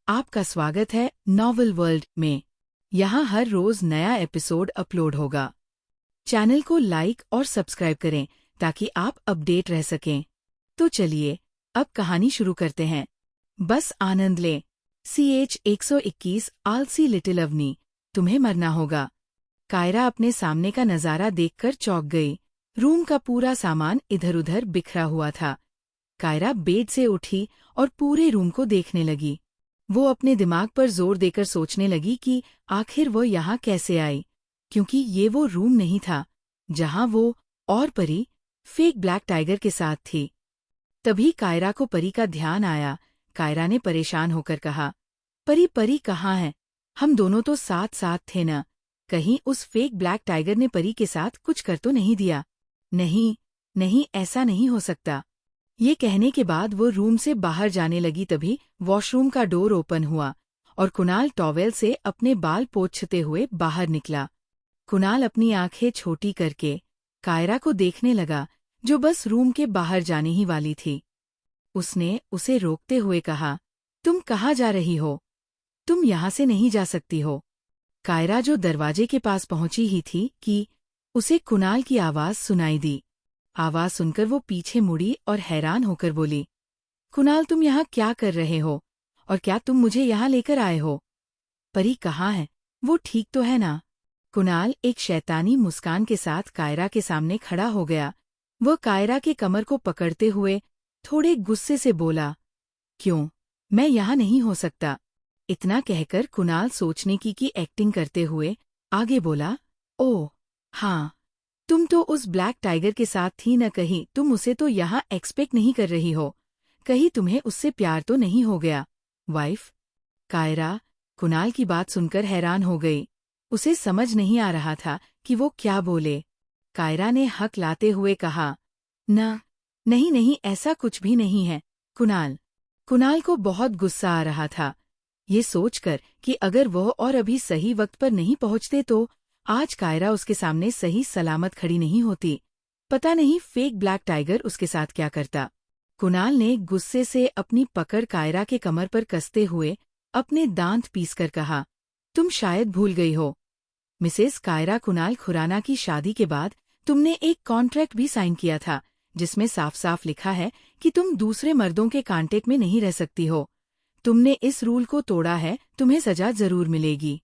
आपका स्वागत है नॉवल वर्ल्ड में। यहाँ हर रोज नया एपिसोड अपलोड होगा। चैनल को लाइक और सब्सक्राइब करें ताकि आप अपडेट रह सकें। तो चलिए अब कहानी शुरू करते हैं। बस आनंद लें। CH 121 आलसी लिटिल अवनी, तुम्हें मरना होगा। कायरा अपने सामने का नजारा देखकर चौंक गई। रूम का पूरा सामान इधर उधर बिखरा हुआ था। कायरा बेड से उठी और पूरे रूम को देखने लगी। वो अपने दिमाग पर जोर देकर सोचने लगी कि आखिर वो यहाँ कैसे आई, क्योंकि ये वो रूम नहीं था जहाँ वो और परी फेक ब्लैक टाइगर के साथ थी। तभी कायरा को परी का ध्यान आया। कायरा ने परेशान होकर कहा, परी परी कहाँ है? हम दोनों तो साथ साथ थे न। कहीं उस फेक ब्लैक टाइगर ने परी के साथ कुछ कर तो नहीं दिया? नहीं नहीं, ऐसा नहीं हो सकता। ये कहने के बाद वो रूम से बाहर जाने लगी। तभी वॉशरूम का डोर ओपन हुआ और कुणाल टॉवेल से अपने बाल पोंछते हुए बाहर निकला। कुणाल अपनी आंखें छोटी करके कायरा को देखने लगा, जो बस रूम के बाहर जाने ही वाली थी। उसने उसे रोकते हुए कहा, तुम कहाँ जा रही हो? तुम यहाँ से नहीं जा सकती हो। कायरा जो दरवाजे के पास पहुंची ही थी कि उसे कुणाल की आवाज सुनाई दी। आवाज सुनकर वो पीछे मुड़ी और हैरान होकर बोली, कुणाल तुम यहाँ क्या कर रहे हो? और क्या तुम मुझे यहाँ लेकर आए हो? परी कहाँ है? वो ठीक तो है ना? कुणाल एक शैतानी मुस्कान के साथ कायरा के सामने खड़ा हो गया। वो कायरा के कमर को पकड़ते हुए थोड़े गुस्से से बोला, क्यों? मैं यहाँ नहीं हो सकता। इतना कहकर कुणाल सोचने की एक्टिंग करते हुए आगे बोला, ओह हाँ, तुम तो उस ब्लैक टाइगर के साथ थी न। कहीं तुम उसे तो यहाँ एक्सपेक्ट नहीं कर रही हो? कहीं तुम्हें उससे प्यार तो नहीं हो गया? वाइफ? कायरा कुणाल की बात सुनकर हैरान हो गई। उसे समझ नहीं आ रहा था कि वो क्या बोले। कायरा ने हक लाते हुए कहा, नहीं नहीं, ऐसा कुछ भी नहीं है कुणाल को बहुत गुस्सा आ रहा था, ये सोचकर कि अगर वह और अभी सही वक्त पर नहीं पहुंचते तो आज कायरा उसके सामने सही सलामत खड़ी नहीं होती। पता नहीं फेक ब्लैक टाइगर उसके साथ क्या करता। कुणाल ने गुस्से से अपनी पकड़ कायरा के कमर पर कसते हुए अपने दांत पीसकर कहा, तुम शायद भूल गई हो मिसेस कायरा कुणाल खुराना की शादी के बाद तुमने एक कॉन्ट्रैक्ट भी साइन किया था जिसमें साफ साफ लिखा है कि तुम दूसरे मर्दों के कांटेक्ट में नहीं रह सकती हो। तुमने इस रूल को तोड़ा है, तुम्हें सजा जरूर मिलेगी।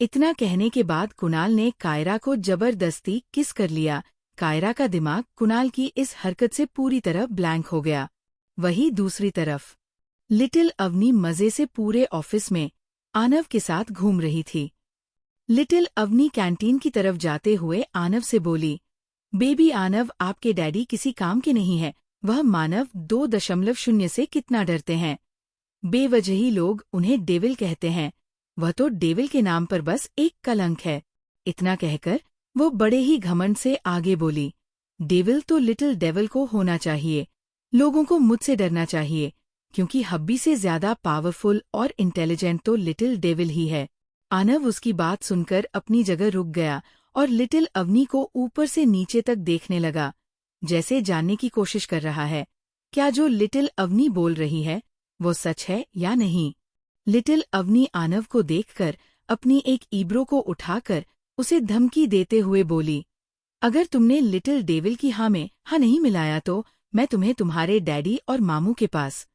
इतना कहने के बाद कुणाल ने कायरा को जबरदस्ती किस कर लिया। कायरा का दिमाग कुणाल की इस हरकत से पूरी तरह ब्लैंक हो गया। वहीं दूसरी तरफ लिटिल अवनी मजे से पूरे ऑफिस में आनव के साथ घूम रही थी। लिटिल अवनी कैंटीन की तरफ जाते हुए आनव से बोली, बेबी आनव, आपके डैडी किसी काम के नहीं है। वह मानव 2.0 से कितना डरते हैं। बेवजही लोग उन्हें डेविल कहते हैं। वह तो डेविल के नाम पर बस एक कलंक है। इतना कहकर वो बड़े ही घमंड से आगे बोली, डेविल तो लिटिल डेविल को होना चाहिए। लोगों को मुझसे डरना चाहिए, क्योंकि हब्बी से ज्यादा पावरफुल और इंटेलिजेंट तो लिटिल डेविल ही है। आनव उसकी बात सुनकर अपनी जगह रुक गया और लिटिल अवनी को ऊपर से नीचे तक देखने लगा, जैसे जानने की कोशिश कर रहा है क्या जो लिटिल अवनी बोल रही है वो सच है या नहीं। लिटिल अवनी आनव को देखकर अपनी एक ईब्रो को उठाकर उसे धमकी देते हुए बोली, अगर तुमने लिटिल डेविल की हाँ में हाँ नहीं मिलाया तो मैं तुम्हें तुम्हारे डैडी और मामू के पास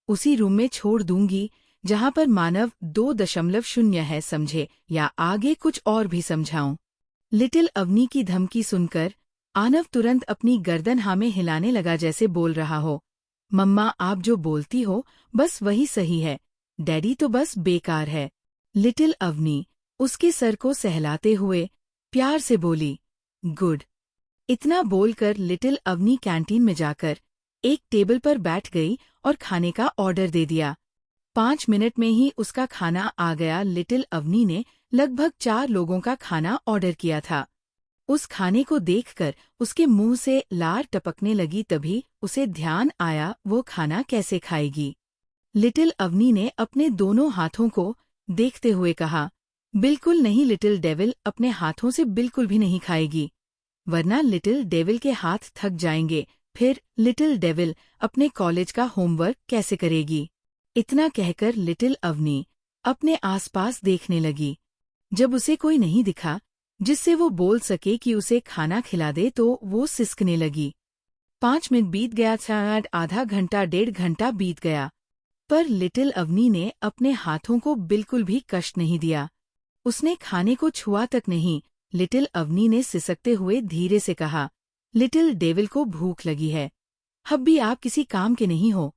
उसी रूम में छोड़ दूंगी जहां पर मानव 2.0 है, समझे? या आगे कुछ और भी समझाऊं? लिटिल अवनी की धमकी सुनकर आनव तुरंत अपनी गर्दन हाँ में हिलाने लगा, जैसे बोल रहा हो, मम्मा आप जो बोलती हो बस वही सही है, डैडी तो बस बेकार है। लिटिल अवनी उसके सर को सहलाते हुए प्यार से बोली, गुड। इतना बोलकर लिटिल अवनी कैंटीन में जाकर एक टेबल पर बैठ गई और खाने का ऑर्डर दे दिया। 5 मिनट में ही उसका खाना आ गया। लिटिल अवनी ने लगभग 4 लोगों का खाना ऑर्डर किया था। उस खाने को देखकर उसके मुंह से लार टपकने लगी। तभी उसे ध्यान आया वो खाना कैसे खाएगी। लिटिल अवनी ने अपने दोनों हाथों को देखते हुए कहा, बिल्कुल नहीं लिटिल डेविल, अपने हाथों से बिल्कुल भी नहीं खाएगी, वरना लिटिल डेविल के हाथ थक जाएंगे। फिर लिटिल डेविल अपने कॉलेज का होमवर्क कैसे करेगी? इतना कहकर लिटिल अवनी अपने आसपास देखने लगी। जब उसे कोई नहीं दिखा जिससे वो बोल सके कि उसे खाना खिला दे तो वो सिसकने लगी। 5 मिनट बीत गया, आधा घंटा, 1.5 घंटा बीत गया, पर लिटिल अवनी ने अपने हाथों को बिल्कुल भी कष्ट नहीं दिया। उसने खाने को छुआ तक नहीं। लिटिल अवनी ने सिसकते हुए धीरे से कहा, लिटिल डेविल को भूख लगी है। अब भी आप किसी काम के नहीं हो।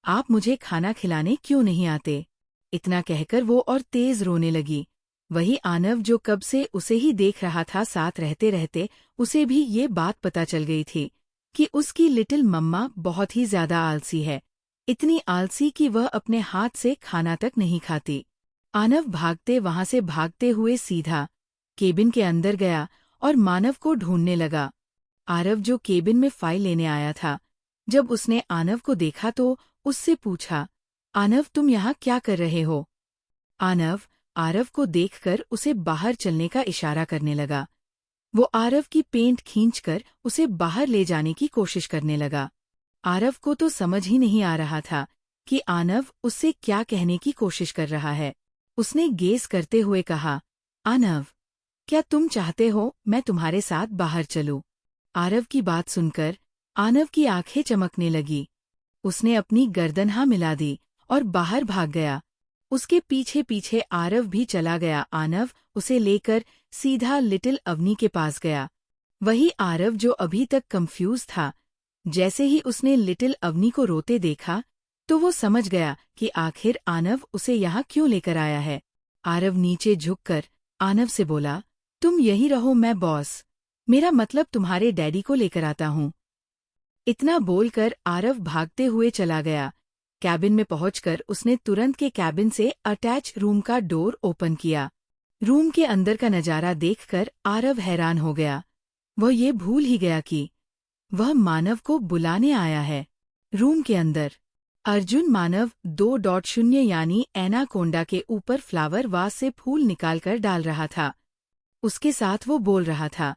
आप मुझे खाना खिलाने क्यों नहीं आते? इतना कहकर वो और तेज रोने लगी। वही आनव जो कब से उसे ही देख रहा था, साथ रहते रहते उसे भी ये बात पता चल गई थी कि उसकी लिटिल मम्मा बहुत ही ज्यादा आलसी है। इतनी आलसी कि वह अपने हाथ से खाना तक नहीं खाती। आनव भागते वहां से भागते हुए सीधा केबिन के अंदर गया और मानव को ढूंढने लगा। आरव जो केबिन में फाइल लेने आया था, जब उसने आनव को देखा तो उससे पूछा, आनव तुम यहाँ क्या कर रहे हो? आनव आरव को देखकर उसे बाहर चलने का इशारा करने लगा। वो आरव की पेंट खींचकर उसे बाहर ले जाने की कोशिश करने लगा। आरव को तो समझ ही नहीं आ रहा था कि आनव उससे क्या कहने की कोशिश कर रहा है। उसने गेस करते हुए कहा, आनव, क्या तुम चाहते हो मैं तुम्हारे साथ बाहर चलूं? आरव की बात सुनकर आनव की आंखें चमकने लगी। उसने अपनी गर्दन मिला दी और बाहर भाग गया। उसके पीछे पीछे आरव भी चला गया। आनव उसे लेकर सीधा लिटिल अवनी के पास गया। वही आरव जो अभी तक कंफ्यूज था। जैसे ही उसने लिटिल अवनी को रोते देखा तो वो समझ गया कि आखिर आनव उसे यहाँ क्यों लेकर आया है। आरव नीचे झुककर आनव से बोला, तुम यही रहो, मैं बॉस, मेरा मतलब तुम्हारे डैडी को लेकर आता हूँ। इतना बोलकर आरव भागते हुए चला गया। कैबिन में पहुंचकर उसने तुरंत के कैबिन से अटैच रूम का डोर ओपन किया। रूम के अंदर का नजारा देखकर आरव हैरान हो गया। वह ये भूल ही गया कि वह मानव को बुलाने आया है। रूम के अंदर अर्जुन मानव 2.0 यानी एनाकोंडा के ऊपर फ्लावर वास से फूल निकालकर डाल रहा था। उसके साथ वो बोल रहा था,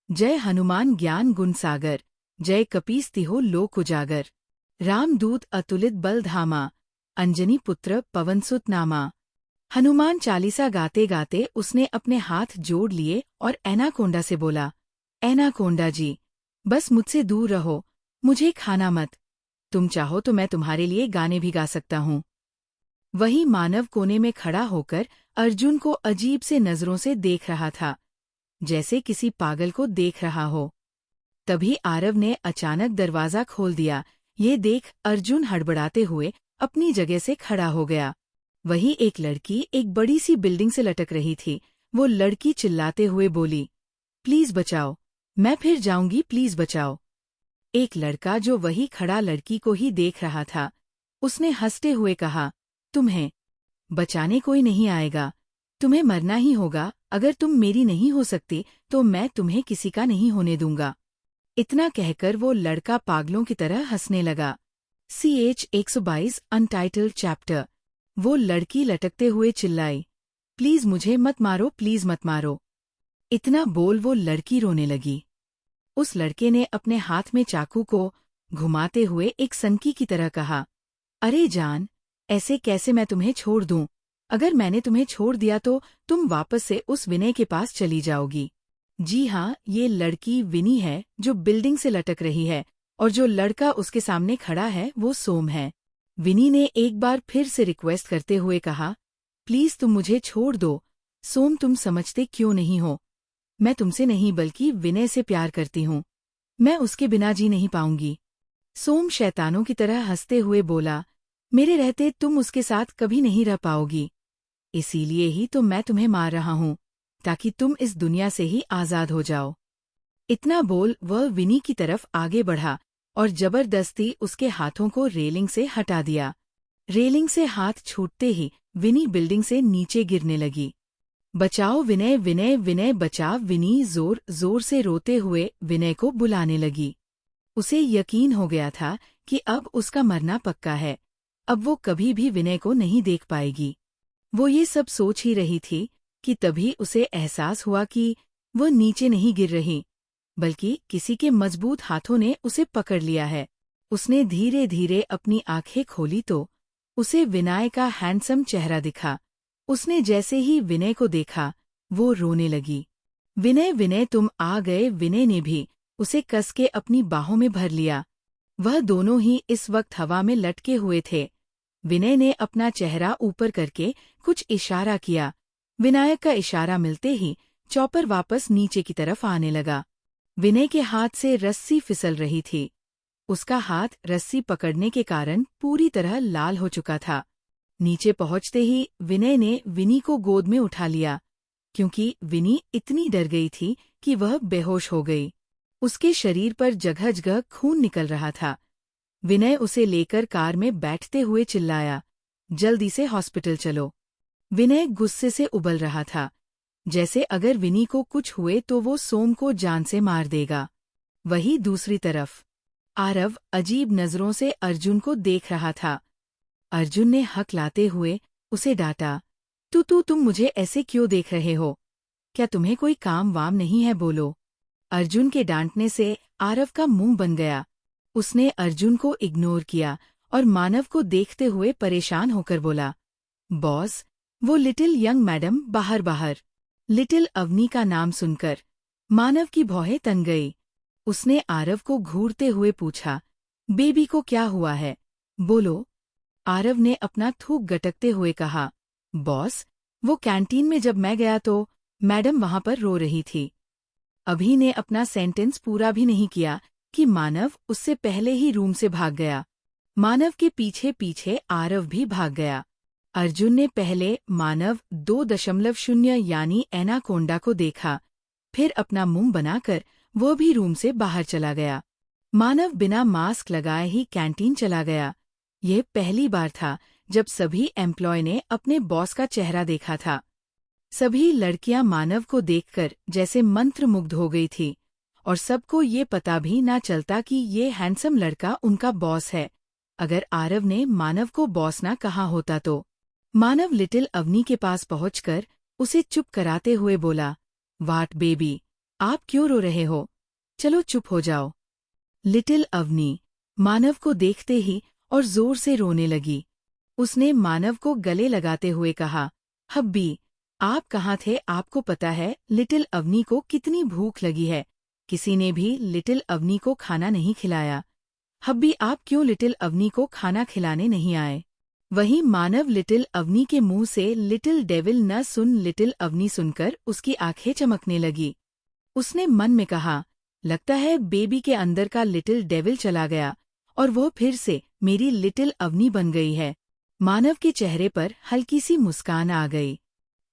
जय हनुमान ज्ञान गुण सागर, जय कपीसतिहो लोक उजागर, रामदूत अतुलित बल धामा, अंजनी पुत्र पवनसुत नामा। हनुमान चालीसा गाते गाते उसने अपने हाथ जोड़ लिए और एनाकोंडा से बोला, एनाकोंडा जी, बस मुझसे दूर रहो, मुझे खाना मत। तुम चाहो तो मैं तुम्हारे लिए गाने भी गा सकता हूँ। वही मानव कोने में खड़ा होकर अर्जुन को अजीब से नजरों से देख रहा था, जैसे किसी पागल को देख रहा हो। तभी आरव ने अचानक दरवाजा खोल दिया। ये देख अर्जुन हड़बड़ाते हुए अपनी जगह से खड़ा हो गया। वही एक लड़की एक बड़ी सी बिल्डिंग से लटक रही थी। वो लड़की चिल्लाते हुए बोली, प्लीज बचाओ, मैं फिर जाऊंगी, प्लीज बचाओ। एक लड़का जो वही खड़ा लड़की को ही देख रहा था, उसने हंसते हुए कहा, तुम्हें बचाने कोई नहीं आएगा, तुम्हें मरना ही होगा। अगर तुम मेरी नहीं हो सकती तो मैं तुम्हें किसी का नहीं होने दूंगा। इतना कहकर वो लड़का पागलों की तरह हंसने लगा। CH 122 untitled chapter. वो लड़की लटकते हुए चिल्लाई, प्लीज मुझे मत मारो, प्लीज मत मारो। इतना बोल वो लड़की रोने लगी। उस लड़के ने अपने हाथ में चाकू को घुमाते हुए एक सनकी की तरह कहा, अरे जान, ऐसे कैसे मैं तुम्हें छोड़ दूं? अगर मैंने तुम्हें छोड़ दिया तो तुम वापस से उस विनय के पास चली जाओगी। जी हाँ, ये लड़की विनी है जो बिल्डिंग से लटक रही है, और जो लड़का उसके सामने खड़ा है वो सोम है। विनी ने एक बार फिर से रिक्वेस्ट करते हुए कहा, प्लीज तुम मुझे छोड़ दो। सोम, तुम समझते क्यों नहीं हो? मैं तुमसे नहीं बल्कि विनय से प्यार करती हूँ। मैं उसके बिना जी नहीं पाऊंगी। सोम शैतानों की तरह हंसते हुए बोला, मेरे रहते तुम उसके साथ कभी नहीं रह पाओगी। इसीलिए ही तो मैं तुम्हें मार रहा हूँ, ताकि तुम इस दुनिया से ही आजाद हो जाओ। इतना बोल वह विनी की तरफ आगे बढ़ा और जबरदस्ती उसके हाथों को रेलिंग से हटा दिया। रेलिंग से हाथ छूटते ही विनी बिल्डिंग से नीचे गिरने लगी। बचाओ विनय, विनय, विनय बचाव। विनी जोर जोर से रोते हुए विनय को बुलाने लगी। उसे यकीन हो गया था कि अब उसका मरना पक्का है। अब वो कभी भी विनय को नहीं देख पाएगी। वो ये सब सोच ही रही थी कि तभी उसे एहसास हुआ कि वह नीचे नहीं गिर रही, बल्कि किसी के मजबूत हाथों ने उसे पकड़ लिया है। उसने धीरे धीरे अपनी आंखें खोली तो उसे विनय का हैंडसम चेहरा दिखा। उसने जैसे ही विनय को देखा, वो रोने लगी। विनय विनय तुम आ गए। विनय ने भी उसे कस के अपनी बाहों में भर लिया। वह दोनों ही इस वक्त हवा में लटके हुए थे। विनय ने अपना चेहरा ऊपर करके कुछ इशारा किया। विनायक का इशारा मिलते ही चॉपर वापस नीचे की तरफ आने लगा। विनय के हाथ से रस्सी फिसल रही थी। उसका हाथ रस्सी पकड़ने के कारण पूरी तरह लाल हो चुका था। नीचे पहुंचते ही विनय ने विनी को गोद में उठा लिया, क्योंकि विनी इतनी डर गई थी कि वह बेहोश हो गई। उसके शरीर पर जगह-जगह खून निकल रहा था। विनय उसे लेकर कार में बैठते हुए चिल्लाया, जल्दी से हॉस्पिटल चलो। विनय गुस्से से उबल रहा था, जैसे अगर विनी को कुछ हुए तो वो सोम को जान से मार देगा। वहीं दूसरी तरफ आरव अजीब नजरों से अर्जुन को देख रहा था। अर्जुन ने हकलाते हुए उसे डांटा, तुम मुझे ऐसे क्यों देख रहे हो? क्या तुम्हें कोई काम वाम नहीं है? बोलो। अर्जुन के डांटने से आरव का मुंह बन गया। उसने अर्जुन को इग्नोर किया और मानव को देखते हुए परेशान होकर बोला, बॉस, वो लिटिल यंग मैडम बाहर बाहर। लिटिल अवनी का नाम सुनकर मानव की भौहें तन गई। उसने आरव को घूरते हुए पूछा, बेबी को क्या हुआ है? बोलो। आरव ने अपना थूक गटकते हुए कहा, बॉस, वो कैंटीन में जब मैं गया तो मैडम वहां पर रो रही थी। अभी ने अपना सेंटेंस पूरा भी नहीं किया कि मानव उससे पहले ही रूम से भाग गया। मानव के पीछे पीछे आरव भी भाग गया। अर्जुन ने पहले मानव 2.0 यानी एनाकोंडा को देखा, फिर अपना मुंह बनाकर वह भी रूम से बाहर चला गया। मानव बिना मास्क लगाए ही कैंटीन चला गया। यह पहली बार था जब सभी एम्प्लॉय ने अपने बॉस का चेहरा देखा था। सभी लड़कियां मानव को देखकर जैसे मंत्रमुग्ध हो गई थी, और सबको ये पता भी ना चलता कि ये हैंडसम लड़का उनका बॉस है। अगर आरव ने मानव को बॉस ना कहा होता तो। मानव लिटिल अवनी के पास पहुंचकर उसे चुप कराते हुए बोला, वाट बेबी, आप क्यों रो रहे हो? चलो चुप हो जाओ। लिटिल अवनी मानव को देखते ही और जोर से रोने लगी। उसने मानव को गले लगाते हुए कहा, हब्बी, आप कहाँ थे? आपको पता है लिटिल अवनी को कितनी भूख लगी है। किसी ने भी लिटिल अवनी को खाना नहीं खिलाया। हब्बी, आप क्यों लिटिल अवनी को खाना खिलाने नहीं आए? वहीं मानव लिटिल अवनी के मुंह से लिटिल डेविल न सुन लिटिल अवनी सुनकर उसकी आंखें चमकने लगी। उसने मन में कहा, लगता है बेबी के अंदर का लिटिल डेविल चला गया और वो फिर से मेरी लिटिल अवनी बन गई है। मानव के चेहरे पर हल्की सी मुस्कान आ गई।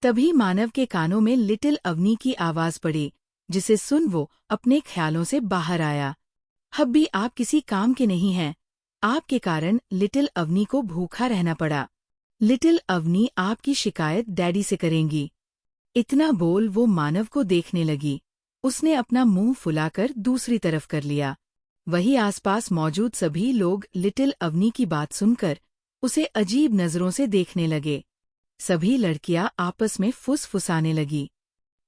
तभी मानव के कानों में लिटिल अवनी की आवाज पड़ी, जिसे सुन वो अपने ख्यालों से बाहर आया। हब्बी, आप किसी काम के नहीं हैं। आपके कारण लिटिल अवनी को भूखा रहना पड़ा। लिटिल अवनी आपकी शिकायत डैडी से करेंगी। इतना बोल वो मानव को देखने लगी। उसने अपना मुंह फुलाकर दूसरी तरफ कर लिया। वही आसपास मौजूद सभी लोग लिटिल अवनी की बात सुनकर उसे अजीब नजरों से देखने लगे। सभी लड़कियां आपस में फुसफुसाने लगी।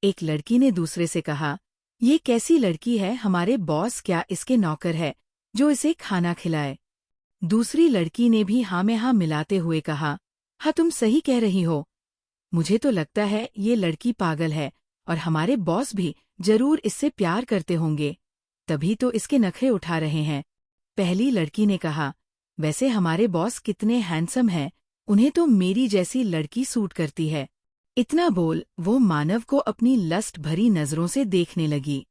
एक लड़की ने दूसरे से कहा, ये कैसी लड़की है? हमारे बॉस क्या इसके नौकर है जो इसे खाना खिलाए? दूसरी लड़की ने भी हाँ में हाँ मिलाते हुए कहा, हाँ, तुम सही कह रही हो। मुझे तो लगता है ये लड़की पागल है और हमारे बॉस भी जरूर इससे प्यार करते होंगे, तभी तो इसके नखरे उठा रहे हैं। पहली लड़की ने कहा, वैसे हमारे बॉस कितने हैंडसम हैं, उन्हें तो मेरी जैसी लड़की सूट करती है। इतना बोल वो मानव को अपनी लस्ट भरी नजरों से देखने लगी।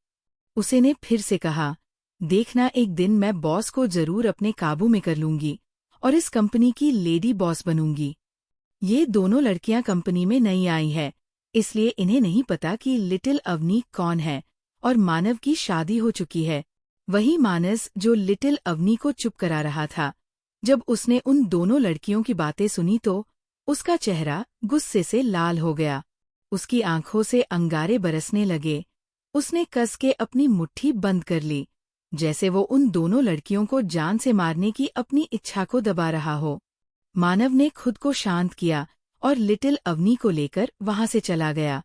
उसे ने फिर से कहा, देखना, एक दिन मैं बॉस को जरूर अपने काबू में कर लूंगी और इस कंपनी की लेडी बॉस बनूंगी। ये दोनों लड़कियां कंपनी में नई आई है, इसलिए इन्हें नहीं पता कि लिटिल अवनी कौन है और मानव की शादी हो चुकी है। वही मानस जो लिटिल अवनी को चुप करा रहा था, जब उसने उन दोनों लड़कियों की बातें सुनी तो उसका चेहरा गुस्से से लाल हो गया। उसकी आंखों से अंगारे बरसने लगे। उसने कस के अपनी मुट्ठी बंद कर ली, जैसे वो उन दोनों लड़कियों को जान से मारने की अपनी इच्छा को दबा रहा हो। मानव ने खुद को शांत किया और लिटिल अवनी को लेकर वहां से चला गया।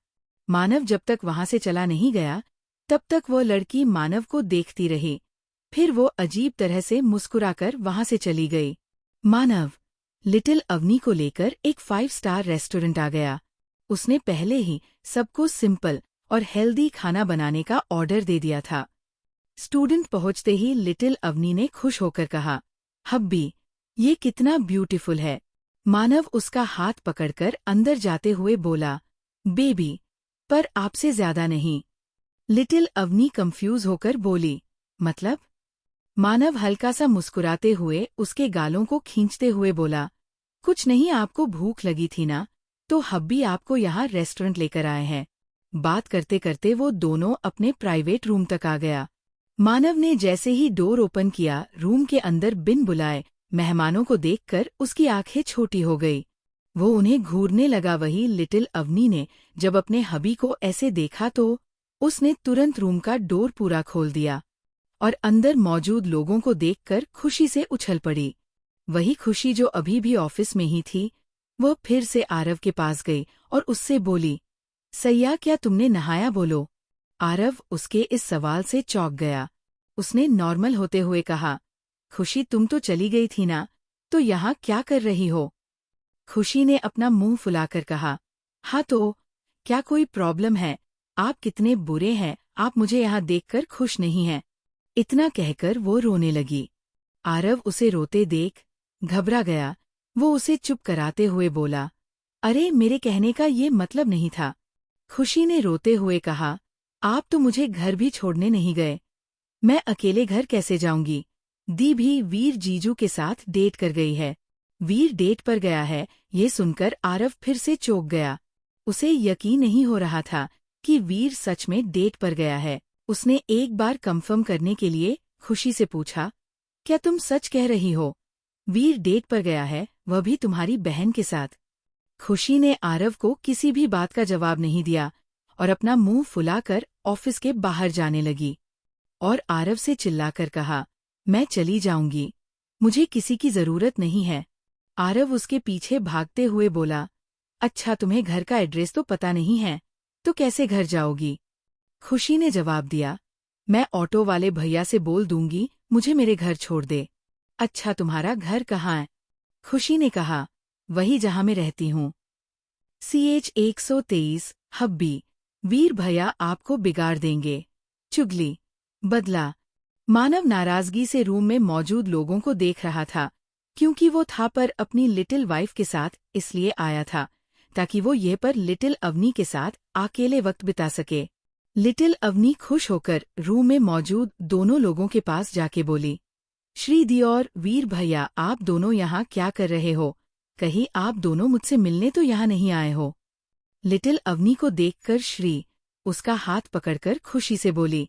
मानव जब तक वहां से चला नहीं गया, तब तक वो लड़की मानव को देखती रही। फिर वो अजीब तरह से मुस्कुराकर वहां से चली गई। मानव, लिटिल अवनी को लेकर एक 5 स्टार रेस्टोरेंट आ गया। उसने पहले ही सबको सिंपल और हेल्दी खाना बनाने का ऑर्डर दे दिया था। स्टूडेंट पहुंचते ही लिटिल अवनी ने खुश होकर कहा, हब्बी, ये कितना ब्यूटीफुल है। मानव उसका हाथ पकड़कर अंदर जाते हुए बोला, बेबी, पर आपसे ज्यादा नहीं। लिटिल अवनी कंफ्यूज होकर बोली, मतलब? मानव हल्का सा मुस्कुराते हुए उसके गालों को खींचते हुए बोला, कुछ नहीं, आपको भूख लगी थी ना, तो हब्बी आपको यहाँ रेस्टोरेंट लेकर आए हैं। बात करते करते वो दोनों अपने प्राइवेट रूम तक आ गया। मानव ने जैसे ही डोर ओपन किया, रूम के अंदर बिन बुलाए मेहमानों को देखकर उसकी आंखें छोटी हो गई। वो उन्हें घूरने लगा। वही लिटिल अवनी ने जब अपने हबी को ऐसे देखा तो उसने तुरंत रूम का डोर पूरा खोल दिया और अंदर मौजूद लोगों को देखकर खुशी से उछल पड़ी। वही खुशी जो अभी भी ऑफिस में ही थी, वह फिर से आरव के पास गई और उससे बोली, सैया, क्या तुमने नहाया? बोलो। आरव उसके इस सवाल से चौंक गया। उसने नॉर्मल होते हुए कहा, खुशी, तुम तो चली गई थी ना, तो यहाँ क्या कर रही हो? खुशी ने अपना मुंह फुलाकर कहा, हाँ तो क्या कोई प्रॉब्लम है? आप कितने बुरे हैं, आप मुझे यहाँ देखकर खुश नहीं हैं। इतना कहकर वो रोने लगी। आरव उसे रोते देख घबरा गया। वो उसे चुप कराते हुए बोला, अरे, मेरे कहने का ये मतलब नहीं था। खुशी ने रोते हुए कहा, आप तो मुझे घर भी छोड़ने नहीं गए। मैं अकेले घर कैसे जाऊंगी? दी भी वीर जीजू के साथ डेट कर गई है। वीर डेट पर गया है, ये सुनकर आरव फिर से चौंक गया। उसे यकीन नहीं हो रहा था कि वीर सच में डेट पर गया है। उसने एक बार कंफर्म करने के लिए खुशी से पूछा, क्या तुम सच कह रही हो? वीर डेट पर गया है, वह भी तुम्हारी बहन के साथ? खुशी ने आरव को किसी भी बात का जवाब नहीं दिया और अपना मुंह फुलाकर ऑफिस के बाहर जाने लगी और आरव से चिल्लाकर कहा, मैं चली जाऊंगी, मुझे किसी की जरूरत नहीं है। आरव उसके पीछे भागते हुए बोला, अच्छा, तुम्हें घर का एड्रेस तो पता नहीं है, तो कैसे घर जाओगी? खुशी ने जवाब दिया, मैं ऑटो वाले भैया से बोल दूंगी मुझे मेरे घर छोड़ दे। अच्छा, तुम्हारा घर कहाँ है? खुशी ने कहा, वही जहां मैं रहती हूँ। CH 123। हब्बी, वीर भैया आपको बिगाड़ देंगे। चुगली, बदला। मानव नाराजगी से रूम में मौजूद लोगों को देख रहा था, क्योंकि वो था पर अपनी लिटिल वाइफ के साथ इसलिए आया था ताकि वो ये पर लिटिल अवनी के साथ अकेले वक्त बिता सके। लिटिल अवनी खुश होकर रूम में मौजूद दोनों लोगों के पास जाके बोली, श्रीदी और वीर भैया, आप दोनों यहाँ क्या कर रहे हो? कहीं आप दोनों मुझसे मिलने तो यहाँ नहीं आए हो? लिटिल अवनी को देखकर श्री उसका हाथ पकड़कर खुशी से बोली,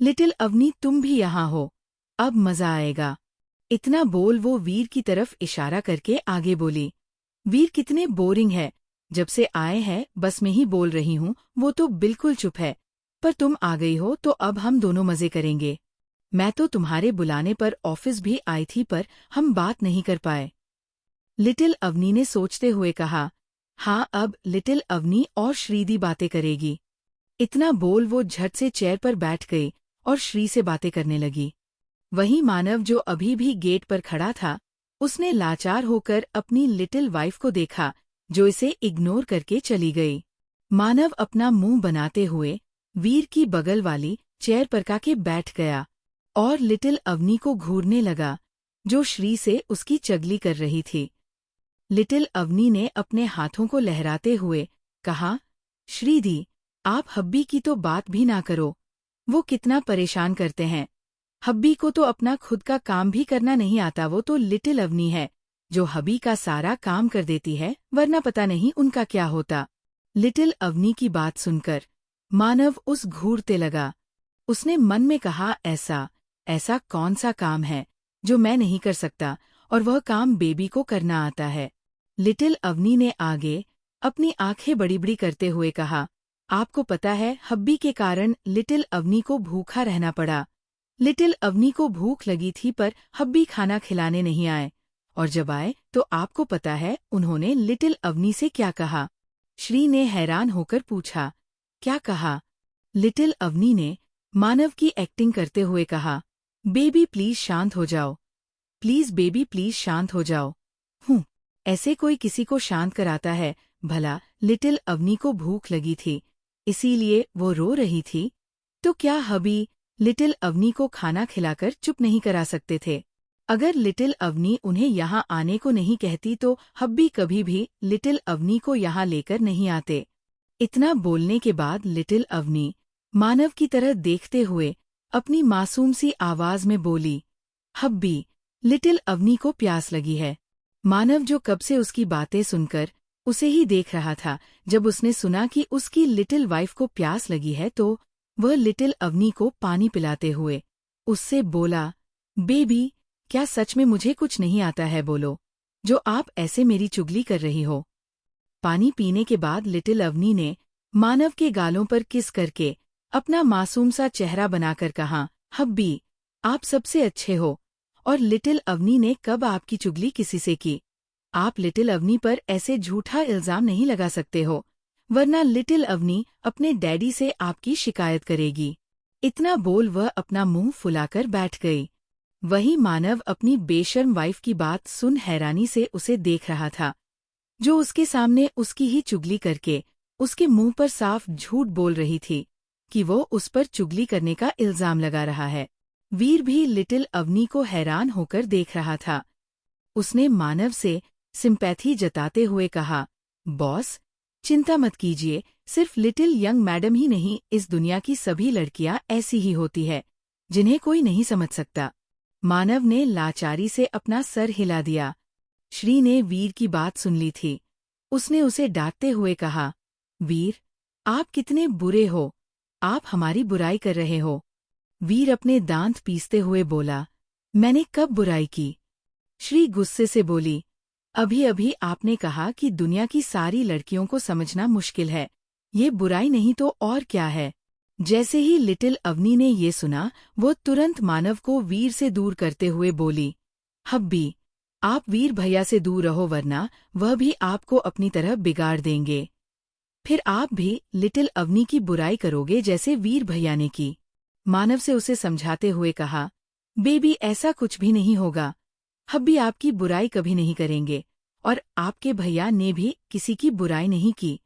लिटिल अवनी, तुम भी यहाँ हो, अब मजा आएगा। इतना बोल वो वीर की तरफ इशारा करके आगे बोली, वीर कितने बोरिंग है, जब से आए हैं बस में ही बोल रही हूँ, वो तो बिल्कुल चुप है, पर तुम आ गई हो तो अब हम दोनों मजे करेंगे। मैं तो तुम्हारे बुलाने पर ऑफिस भी आई थी पर हम बात नहीं कर पाए। लिटिल अवनी ने सोचते हुए कहा, हाँ, अब लिटिल अवनी और श्रीदी बातें करेगी। इतना बोल वो झट से चेयर पर बैठ गई और श्री से बातें करने लगी। वहीं मानव, जो अभी भी गेट पर खड़ा था, उसने लाचार होकर अपनी लिटिल वाइफ को देखा जो इसे इग्नोर करके चली गई। मानव अपना मुंह बनाते हुए वीर की बगल वाली चेयर पर जाके बैठ गया और लिटिल अवनी को घूरने लगा जो श्री से उसकी चगली कर रही थी। लिटिल अवनी ने अपने हाथों को लहराते हुए कहा, श्रीदी, आप हब्बी की तो बात भी ना करो, वो कितना परेशान करते हैं। हब्बी को तो अपना खुद का काम भी करना नहीं आता, वो तो लिटिल अवनी है जो हब्बी का सारा काम कर देती है, वरना पता नहीं उनका क्या होता। लिटिल अवनी की बात सुनकर मानव उस घूरते लगा। उसने मन में कहा, ऐसा कौन सा काम है जो मैं नहीं कर सकता, और वह काम बेबी को करना आता है। लिटिल अवनी ने आगे अपनी आंखें बड़ी बड़ी करते हुए कहा, आपको पता है, हब्बी के कारण लिटिल अवनी को भूखा रहना पड़ा। लिटिल अवनी को भूख लगी थी पर हब्बी खाना खिलाने नहीं आए, और जब आए तो आपको पता है उन्होंने लिटिल अवनी से क्या कहा? श्री ने हैरान होकर पूछा, क्या कहा? लिटिल अवनी ने मानव की एक्टिंग करते हुए कहा, बेबी प्लीज शांत हो जाओ, प्लीज बेबी प्लीज शांत हो जाओ। ऐसे कोई किसी को शांत कराता है? भला लिटिल अवनी को भूख लगी थी, इसीलिए वो रो रही थी। तो क्या हबी लिटिल अवनी को खाना खिलाकर चुप नहीं करा सकते थे? अगर लिटिल अवनी उन्हें यहाँ आने को नहीं कहती तो हब्बी कभी भी लिटिल अवनी को यहाँ लेकर नहीं आते। इतना बोलने के बाद लिटिल अवनी मानव की तरह देखते हुए अपनी मासूम सी आवाज में बोली, हब्बी, लिटिल अवनी को प्यास लगी है। मानव जो कब से उसकी बातें सुनकर उसे ही देख रहा था, जब उसने सुना कि उसकी लिटिल वाइफ को प्यास लगी है तो वह लिटिल अवनी को पानी पिलाते हुए उससे बोला, बेबी, क्या सच में मुझे कुछ नहीं आता है बोलो, जो आप ऐसे मेरी चुगली कर रही हो? पानी पीने के बाद लिटिल अवनी ने मानव के गालों पर किस करके अपना मासूम सा चेहरा बनाकर कहा, हब्बी, आप सबसे अच्छे हो। और लिटिल अवनी ने कब आपकी चुगली किसी से की? आप लिटिल अवनी पर ऐसे झूठा इल्जाम नहीं लगा सकते हो, वरना लिटिल अवनी अपने डैडी से आपकी शिकायत करेगी। इतना बोल वह अपना मुंह फुलाकर बैठ गई। वही मानव अपनी बेशर्म वाइफ की बात सुन हैरानी से उसे देख रहा था, जो उसके सामने उसकी ही चुगली करके उसके मुंह पर साफ झूठ बोल रही थी कि वो उस पर चुगली करने का इल्जाम लगा रहा है। वीर भी लिटिल अवनी को हैरान होकर देख रहा था। उसने मानव से सिंपैथी जताते हुए कहा, बॉस, चिंता मत कीजिए, सिर्फ लिटिल यंग मैडम ही नहीं, इस दुनिया की सभी लड़कियां ऐसी ही होती है, जिन्हें कोई नहीं समझ सकता। मानव ने लाचारी से अपना सर हिला दिया। श्री ने वीर की बात सुन ली थी। उसने उसे डांटते हुए कहा, वीर, आप कितने बुरे हो, आप हमारी बुराई कर रहे हो। वीर अपने दांत पीसते हुए बोला, मैंने कब बुराई की? श्री गुस्से से बोली, अभी अभी आपने कहा कि दुनिया की सारी लड़कियों को समझना मुश्किल है, ये बुराई नहीं तो और क्या है? जैसे ही लिटिल अवनी ने ये सुना, वो तुरंत मानव को वीर से दूर करते हुए बोली, हब्बी, आप वीर भैया से दूर रहो, वरना वह भी आपको अपनी तरह बिगाड़ देंगे। फिर आप भी लिटिल अवनी की बुराई करोगे जैसे वीर भैया ने की। मानव से उसे समझाते हुए कहा, बेबी, ऐसा कुछ भी नहीं होगा, हब्बी आपकी बुराई कभी नहीं करेंगे, और आपके भैया ने भी किसी की बुराई नहीं की।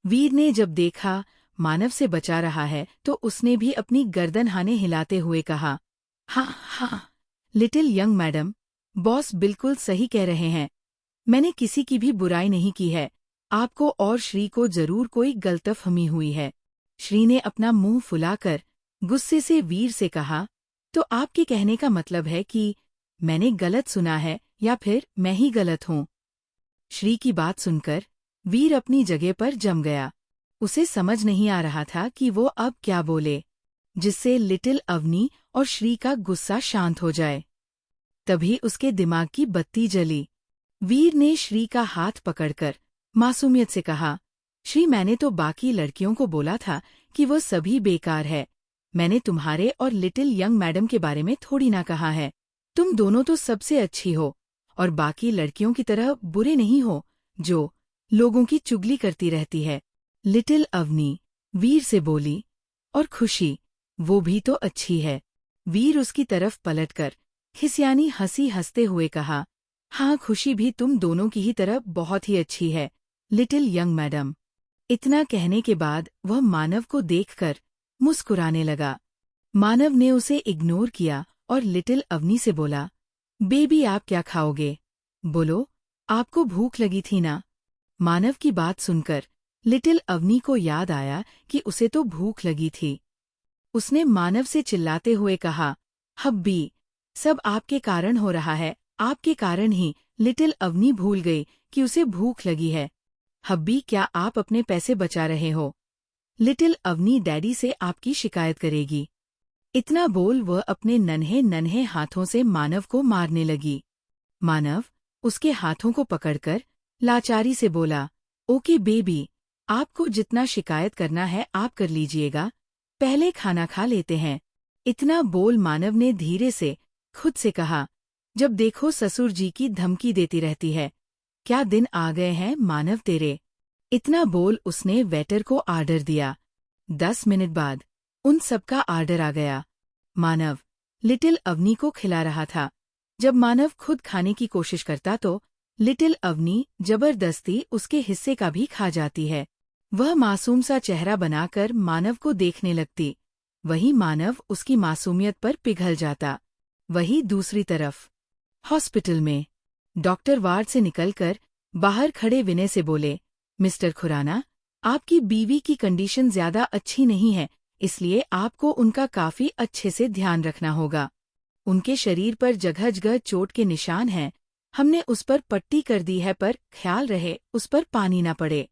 वीर ने जब देखा मानव से बचा रहा है तो उसने भी अपनी गर्दन हाने हिलाते हुए कहा, हाँ हाँ, लिटिल यंग मैडम, बॉस बिल्कुल सही कह रहे हैं, मैंने किसी की भी बुराई नहीं की है, आपको और श्री को जरूर कोई गलतफहमी हुई है। श्री ने अपना मुंह फुलाकर गुस्से से वीर से कहा, तो आपके कहने का मतलब है कि मैंने गलत सुना है या फिर मैं ही गलत हूँ? श्री की बात सुनकर वीर अपनी जगह पर जम गया। उसे समझ नहीं आ रहा था कि वो अब क्या बोले, जिससे लिटिल अवनी और श्री का गुस्सा शांत हो जाए। तभी उसके दिमाग की बत्ती जली। वीर ने श्री का हाथ पकड़कर मासूमियत से कहा, श्री, मैंने तो बाकी लड़कियों को बोला था कि वो सभी बेकार है, मैंने तुम्हारे और लिटिल यंग मैडम के बारे में थोड़ी ना कहा है। तुम दोनों तो सबसे अच्छी हो और बाकी लड़कियों की तरह बुरे नहीं हो, जो लोगों की चुगली करती रहती है। लिटिल अवनी वीर से बोली, और खुशी, वो भी तो अच्छी है। वीर उसकी तरफ पलटकर खिसियानी हंसी हंसते हुए कहा, हाँ, खुशी भी तुम दोनों की ही तरह बहुत ही अच्छी है, लिटिल यंग मैडम। इतना कहने के बाद वह मानव को देखकर मुस्कुराने लगा। मानव ने उसे इग्नोर किया और लिटिल अवनी से बोला, बेबी, आप क्या खाओगे? बोलो, आपको भूख लगी थी ना? मानव की बात सुनकर लिटिल अवनी को याद आया कि उसे तो भूख लगी थी। उसने मानव से चिल्लाते हुए कहा, हब्बी, सब आपके कारण हो रहा है, आपके कारण ही लिटिल अवनी भूल गई कि उसे भूख लगी है। हब्बी, क्या आप अपने पैसे बचा रहे हो? लिटिल अवनी डैडी से आपकी शिकायत करेगी। इतना बोल वह अपने नन्हे नन्हे हाथों से मानव को मारने लगी। मानव उसके हाथों को पकड़कर लाचारी से बोला, ओके बेबी, आपको जितना शिकायत करना है आप कर लीजिएगा, पहले खाना खा लेते हैं। इतना बोल मानव ने धीरे से खुद से कहा, जब देखो ससुर जी की धमकी देती रहती है, क्या दिन आ गए हैं मानव तेरे। इतना बोल उसने वेटर को आर्डर दिया। 10 मिनट बाद उन सबका आर्डर आ गया। मानव लिटिल अवनी को खिला रहा था। जब मानव खुद खाने की कोशिश करता तो लिटिल अवनी जबरदस्ती उसके हिस्से का भी खा जाती है। वह मासूम सा चेहरा बनाकर मानव को देखने लगती। वही मानव उसकी मासूमियत पर पिघल जाता। वही दूसरी तरफ हॉस्पिटल में डॉक्टर वार्ड से निकलकर बाहर खड़े विनय से बोले, मिस्टर खुराना, आपकी बीवी की कंडीशन ज्यादा अच्छी नहीं है, इसलिए आपको उनका काफी अच्छे से ध्यान रखना होगा। उनके शरीर पर जगह जगह चोट के निशान हैं। हमने उस पर पट्टी कर दी है, पर ख्याल रहे उस पर पानी न पड़े।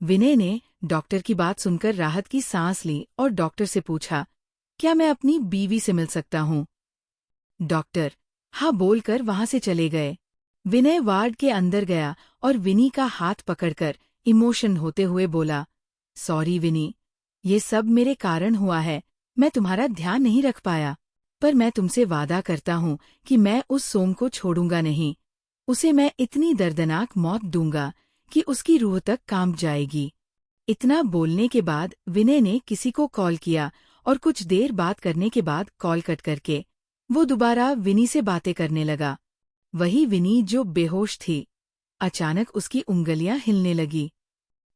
विनय ने डॉक्टर की बात सुनकर राहत की सांस ली और डॉक्टर से पूछा, क्या मैं अपनी बीवी से मिल सकता हूँ? डॉक्टर हाँ बोलकर वहां से चले गए। विनय वार्ड के अंदर गया और विनी का हाथ पकड़कर इमोशन होते हुए बोला, सॉरी विनी, ये सब मेरे कारण हुआ है। मैं तुम्हारा ध्यान नहीं रख पाया, पर मैं तुमसे वादा करता हूँ कि मैं उस सोम को छोड़ूंगा नहीं। उसे मैं इतनी दर्दनाक मौत दूंगा कि उसकी रूह तक कांप जाएगी। इतना बोलने के बाद विनय ने किसी को कॉल किया और कुछ देर बात करने के बाद कॉल कट करके वो दोबारा विनी से बातें करने लगा। वही विनी जो बेहोश थी। अचानक उसकी उंगलियां हिलने लगी।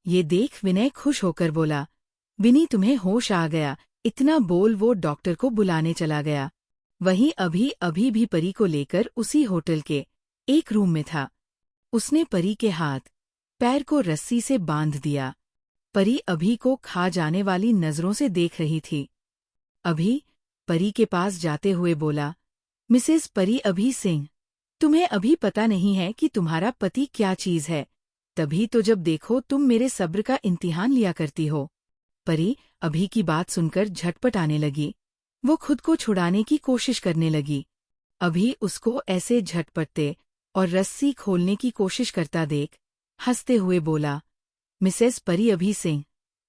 ये देख विनय खुश होकर बोला, विनी तुम्हें होश आ गया। इतना बोल वो डॉक्टर को बुलाने चला गया। वहीं अभी भी परी को लेकर उसी होटल के एक रूम में था। उसने परी के हाथ पैर को रस्सी से बांध दिया। परी अभी को खा जाने वाली नजरों से देख रही थी। अभी परी के पास जाते हुए बोला, मिसेस परी अभी सिंह, तुम्हें अभी पता नहीं है कि तुम्हारा पति क्या चीज है। तभी तो जब देखो तुम मेरे सब्र का इम्तिहान लिया करती हो। परी अभी की बात सुनकर झटपट आने लगी। वो खुद को छुड़ाने की कोशिश करने लगी। अभी उसको ऐसे झटपटते और रस्सी खोलने की कोशिश करता देख हंसते हुए बोला, मिसेस परी अभी सिंह,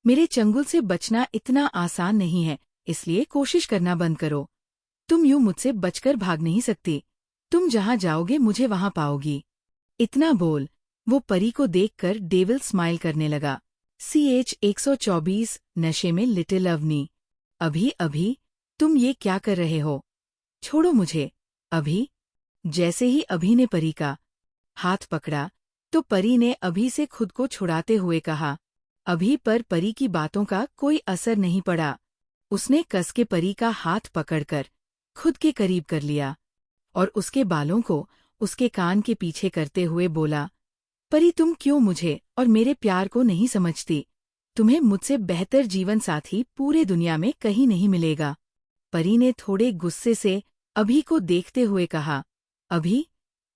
मेरे चंगुल से बचना इतना आसान नहीं है, इसलिए कोशिश करना बंद करो। तुम यूं मुझसे बचकर भाग नहीं सकती। तुम जहां जाओगे मुझे वहां पाओगी। इतना बोल वो परी को देखकर डेविल स्माइल करने लगा। CH 124 नशे में लिटिल अवनी। अभी तुम ये क्या कर रहे हो? छोड़ो मुझे। अभी जैसे ही अभी ने परी का हाथ पकड़ा तो परी ने अभी से खुद को छुड़ाते हुए कहा। अभी पर परी की बातों का कोई असर नहीं पड़ा। उसने कस के परी का हाथ पकड़कर खुद के करीब कर लिया और उसके बालों को उसके कान के पीछे करते हुए बोला, परी तुम क्यों मुझे और मेरे प्यार को नहीं समझती? तुम्हें मुझसे बेहतर जीवन साथी पूरे दुनिया में कहीं नहीं मिलेगा। परी ने थोड़े गुस्से से अभी को देखते हुए कहा, अभी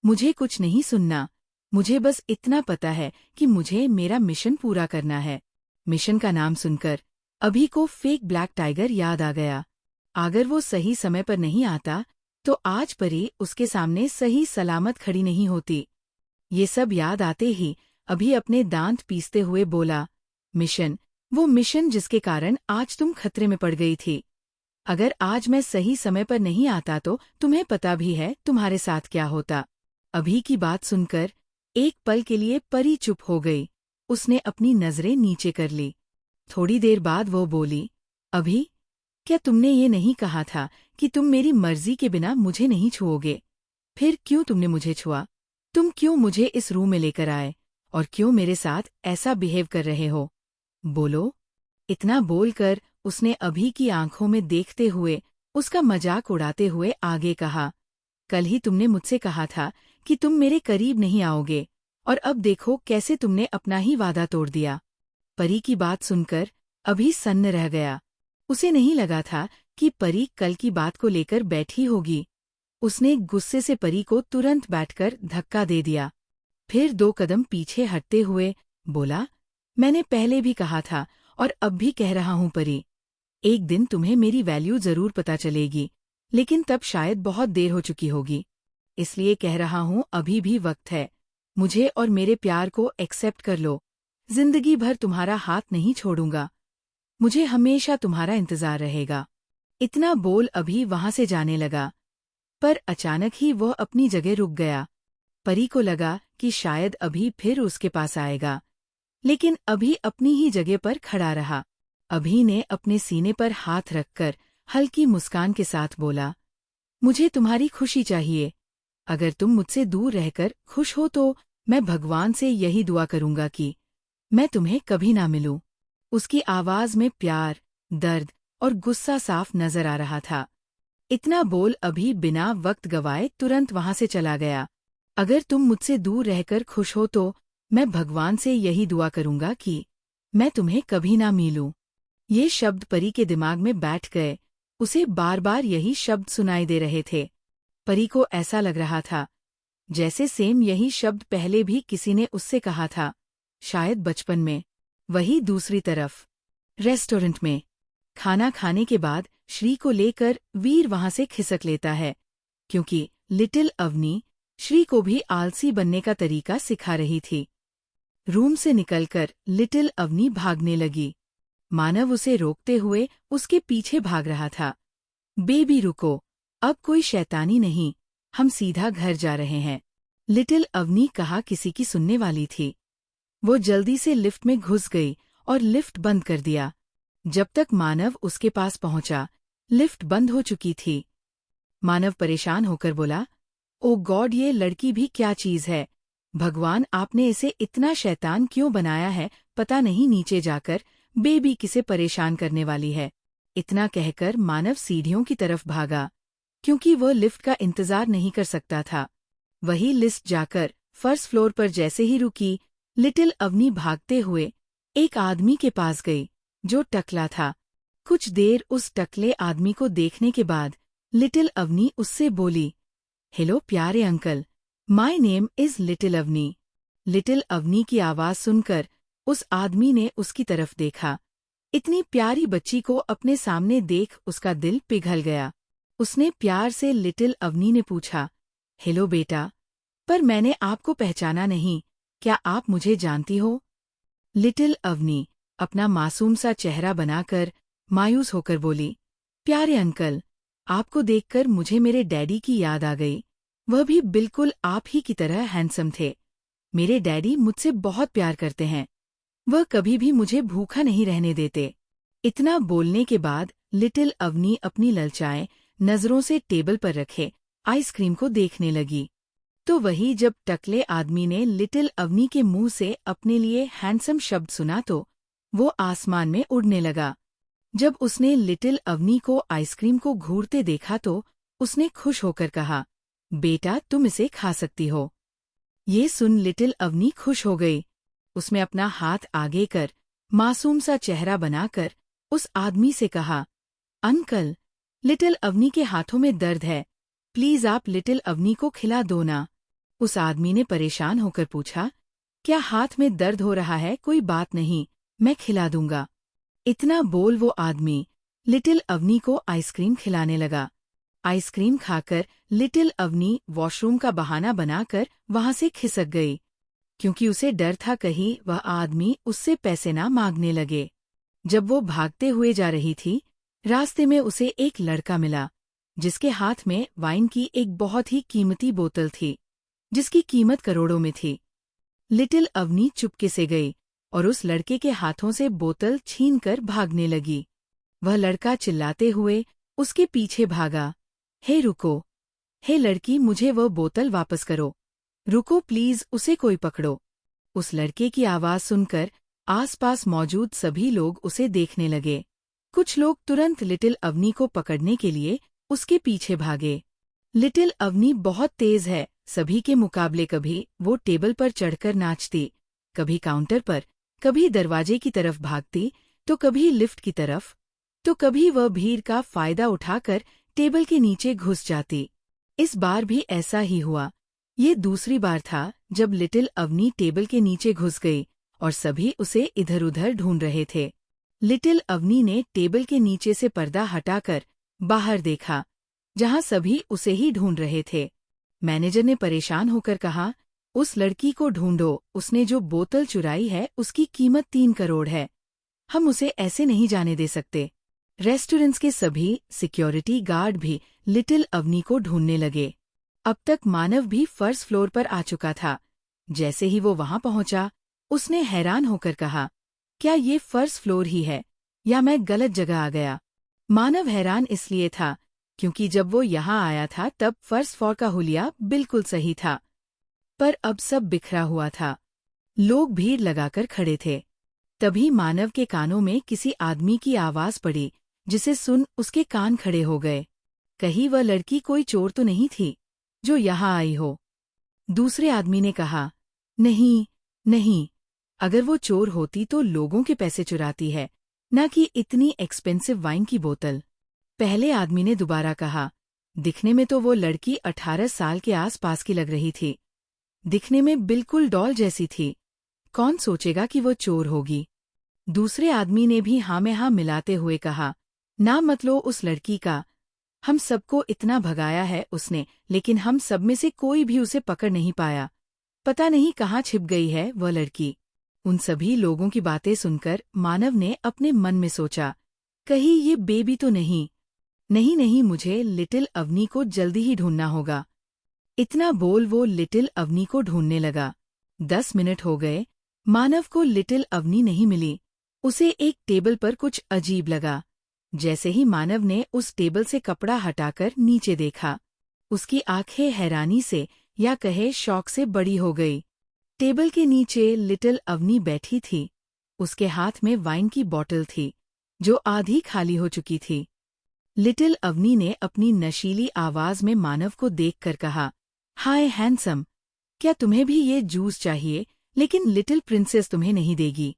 मुझे कुछ नहीं सुनना। मुझे बस इतना पता है कि मुझे मेरा मिशन पूरा करना है। मिशन का नाम सुनकर अभी को फेक ब्लैक टाइगर याद आ गया। अगर वो सही समय पर नहीं आता तो आज परी उसके सामने सही सलामत खड़ी नहीं होती। ये सब याद आते ही अभी अपने दांत पीसते हुए बोला, मिशन, वो मिशन जिसके कारण आज तुम खतरे में पड़ गई थी। अगर आज मैं सही समय पर नहीं आता तो तुम्हें पता भी है तुम्हारे साथ क्या होता। अभी की बात सुनकर एक पल के लिए परी चुप हो गई। उसने अपनी नजरें नीचे कर ली। थोड़ी देर बाद वो बोली, अभी क्या तुमने ये नहीं कहा था कि तुम मेरी मर्जी के बिना मुझे नहीं छुओगे? फिर क्यों तुमने मुझे छुआ? तुम क्यों मुझे इस रूम में लेकर आए और क्यों मेरे साथ ऐसा बिहेव कर रहे हो? बोलो। इतना बोलकर उसने अभी की आंखों में देखते हुए उसका मजाक उड़ाते हुए आगे कहा, कल ही तुमने मुझसे कहा था कि तुम मेरे करीब नहीं आओगे और अब देखो कैसे तुमने अपना ही वादा तोड़ दिया। परी की बात सुनकर अभी सन्न रह गया। उसे नहीं लगा था कि परी कल की बात को लेकर बैठी होगी। उसने गुस्से से परी को तुरंत बैठकर धक्का दे दिया। फिर 2 कदम पीछे हटते हुए बोला, मैंने पहले भी कहा था और अब भी कह रहा हूं परी, एक दिन तुम्हें मेरी वैल्यू जरूर पता चलेगी, लेकिन तब शायद बहुत देर हो चुकी होगी। इसलिए कह रहा हूं अभी भी वक्त है। मुझे और मेरे प्यार को एक्सेप्ट कर लो। जिंदगी भर तुम्हारा हाथ नहीं छोड़ूंगा। मुझे हमेशा तुम्हारा इंतजार रहेगा। इतना बोल अभी वहां से जाने लगा, पर अचानक ही वह अपनी जगह रुक गया। परी को लगा कि शायद अभी फिर उसके पास आएगा, लेकिन अभी अपनी ही जगह पर खड़ा रहा। अभी ने अपने सीने पर हाथ रखकर हल्की मुस्कान के साथ बोला, मुझे तुम्हारी खुशी चाहिए। अगर तुम मुझसे दूर रहकर खुश हो तो मैं भगवान से यही दुआ करूंगा कि मैं तुम्हें कभी ना मिलूं। उसकी आवाज में प्यार, दर्द और गुस्सा साफ नजर आ रहा था। इतना बोल अभी बिना वक्त गवाए तुरंत वहां से चला गया। अगर तुम मुझसे दूर रहकर खुश हो तो मैं भगवान से यही दुआ करूंगा कि मैं तुम्हें कभी ना मिलूं। ये शब्द परी के दिमाग में बैठ गए। उसे बार बार यही शब्द सुनाई दे रहे थे। परी को ऐसा लग रहा था जैसे सेम यही शब्द पहले भी किसी ने उससे कहा था, शायद बचपन में। वही दूसरी तरफ रेस्टोरेंट में खाना खाने के बाद श्री को लेकर वीर वहां से खिसक लेता है, क्योंकि लिटिल अवनी श्री को भी आलसी बनने का तरीका सिखा रही थी। रूम से निकलकर लिटिल अवनी भागने लगी। मानव उसे रोकते हुए उसके पीछे भाग रहा था। बेबी रुको, अब कोई शैतानी नहीं, हम सीधा घर जा रहे हैं, लिटिल अवनी कहा किसी की सुनने वाली थी। वो जल्दी से लिफ्ट में घुस गई और लिफ्ट बंद कर दिया। जब तक मानव उसके पास पहुंचा, लिफ्ट बंद हो चुकी थी। मानव परेशान होकर बोला, ओ गॉड, ये लड़की भी क्या चीज है। भगवान, आपने इसे इतना शैतान क्यों बनाया है। पता नहीं नीचे जाकर बेबी किसे परेशान करने वाली है। इतना कहकर मानव सीढ़ियों की तरफ भागा, क्योंकि वह लिफ्ट का इंतजार नहीं कर सकता था। वही लिफ्ट जाकर फर्स्ट फ्लोर पर जैसे ही रुकी, लिटिल अवनी भागते हुए एक आदमी के पास गई जो टकला था। कुछ देर उस टकले आदमी को देखने के बाद लिटिल अवनी उससे बोली, हेलो प्यारे uncle, my name is little Avni. Little Avni की आवाज सुनकर उस आदमी ने उसकी तरफ देखा। इतनी प्यारी बच्ची को अपने सामने देख उसका दिल पिघल गया। उसने प्यार से लिटिल अवनी ने पूछा, हेलो बेटा, पर मैंने आपको पहचाना नहीं, क्या आप मुझे जानती हो? लिटिल अवनी अपना मासूम सा चेहरा बनाकर मायूस होकर बोली, प्यारे अंकल, आपको देखकर मुझे मेरे डैडी की याद आ गई। वह भी बिल्कुल आप ही की तरह हैंडसम थे। मेरे डैडी मुझसे बहुत प्यार करते हैं। वह कभी भी मुझे भूखा नहीं रहने देते। इतना बोलने के बाद लिटिल अवनी अपनी ललचाए नजरों से टेबल पर रखे आइसक्रीम को देखने लगी। तो वही जब टकले आदमी ने लिटिल अवनी के मुंह से अपने लिए हैंडसम शब्द सुना तो वो आसमान में उड़ने लगा। जब उसने लिटिल अवनी को आइसक्रीम को घूरते देखा तो उसने खुश होकर कहा, बेटा तुम इसे खा सकती हो। ये सुन लिटिल अवनी खुश हो गई। उसने अपना हाथ आगे कर मासूम सा चेहरा बनाकर उस आदमी से कहा, अंकल, लिटिल अवनी के हाथों में दर्द है, प्लीज आप लिटिल अवनी को खिला दो ना। उस आदमी ने परेशान होकर पूछा, क्या हाथ में दर्द हो रहा है? कोई बात नहीं, मैं खिला दूंगा। इतना बोल वो आदमी लिटिल अवनी को आइसक्रीम खिलाने लगा। आइसक्रीम खाकर लिटिल अवनी वॉशरूम का बहाना बनाकर वहां से खिसक गई, क्योंकि उसे डर था कहीं वह आदमी उससे पैसे ना मांगने लगे। जब वो भागते हुए जा रही थी, रास्ते में उसे एक लड़का मिला जिसके हाथ में वाइन की एक बहुत ही कीमती बोतल थी, जिसकी कीमत करोड़ों में थी। लिटिल अवनी चुपके से गई और उस लड़के के हाथों से बोतल छीनकर भागने लगी। वह लड़का चिल्लाते हुए उसके पीछे भागा, हे रुको, हे लड़की, मुझे वह बोतल वापस करो, रुको प्लीज, उसे कोई पकड़ो। उस लड़के की आवाज सुनकर आसपास मौजूद सभी लोग उसे देखने लगे। कुछ लोग तुरंत लिटिल अवनी को पकड़ने के लिए उसके पीछे भागे। लिटिल अवनी बहुत तेज है, सभी के मुकाबले। कभी वो टेबल पर चढ़कर नाचती, कभी काउंटर पर, कभी दरवाजे की तरफ भागती, तो कभी लिफ्ट की तरफ, तो कभी वह भीड़ का फायदा उठाकर टेबल के नीचे घुस जाती। इस बार भी ऐसा ही हुआ। ये दूसरी बार था जब लिटिल अवनी टेबल के नीचे घुस गई और सभी उसे इधर उधर ढूंढ रहे थे। लिटिल अवनी ने टेबल के नीचे से पर्दा हटाकर बाहर देखा, जहां सभी उसे ही ढूंढ रहे थे। मैनेजर ने परेशान होकर कहा, उस लड़की को ढूंढो, उसने जो बोतल चुराई है उसकी कीमत 3 करोड़ है। हम उसे ऐसे नहीं जाने दे सकते। रेस्टोरेंट्स के सभी सिक्योरिटी गार्ड भी लिटिल अवनी को ढूंढने लगे। अब तक मानव भी फर्स्ट फ्लोर पर आ चुका था। जैसे ही वो वहां पहुंचा, उसने हैरान होकर कहा, क्या ये फर्स्ट फ्लोर ही है या मैं गलत जगह आ गया? मानव हैरान इसलिए था क्योंकि जब वो यहाँ आया था तब फर्स्ट फ्लोर का हुलिया बिल्कुल सही था। पर अब सब बिखरा हुआ था। लोग भीड़ लगाकर खड़े थे। तभी मानव के कानों में किसी आदमी की आवाज पड़ी, जिसे सुन उसके कान खड़े हो गए। कहीं वह लड़की कोई चोर तो नहीं थी जो यहाँ आई हो? दूसरे आदमी ने कहा, नहीं, नहीं, अगर वो चोर होती तो लोगों के पैसे चुराती है, न कि इतनी एक्सपेंसिव वाइन की बोतल। पहले आदमी ने दोबारा कहा, दिखने में तो वो लड़की 18 साल के आसपास की लग रही थी। दिखने में बिल्कुल डॉल जैसी थी। कौन सोचेगा कि वो चोर होगी? दूसरे आदमी ने भी हाँ में हाँ मिलाते हुए कहा, ना मत लो उस लड़की का। हम सबको इतना भगाया है उसने, लेकिन हम सब में से कोई भी उसे पकड़ नहीं पाया। पता नहीं कहाँ छिप गई है वह लड़की। उन सभी लोगों की बातें सुनकर मानव ने अपने मन में सोचा, कहीं ये बेबी तो नहीं? नहीं नहीं, मुझे लिटिल अवनी को जल्दी ही ढूंढना होगा। इतना बोल वो लिटिल अवनी को ढूंढने लगा। 10 मिनट हो गए, मानव को लिटिल अवनी नहीं मिली। उसे एक टेबल पर कुछ अजीब लगा। जैसे ही मानव ने उस टेबल से कपड़ा हटाकर नीचे देखा, उसकी आंखें हैरानी से या कहे शौक से बड़ी हो गई। टेबल के नीचे लिटिल अवनी बैठी थी। उसके हाथ में वाइन की बोतल थी, जो आधी खाली हो चुकी थी। लिटिल अवनी ने अपनी नशीली आवाज में मानव को देखकर कहा, हाय हैंडसम, क्या तुम्हें भी ये जूस चाहिए? लेकिन लिटिल प्रिंसेस तुम्हें नहीं देगी।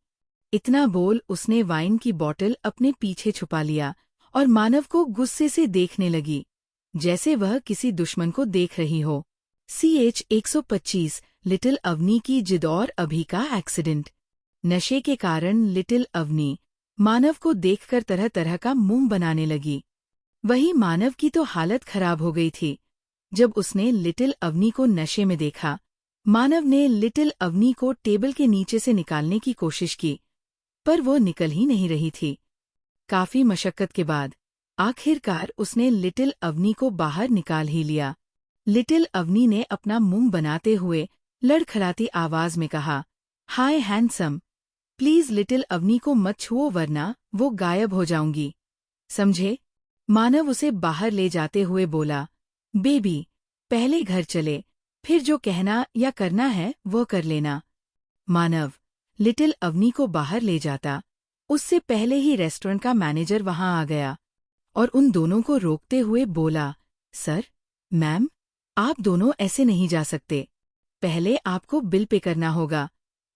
इतना बोल उसने वाइन की बोतल अपने पीछे छुपा लिया और मानव को गुस्से से देखने लगी, जैसे वह किसी दुश्मन को देख रही हो। CH 125 लिटिल अवनी की जिद और अभी का एक्सीडेंट। नशे के कारण लिटिल अवनी मानव को देखकर तरह तरह का मुंह बनाने लगी। वही मानव की तो हालत खराब हो गई थी। जब उसने लिटिल अवनी को नशे में देखा, मानव ने लिटिल अवनी को टेबल के नीचे से निकालने की कोशिश की, पर वो निकल ही नहीं रही थी। काफी मशक्कत के बाद आखिरकार उसने लिटिल अवनी को बाहर निकाल ही लिया। लिटिल अवनी ने अपना मुंह बनाते हुए लड़खड़ाती आवाज में कहा, हाय हैंडसम, प्लीज लिटिल अवनी को मत छुओ वरना वो गायब हो जाऊंगी, समझे? मानव उसे बाहर ले जाते हुए बोला, बेबी, पहले घर चले, फिर जो कहना या करना है वो कर लेना। मानव लिटिल अवनी को बाहर ले जाता, उससे पहले ही रेस्टोरेंट का मैनेजर वहां आ गया और उन दोनों को रोकते हुए बोला, सर, मैम, आप दोनों ऐसे नहीं जा सकते। पहले आपको बिल पे करना होगा,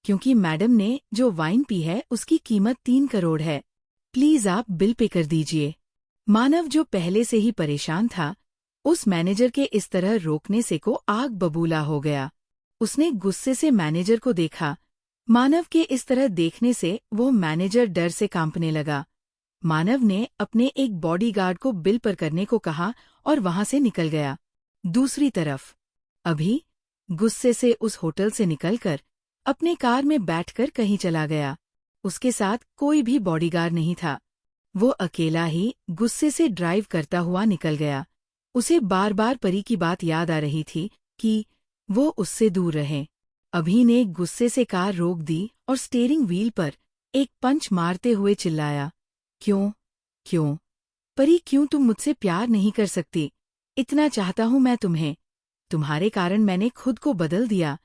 क्योंकि मैडम ने जो वाइन पी है उसकी कीमत 3 करोड़ है। प्लीज आप बिल पे कर दीजिए। मानव जो पहले से ही परेशान था, उस मैनेजर के इस तरह रोकने से को आग बबूला हो गया। उसने गुस्से से मैनेजर को देखा। मानव के इस तरह देखने से वो मैनेजर डर से कांपने लगा। मानव ने अपने एक बॉडीगार्ड को बिल पर करने को कहा और वहां से निकल गया। दूसरी तरफ अभी गुस्से से उस होटल से निकलकर अपने कार में बैठकर कहीं चला गया। उसके साथ कोई भी बॉडीगार्ड नहीं था। वो अकेला ही गुस्से से ड्राइव करता हुआ निकल गया। उसे बार बार परी की बात याद आ रही थी कि वो उससे दूर रहे। अभी ने गुस्से से कार रोक दी और स्टीयरिंग व्हील पर एक पंच मारते हुए चिल्लाया, क्यों, क्यों, परी, क्यों तुम मुझसे प्यार नहीं कर सकती? इतना चाहता हूं मैं तुम्हें। तुम्हारे कारण मैंने खुद को बदल दिया,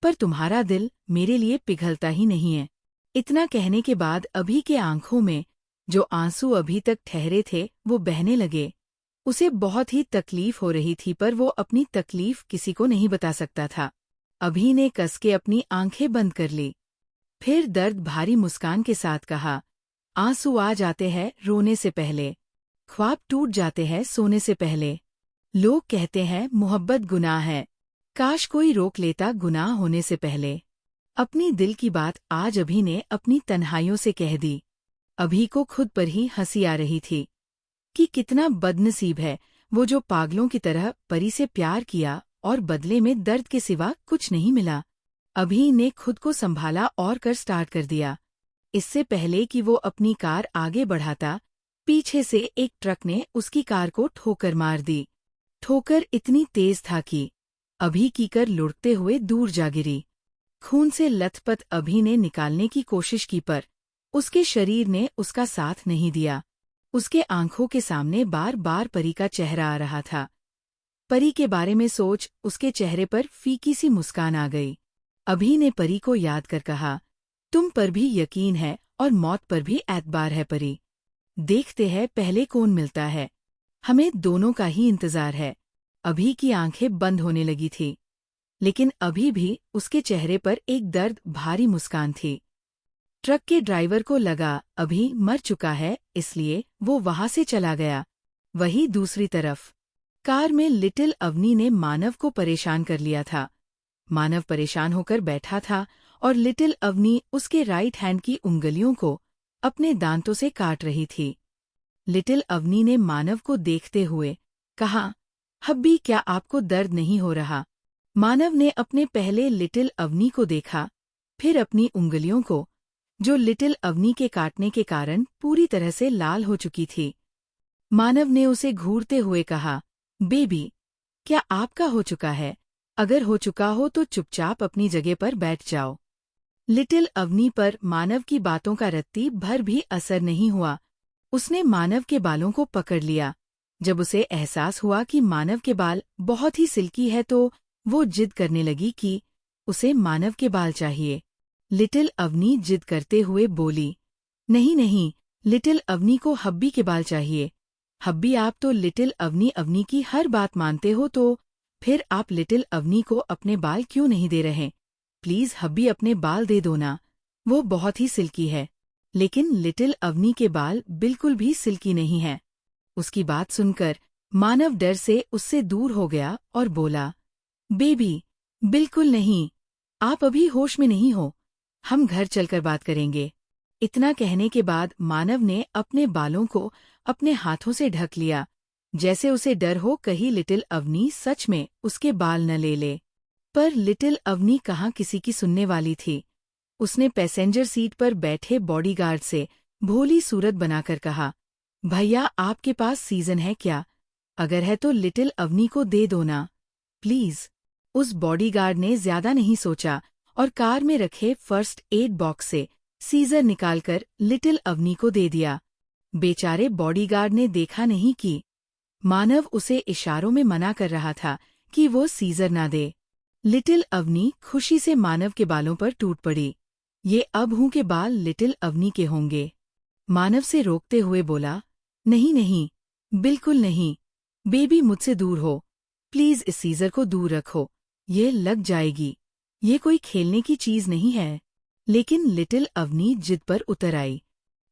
पर तुम्हारा दिल मेरे लिए पिघलता ही नहीं है। इतना कहने के बाद अभी के आंखों में जो आंसू अभी तक ठहरे थे वो बहने लगे। उसे बहुत ही तकलीफ हो रही थी, पर वो अपनी तकलीफ किसी को नहीं बता सकता था। अभी ने कस के अपनी आंखें बंद कर ली। फिर दर्द भारी मुस्कान के साथ कहा, आंसू आ जाते हैं रोने से पहले, ख्वाब टूट जाते हैं सोने से पहले। लोग कहते हैं मोहब्बत गुनाह है, काश कोई रोक लेता गुनाह होने से पहले। अपनी दिल की बात आज अभी ने अपनी तन्हाइयों से कह दी। अभी को खुद पर ही हंसी आ रही थी कि कितना बदनसीब है वो जो पागलों की तरह परी से प्यार किया और बदले में दर्द के सिवा कुछ नहीं मिला। अभी ने खुद को संभाला और कर स्टार्ट कर दिया। इससे पहले कि वो अपनी कार आगे बढ़ाता, पीछे से एक ट्रक ने उसकी कार को ठोकर मार दी। ठोकर इतनी तेज था कि अभी की कर लुढ़कते हुए दूर जा गिरी। खून से लथपथ अभी ने निकालने की कोशिश की, पर उसके शरीर ने उसका साथ नहीं दिया। उसके आंखों के सामने बार बार परी का चेहरा आ रहा था। परी के बारे में सोच उसके चेहरे पर फीकी सी मुस्कान आ गई। अभी ने परी को याद कर कहा, तुम पर भी यकीन है और मौत पर भी एतबार है परी। देखते हैं पहले कौन मिलता है। हमें दोनों का ही इंतजार है। अभी की आंखें बंद होने लगी थी, लेकिन अभी भी उसके चेहरे पर एक दर्द भारी मुस्कान थी। ट्रक के ड्राइवर को लगा अभी मर चुका है, इसलिए वो वहां से चला गया। वही दूसरी तरफ कार में लिटिल अवनी ने मानव को परेशान कर लिया था। मानव परेशान होकर बैठा था और लिटिल अवनी उसके राइट हैंड की उंगलियों को अपने दांतों से काट रही थी। लिटिल अवनी ने मानव को देखते हुए कहा, हब्बी क्या आपको दर्द नहीं हो रहा? मानव ने अपने पहले लिटिल अवनी को देखा, फिर अपनी उंगलियों को, जो लिटिल अवनी के काटने के कारण पूरी तरह से लाल हो चुकी थी। मानव ने उसे घूरते हुए कहा, बेबी, क्या आपका हो चुका है? अगर हो चुका हो तो चुपचाप अपनी जगह पर बैठ जाओ। लिटिल अवनी पर मानव की बातों का रत्ती भर भी असर नहीं हुआ। उसने मानव के बालों को पकड़ लिया। जब उसे एहसास हुआ कि मानव के बाल बहुत ही सिल्की है तो वो जिद करने लगी कि उसे मानव के बाल चाहिए। लिटिल अवनी जिद करते हुए बोली, नहीं नहीं, लिटिल अवनी को हब्बी के बाल चाहिए। हब्बी आप तो लिटिल अवनी की हर बात मानते हो, तो फिर आप लिटिल अवनी को अपने बाल क्यों नहीं दे रहे? प्लीज हब्बी अपने बाल दे दो ना, वो बहुत ही सिल्की है। लेकिन लिटिल अवनी के बाल बिल्कुल भी सिल्की नहीं है। उसकी बात सुनकर मानव डर से उससे दूर हो गया और बोला, बेबी, बिल्कुल नहीं, आप अभी होश में नहीं हो, हम घर चलकर बात करेंगे। इतना कहने के बाद मानव ने अपने बालों को अपने हाथों से ढक लिया, जैसे उसे डर हो कहीं लिटिल अवनी सच में उसके बाल न ले ले। पर लिटिल अवनी कहाँ किसी की सुनने वाली थी। उसने पैसेंजर सीट पर बैठे बॉडीगार्ड से भोली सूरत बनाकर कहा, भैया आपके पास सीजन है क्या? अगर है तो लिटिल अवनी को दे दो ना, प्लीज। उस बॉडीगार्ड ने ज्यादा नहीं सोचा और कार में रखे फर्स्ट एड बॉक्स से सीजर निकालकर लिटिल अवनी को दे दिया। बेचारे बॉडीगार्ड ने देखा नहीं कि मानव उसे इशारों में मना कर रहा था कि वो सीजर ना दे। लिटिल अवनी खुशी से मानव के बालों पर टूट पड़ी। ये अब हूं के बाल लिटिल अवनी के होंगे। मानव से रोकते हुए बोला, नहीं नहीं, बिल्कुल नहीं, बेबी मुझसे दूर हो, प्लीज इस सीजर को दूर रखो, ये लग जाएगी, ये कोई खेलने की चीज नहीं है। लेकिन लिटिल अवनी जिद पर उतर आई,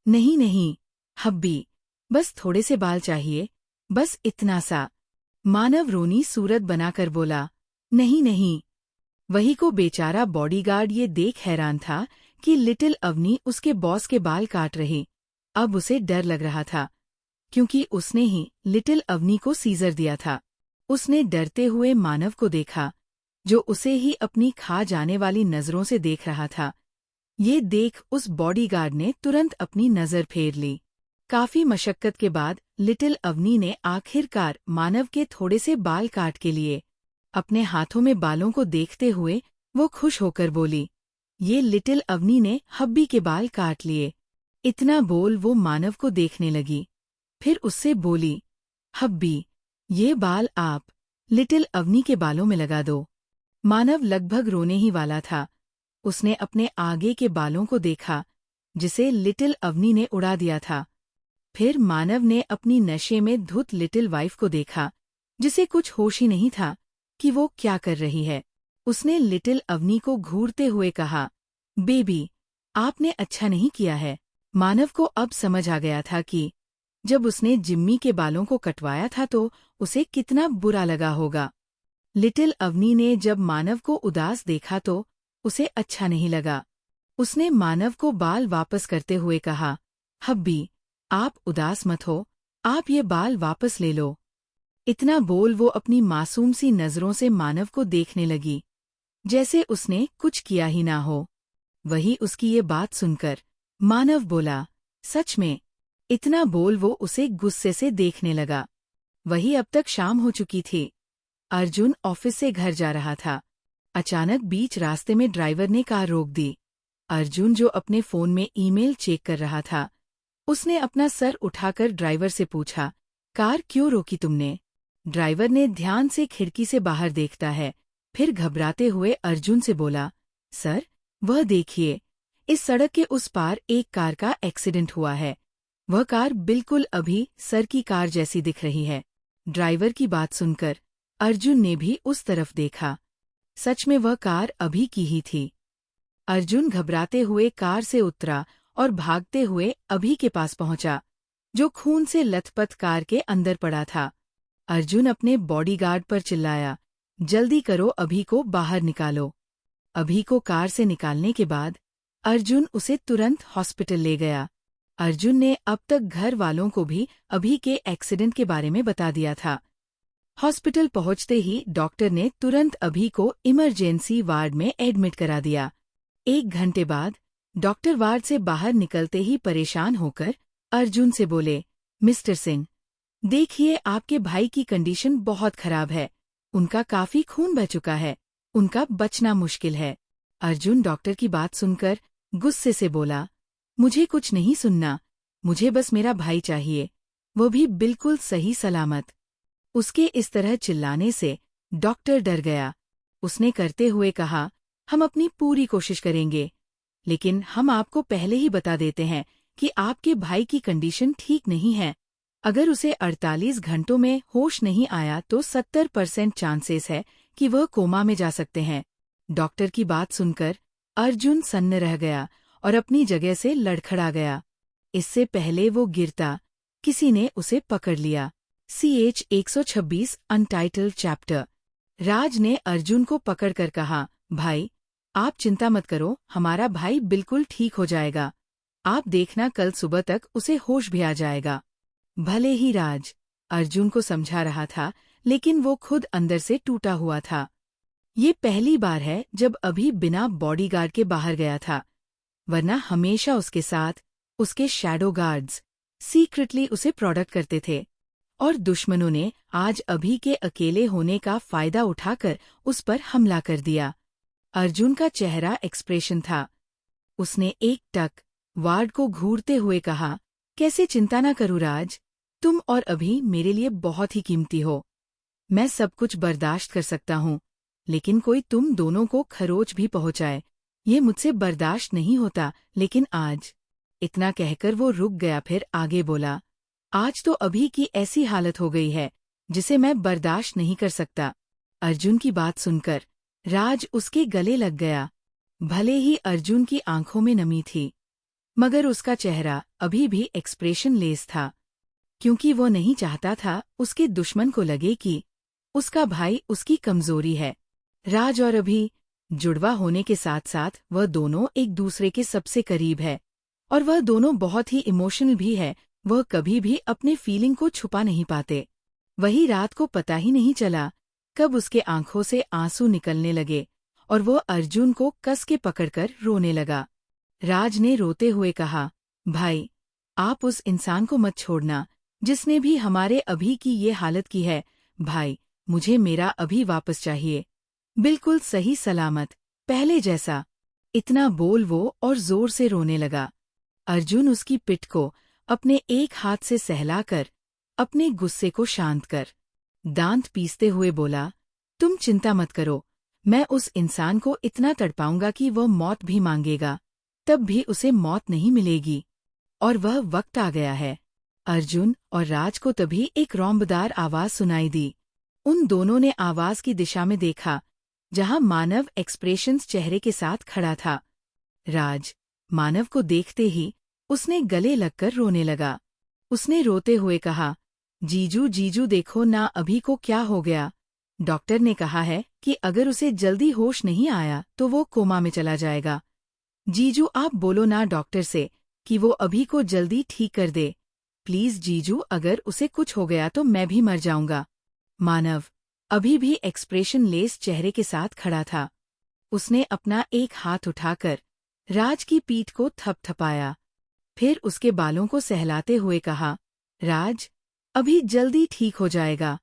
नहीं नहीं, हब्बी, बस थोड़े से बाल चाहिए, बस इतना सा। मानव रोनी सूरत बनाकर बोला, नहीं नहीं। वही को बेचारा बॉडीगार्ड ये देख हैरान था कि लिटिल अवनी उसके बॉस के बाल काट रही। अब उसे डर लग रहा था, क्योंकि उसने ही लिटिल अवनी को सीजर दिया था। उसने डरते हुए मानव को देखा, जो उसे ही अपनी खा जाने वाली नजरों से देख रहा था। ये देख उस बॉडीगार्ड ने तुरंत अपनी नजर फेर ली। काफी मशक्कत के बाद लिटिल अवनी ने आखिरकार मानव के थोड़े से बाल काट के लिए। अपने हाथों में बालों को देखते हुए वो खुश होकर बोली, ये लिटिल अवनी ने हब्बी के बाल काट लिए। इतना बोल वो मानव को देखने लगी, फिर उससे बोली, हब्बी, ये बाल आप लिटिल अवनी के बालों में लगा दो। मानव लगभग रोने ही वाला था। उसने अपने आगे के बालों को देखा, जिसे लिटिल अवनी ने उड़ा दिया था। फिर मानव ने अपनी नशे में धुत लिटिल वाइफ को देखा, जिसे कुछ होश ही नहीं था कि वो क्या कर रही है। उसने लिटिल अवनी को घूरते हुए कहा, बेबी, आपने अच्छा नहीं किया है। मानव को अब समझ आ गया था कि जब उसने जिम्मी के बालों को कटवाया था तो उसे कितना बुरा लगा होगा। लिटिल अवनी ने जब मानव को उदास देखा तो उसे अच्छा नहीं लगा। उसने मानव को बाल वापस करते हुए कहा, हब्बी, आप उदास मत हो, आप ये बाल वापस ले लो। इतना बोल वो अपनी मासूम सी नजरों से मानव को देखने लगी, जैसे उसने कुछ किया ही ना हो। वही उसकी ये बात सुनकर मानव बोला, सच में? इतना बोल वो उसे गुस्से से देखने लगा। वही अब तक शाम हो चुकी थी। अर्जुन ऑफिस से घर जा रहा था। अचानक बीच रास्ते में ड्राइवर ने कार रोक दी। अर्जुन, जो अपने फोन में ईमेल चेक कर रहा था, उसने अपना सर उठाकर ड्राइवर से पूछा, कार क्यों रोकी तुमने? ड्राइवर ने ध्यान से खिड़की से बाहर देखता है, फिर घबराते हुए अर्जुन से बोला, सर, वह देखिए, इस सड़क के उस पार एक कार का एक्सीडेंट हुआ है। वह कार बिल्कुल अभी सर की कार जैसी दिख रही है। ड्राइवर की बात सुनकर अर्जुन ने भी उस तरफ देखा। सच में वह कार अभी की ही थी। अर्जुन घबराते हुए कार से उतरा और भागते हुए अभी के पास पहुंचा, जो खून से लथपथ कार के अंदर पड़ा था। अर्जुन अपने बॉडीगार्ड पर चिल्लाया, जल्दी करो, अभी को बाहर निकालो। अभी को कार से निकालने के बाद अर्जुन उसे तुरंत हॉस्पिटल ले गया। अर्जुन ने अब तक घर वालों को भी अभी के एक्सीडेंट के बारे में बता दिया था। हॉस्पिटल पहुंचते ही डॉक्टर ने तुरंत अभी को इमरजेंसी वार्ड में एडमिट करा दिया। 1 घंटे बाद डॉक्टर वार्ड से बाहर निकलते ही परेशान होकर अर्जुन से बोले, मिस्टर सिंह, देखिए, आपके भाई की कंडीशन बहुत खराब है। उनका काफी खून बह चुका है। उनका बचना मुश्किल है। अर्जुन डॉक्टर की बात सुनकर गुस्से से बोला, मुझे कुछ नहीं सुनना, मुझे बस मेरा भाई चाहिए, वो भी बिल्कुल सही सलामत। उसके इस तरह चिल्लाने से डॉक्टर डर गया। उसने करते हुए कहा, हम अपनी पूरी कोशिश करेंगे, लेकिन हम आपको पहले ही बता देते हैं कि आपके भाई की कंडीशन ठीक नहीं है। अगर उसे 48 घंटों में होश नहीं आया तो 70% चांसेस है कि वह कोमा में जा सकते हैं। डॉक्टर की बात सुनकर अर्जुन सन्न रह गया और अपनी जगह से लड़खड़ा गया। इससे पहले वो गिरता, किसी ने उसे पकड़ लिया। CH 126 untitled chapter. राज ने अर्जुन को पकड़कर कहा, भाई, आप चिंता मत करो, हमारा भाई बिल्कुल ठीक हो जाएगा। आप देखना, कल सुबह तक उसे होश भी आ जाएगा। भले ही राज अर्जुन को समझा रहा था, लेकिन वो खुद अंदर से टूटा हुआ था। ये पहली बार है जब अभी बिना बॉडीगार्ड के बाहर गया था, वरना हमेशा उसके साथ उसके शैडो गार्ड्स सीक्रेटली उसे प्रोटेक्ट करते थे। और दुश्मनों ने आज अभी के अकेले होने का फायदा उठाकर उस पर हमला कर दिया। अर्जुन का चेहरा एक्सप्रेशन था। उसने एक टक वार्ड को घूरते हुए कहा, कैसे चिंता न करूं राज, तुम और अभी मेरे लिए बहुत ही कीमती हो। मैं सब कुछ बर्दाश्त कर सकता हूँ, लेकिन कोई तुम दोनों को खरोच भी पहुंचाए, ये मुझसे बर्दाश्त नहीं होता। लेकिन आज, इतना कहकर वो रुक गया, फिर आगे बोला, आज तो अभी की ऐसी हालत हो गई है जिसे मैं बर्दाश्त नहीं कर सकता। अर्जुन की बात सुनकर राज उसके गले लग गया। भले ही अर्जुन की आंखों में नमी थी, मगर उसका चेहरा अभी भी एक्सप्रेशन लेस था, क्योंकि वो नहीं चाहता था उसके दुश्मन को लगे कि उसका भाई उसकी कमजोरी है। राज और अभी जुड़वा होने के साथ साथ वह दोनों एक दूसरे के सबसे करीब है, और वह दोनों बहुत ही इमोशनल भी है। वह कभी भी अपने फीलिंग को छुपा नहीं पाते। वही रात को पता ही नहीं चला कब उसके आंखों से आंसू निकलने लगे और वो अर्जुन को कस के पकड़कर रोने लगा। राज ने रोते हुए कहा, भाई, आप उस इंसान को मत छोड़ना जिसने भी हमारे अभी की ये हालत की है। भाई, मुझे मेरा अभी वापस चाहिए, बिल्कुल सही सलामत, पहले जैसा। इतना बोल वो और जोर से रोने लगा। अर्जुन उसकी पिठ को अपने एक हाथ से सहलाकर अपने गुस्से को शांत कर दांत पीसते हुए बोला, तुम चिंता मत करो, मैं उस इंसान को इतना तड़पाऊंगा कि वह मौत भी मांगेगा, तब भी उसे मौत नहीं मिलेगी। और वह वक्त आ गया है। अर्जुन और राज को तभी एक रौंबदार आवाज सुनाई दी। उन दोनों ने आवाज की दिशा में देखा, जहां मानव एक्सप्रेशंस चेहरे के साथ खड़ा था। राज मानव को देखते ही उसने गले लगकर रोने लगा। उसने रोते हुए कहा, जीजू जीजू देखो ना, अभी को क्या हो गया। डॉक्टर ने कहा है कि अगर उसे जल्दी होश नहीं आया तो वो कोमा में चला जाएगा। जीजू आप बोलो ना डॉक्टर से कि वो अभी को जल्दी ठीक कर दे। प्लीज जीजू, अगर उसे कुछ हो गया तो मैं भी मर जाऊंगा। मानव अभी भी एक्सप्रेशन लेस चेहरे के साथ खड़ा था। उसने अपना एक हाथ उठाकर राज की पीठ को थपथपाया, फिर उसके बालों को सहलाते हुए कहा, राज, अभी जल्दी ठीक हो जाएगा।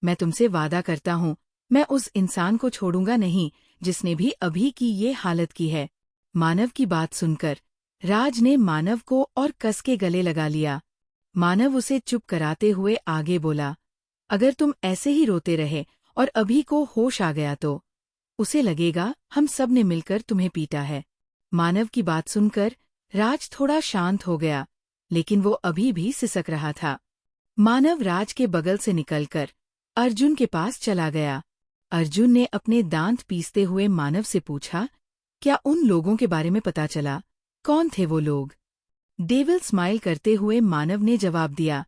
मैं तुमसे वादा करता हूँ, मैं उस इंसान को छोड़ूंगा नहीं जिसने भी अभी की ये हालत की है। मानव की बात सुनकर राज ने मानव को और कस के गले लगा लिया। मानव उसे चुप कराते हुए आगे बोला, अगर तुम ऐसे ही रोते रहे और अभी को होश आ गया तो उसे लगेगा हम सब ने मिलकर तुम्हें पीटा है। मानव की बात सुनकर राज थोड़ा शांत हो गया, लेकिन वो अभी भी सिसक रहा था। मानव राज के बगल से निकलकर अर्जुन के पास चला गया। अर्जुन ने अपने दांत पीसते हुए मानव से पूछा, क्या उन लोगों के बारे में पता चला? कौन थे वो लोग? डेविल स्माइल करते हुए मानव ने जवाब दिया,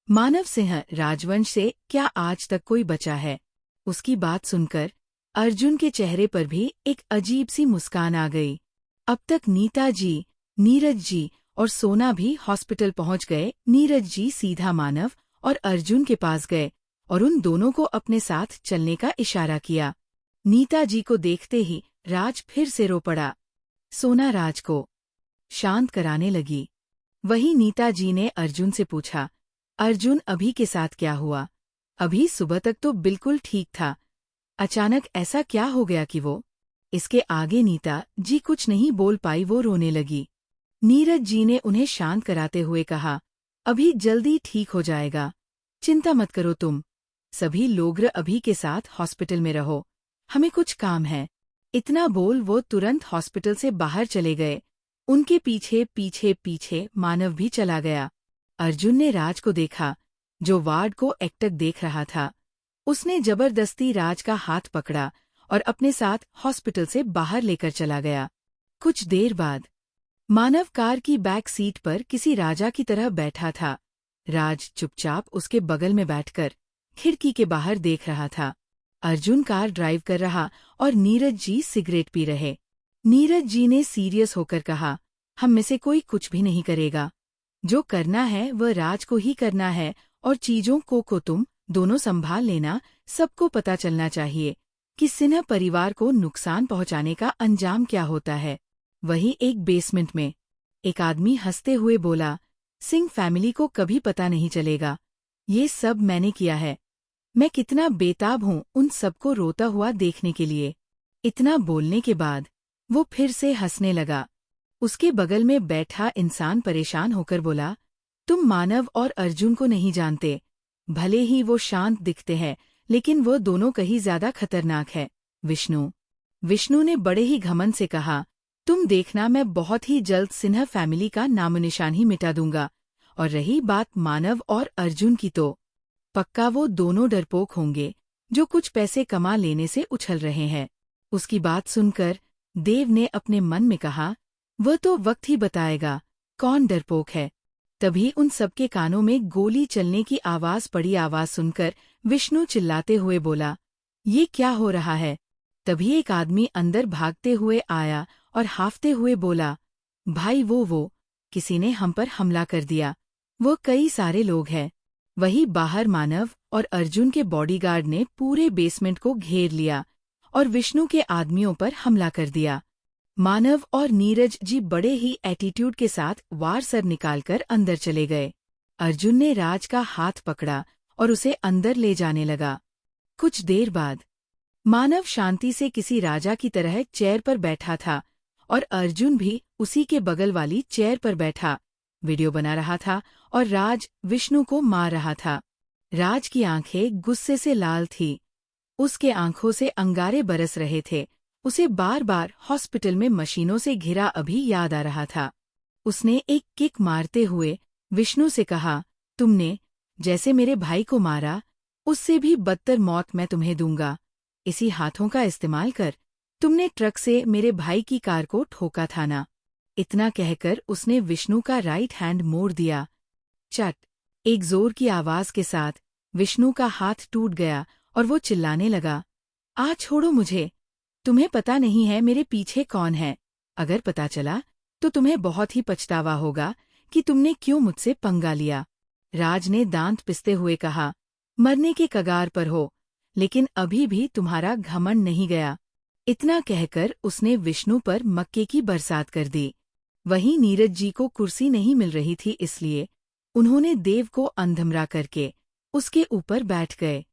मानव सिंह राजवंश से क्या आज तक कोई बचा है? उसकी बात सुनकर अर्जुन के चेहरे पर भी एक अजीब सी मुस्कान आ गई। अब तक नीता जी, नीरज जी और सोना भी हॉस्पिटल पहुंच गए। नीरज जी सीधा मानव और अर्जुन के पास गए और उन दोनों को अपने साथ चलने का इशारा किया। नीता जी को देखते ही राज फिर से रो पड़ा। सोना राज को शांत कराने लगी। वहीं नीता जी ने अर्जुन से पूछा, अर्जुन अभी के साथ क्या हुआ? अभी सुबह तक तो बिल्कुल ठीक था, अचानक ऐसा क्या हो गया कि वो? इसके आगे नीता जी कुछ नहीं बोल पाई, वो रोने लगी। नीरज जी ने उन्हें शांत कराते हुए कहा, अभी जल्दी ठीक हो जाएगा, चिंता मत करो तुम सभी लोग अभी के साथ हॉस्पिटल में रहो, हमें कुछ काम है। इतना बोल वो तुरंत हॉस्पिटल से बाहर चले गए। उनके पीछे पीछे पीछे मानव भी चला गया। अर्जुन ने राज को देखा, जो वार्ड को एकटक देख रहा था। उसने जबरदस्ती राज का हाथ पकड़ा और अपने साथ हॉस्पिटल से बाहर लेकर चला गया। कुछ देर बाद मानव कार की बैक सीट पर किसी राजा की तरह बैठा था। राज चुपचाप उसके बगल में बैठकर खिड़की के बाहर देख रहा था। अर्जुन कार ड्राइव कर रहा और नीरज जी सिगरेट पी रहे। नीरज जी ने सीरियस होकर कहा, हम में से कोई कुछ भी नहीं करेगा, जो करना है वह राज को ही करना है और चीजों को तुम दोनों संभाल लेना। सबको पता चलना चाहिए कि सिन्हा परिवार को नुकसान पहुंचाने का अंजाम क्या होता है। वहीं एक बेसमेंट में एक आदमी हंसते हुए बोला, सिंह फैमिली को कभी पता नहीं चलेगा, ये सब मैंने किया है। मैं कितना बेताब हूँ उन सबको रोता हुआ देखने के लिए। इतना बोलने के बाद वो फिर से हंसने लगा। उसके बगल में बैठा इंसान परेशान होकर बोला, तुम मानव और अर्जुन को नहीं जानते। भले ही वो शांत दिखते हैं, लेकिन वो दोनों कहीं ज्यादा खतरनाक है। विष्णु ने बड़े ही घमंड से कहा, तुम देखना, मैं बहुत ही जल्द सिन्हा फैमिली का नामोनिशान ही मिटा दूंगा। और रही बात मानव और अर्जुन की, तो पक्का वो दोनों डरपोक होंगे जो कुछ पैसे कमा लेने से उछल रहे हैं। उसकी बात सुनकर देव ने अपने मन में कहा, वह तो वक्त ही बताएगा कौन डरपोक है। तभी उन सबके कानों में गोली चलने की आवाज पड़ी। आवाज सुनकर विष्णु चिल्लाते हुए बोला, ये क्या हो रहा है? तभी एक आदमी अंदर भागते हुए आया और हाफते हुए बोला, भाई वो किसी ने हम पर हमला कर दिया, वो कई सारे लोग हैं। वही बाहर मानव और अर्जुन के बॉडीगार्ड ने पूरे बेसमेंट को घेर लिया और विष्णु के आदमियों पर हमला कर दिया। मानव और नीरज जी बड़े ही एटीट्यूड के साथ वार सर निकालकर अंदर चले गए। अर्जुन ने राज का हाथ पकड़ा और उसे अंदर ले जाने लगा। कुछ देर बाद मानव शांति से किसी राजा की तरह चेयर पर बैठा था और अर्जुन भी उसी के बगल वाली चेयर पर बैठा वीडियो बना रहा था और राज विष्णु को मार रहा था। राज की आंखें गुस्से से लाल थी, उसके आंखों से अंगारे बरस रहे थे। उसे बार बार हॉस्पिटल में मशीनों से घिरा अभी याद आ रहा था। उसने एक किक मारते हुए विष्णु से कहा, तुमने जैसे मेरे भाई को मारा, उससे भी बदतर मौत मैं तुम्हें दूंगा। इसी हाथों का इस्तेमाल कर तुमने ट्रक से मेरे भाई की कार को ठोका था ना। इतना कहकर उसने विष्णु का राइट हैंड मोड़ दिया। चट, एक जोर की आवाज के साथ विष्णु का हाथ टूट गया और वो चिल्लाने लगा, आ छोड़ो मुझे, तुम्हें पता नहीं है मेरे पीछे कौन है। अगर पता चला तो तुम्हें बहुत ही पछतावा होगा कि तुमने क्यों मुझसे पंगा लिया। राज ने दांत पिसते हुए कहा, मरने के कगार पर हो, लेकिन अभी भी तुम्हारा घमंड नहीं गया। इतना कहकर उसने विष्णु पर मक्के की बरसात कर दी। वहीं नीरज जी को कुर्सी नहीं मिल रही थी, इसलिए उन्होंने देव को अंधमरा करके उसके ऊपर बैठ गए।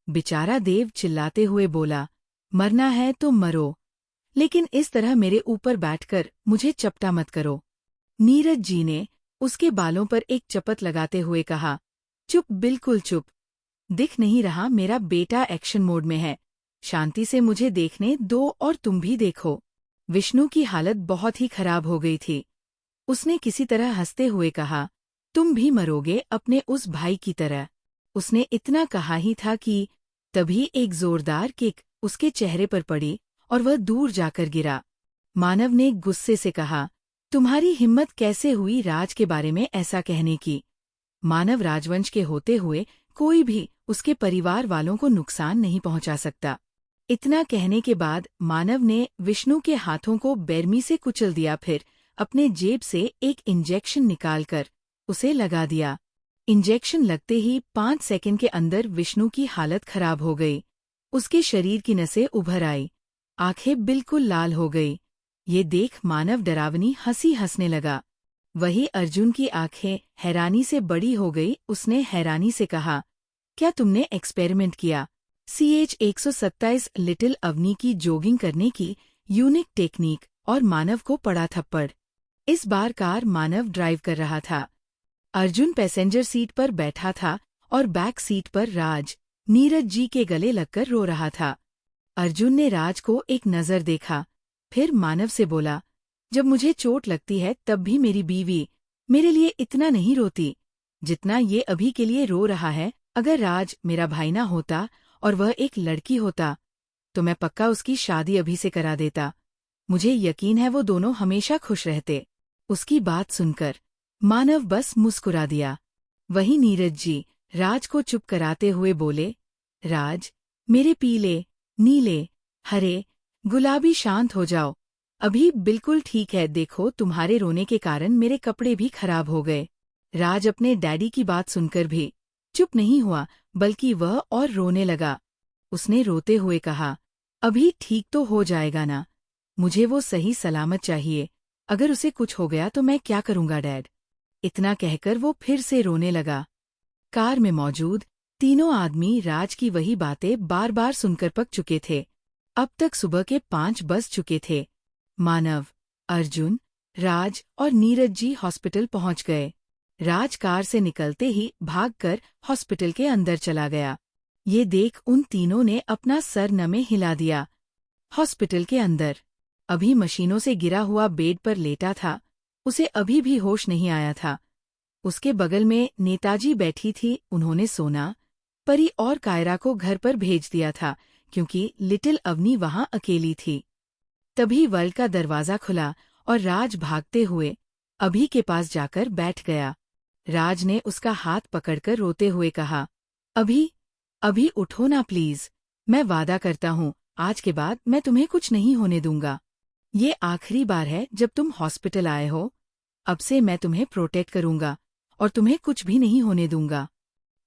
बेचारा देव चिल्लाते हुए बोला, मरना है तो मरो, लेकिन इस तरह मेरे ऊपर बैठकर मुझे चपटा मत करो। नीरज जी ने उसके बालों पर एक चपत लगाते हुए कहा, चुप, बिल्कुल चुप। दिख नहीं रहा मेरा बेटा एक्शन मोड में है। शांति से मुझे देखने दो और तुम भी देखो। विष्णु की हालत बहुत ही खराब हो गई थी। उसने किसी तरह हंसते हुए कहा, तुम भी मरोगे अपने उस भाई की तरह। उसने इतना कहा ही था कि तभी एक जोरदार किक उसके चेहरे पर पड़ी और वह दूर जाकर गिरा। मानव ने गुस्से से कहा, तुम्हारी हिम्मत कैसे हुई राज के बारे में ऐसा कहने की? मानव राजवंश के होते हुए कोई भी उसके परिवार वालों को नुकसान नहीं पहुंचा सकता। इतना कहने के बाद मानव ने विष्णु के हाथों को बेरमी से कुचल दिया, फिर अपने जेब से एक इंजेक्शन निकालकर उसे लगा दिया। इंजेक्शन लगते ही 5 सेकंड के अंदर विष्णु की हालत खराब हो गई। उसके शरीर की नसें उभर आई, आंखें बिल्कुल लाल हो गई। ये देख मानव डरावनी हंसी हंसने लगा। वही अर्जुन की आंखें हैरानी से बड़ी हो गई। उसने हैरानी से कहा, क्या तुमने एक्सपेरिमेंट किया? CH-127 लिटिल अवनी की जॉगिंग करने की यूनिक टेक्निक। और मानव को पड़ा थप्पड़। इस बार कार मानव ड्राइव कर रहा था। अर्जुन पैसेंजर सीट पर बैठा था और बैक सीट पर राज नीरज जी के गले लगकर रो रहा था। अर्जुन ने राज को एक नज़र देखा, फिर मानव से बोला, जब मुझे चोट लगती है तब भी मेरी बीवी मेरे लिए इतना नहीं रोती जितना ये अभी के लिए रो रहा है। अगर राज मेरा भाई ना होता और वह एक लड़की होता तो मैं पक्का उसकी शादी अभी से करा देता। मुझे यकीन है वो दोनों हमेशा खुश रहते। उसकी बात सुनकर मानव बस मुस्कुरा दिया। वही नीरज जी राज को चुप कराते हुए बोले, राज, मेरे पीले, नीले, हरे, गुलाबी शांत हो जाओ। अभी बिल्कुल ठीक है, देखो तुम्हारे रोने के कारण मेरे कपड़े भी खराब हो गए। राज अपने डैडी की बात सुनकर भी चुप नहीं हुआ, बल्कि वह और रोने लगा। उसने रोते हुए कहा, अभी ठीक तो हो जाएगा ना? मुझे वो सही सलामत चाहिए। अगर उसे कुछ हो गया तो मैं क्या करूंगा डैड? इतना कहकर वो फिर से रोने लगा। कार में मौजूद तीनों आदमी राज की वही बातें बार बार सुनकर पक चुके थे। अब तक सुबह के 5 बज चुके थे। मानव, अर्जुन, राज और नीरज जी हॉस्पिटल पहुंच गए। राज कार से निकलते ही भागकर हॉस्पिटल के अंदर चला गया। ये देख उन तीनों ने अपना सर नमे हिला दिया। हॉस्पिटल के अंदर अभी मशीनों से गिरा हुआ बेड पर लेटा था। उसे अभी भी होश नहीं आया था। उसके बगल में नेताजी बैठी थी। उन्होंने सोना, परी और कायरा को घर पर भेज दिया था क्योंकि लिटिल अवनी वहां अकेली थी। तभी वर्ल्ड का दरवाजा खुला और राज भागते हुए अभी के पास जाकर बैठ गया। राज ने उसका हाथ पकड़कर रोते हुए कहा, अभी उठो ना प्लीज। मैं वादा करता हूँ आज के बाद मैं तुम्हें कुछ नहीं होने दूंगा। ये आखिरी बार है जब तुम हॉस्पिटल आए हो। अब से मैं तुम्हें प्रोटेक्ट करूंगा और तुम्हें कुछ भी नहीं होने दूंगा।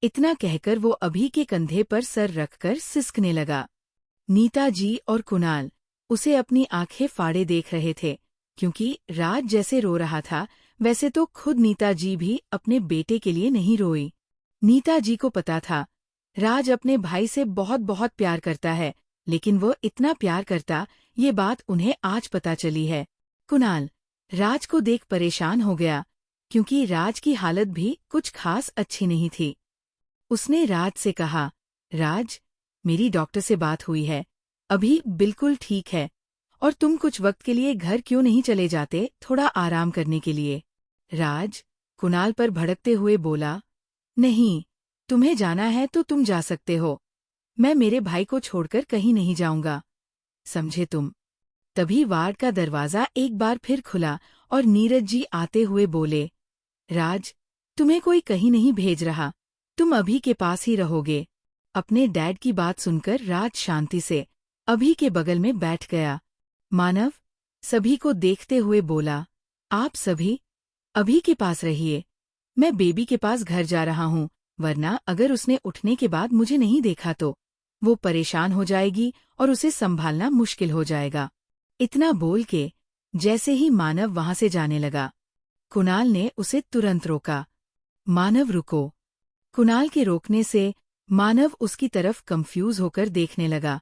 इतना कहकर वो अभी के कंधे पर सर रखकर सिसकने लगा। नीता जी और कुणाल उसे अपनी आंखें फाड़े देख रहे थे, क्योंकि राज जैसे रो रहा था वैसे तो खुद नीता जी भी अपने बेटे के लिए नहीं रोई। नीता जी को पता था राज अपने भाई से बहुत बहुत प्यार करता है, लेकिन वो इतना प्यार करता ये बात उन्हें आज पता चली है। कुणाल राज को देख परेशान हो गया, क्योंकि राज की हालत भी कुछ खास अच्छी नहीं थी। उसने राज से कहा, राज, मेरी डॉक्टर से बात हुई है, अभी बिल्कुल ठीक है। और तुम कुछ वक्त के लिए घर क्यों नहीं चले जाते, थोड़ा आराम करने के लिए? राज कुणाल पर भड़कते हुए बोला, नहीं, तुम्हें जाना है तो तुम जा सकते हो। मैं मेरे भाई को छोड़कर कहीं नहीं जाऊंगा, समझे तुम? तभी वार्ड का दरवाजा एक बार फिर खुला और नीरज जी आते हुए बोले, राज, तुम्हें कोई कहीं नहीं भेज रहा, तुम अभी के पास ही रहोगे। अपने डैड की बात सुनकर राज शांति से अभी के बगल में बैठ गया। मानव सभी को देखते हुए बोला, आप सभी अभी के पास रहिए, मैं बेबी के पास घर जा रहा हूँ, वरना अगर उसने उठने के बाद मुझे नहीं देखा तो वो परेशान हो जाएगी और उसे संभालना मुश्किल हो जाएगा। इतना बोल के जैसे ही मानव वहां से जाने लगा, कुणाल ने उसे तुरंत रोका। मानव रुको। कुणाल के रोकने से मानव उसकी तरफ कंफ्यूज होकर देखने लगा,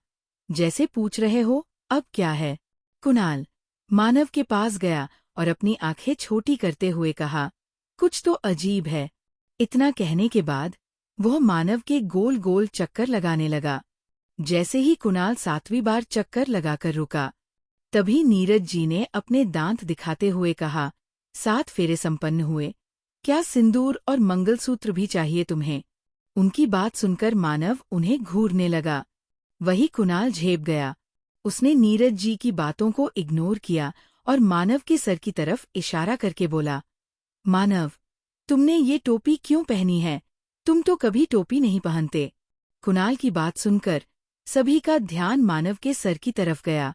जैसे पूछ रहे हो अब क्या है। कुणाल मानव के पास गया और अपनी आंखें छोटी करते हुए कहा, कुछ तो अजीब है। इतना कहने के बाद वह मानव के गोल गोल चक्कर लगाने लगा। जैसे ही कुणाल 7वीं बार चक्कर लगाकर रुका, तभी नीरज जी ने अपने दांत दिखाते हुए कहा, 7 फेरे संपन्न हुए, क्या सिंदूर और मंगलसूत्र भी चाहिए तुम्हें? उनकी बात सुनकर मानव उन्हें घूरने लगा। वही कुणाल झेप गया। उसने नीरज जी की बातों को इग्नोर किया और मानव के सर की तरफ इशारा करके बोला, मानव, तुमने ये टोपी क्यों पहनी है? तुम तो कभी टोपी नहीं पहनते। कुणाल की बात सुनकर सभी का ध्यान मानव के सर की तरफ गया।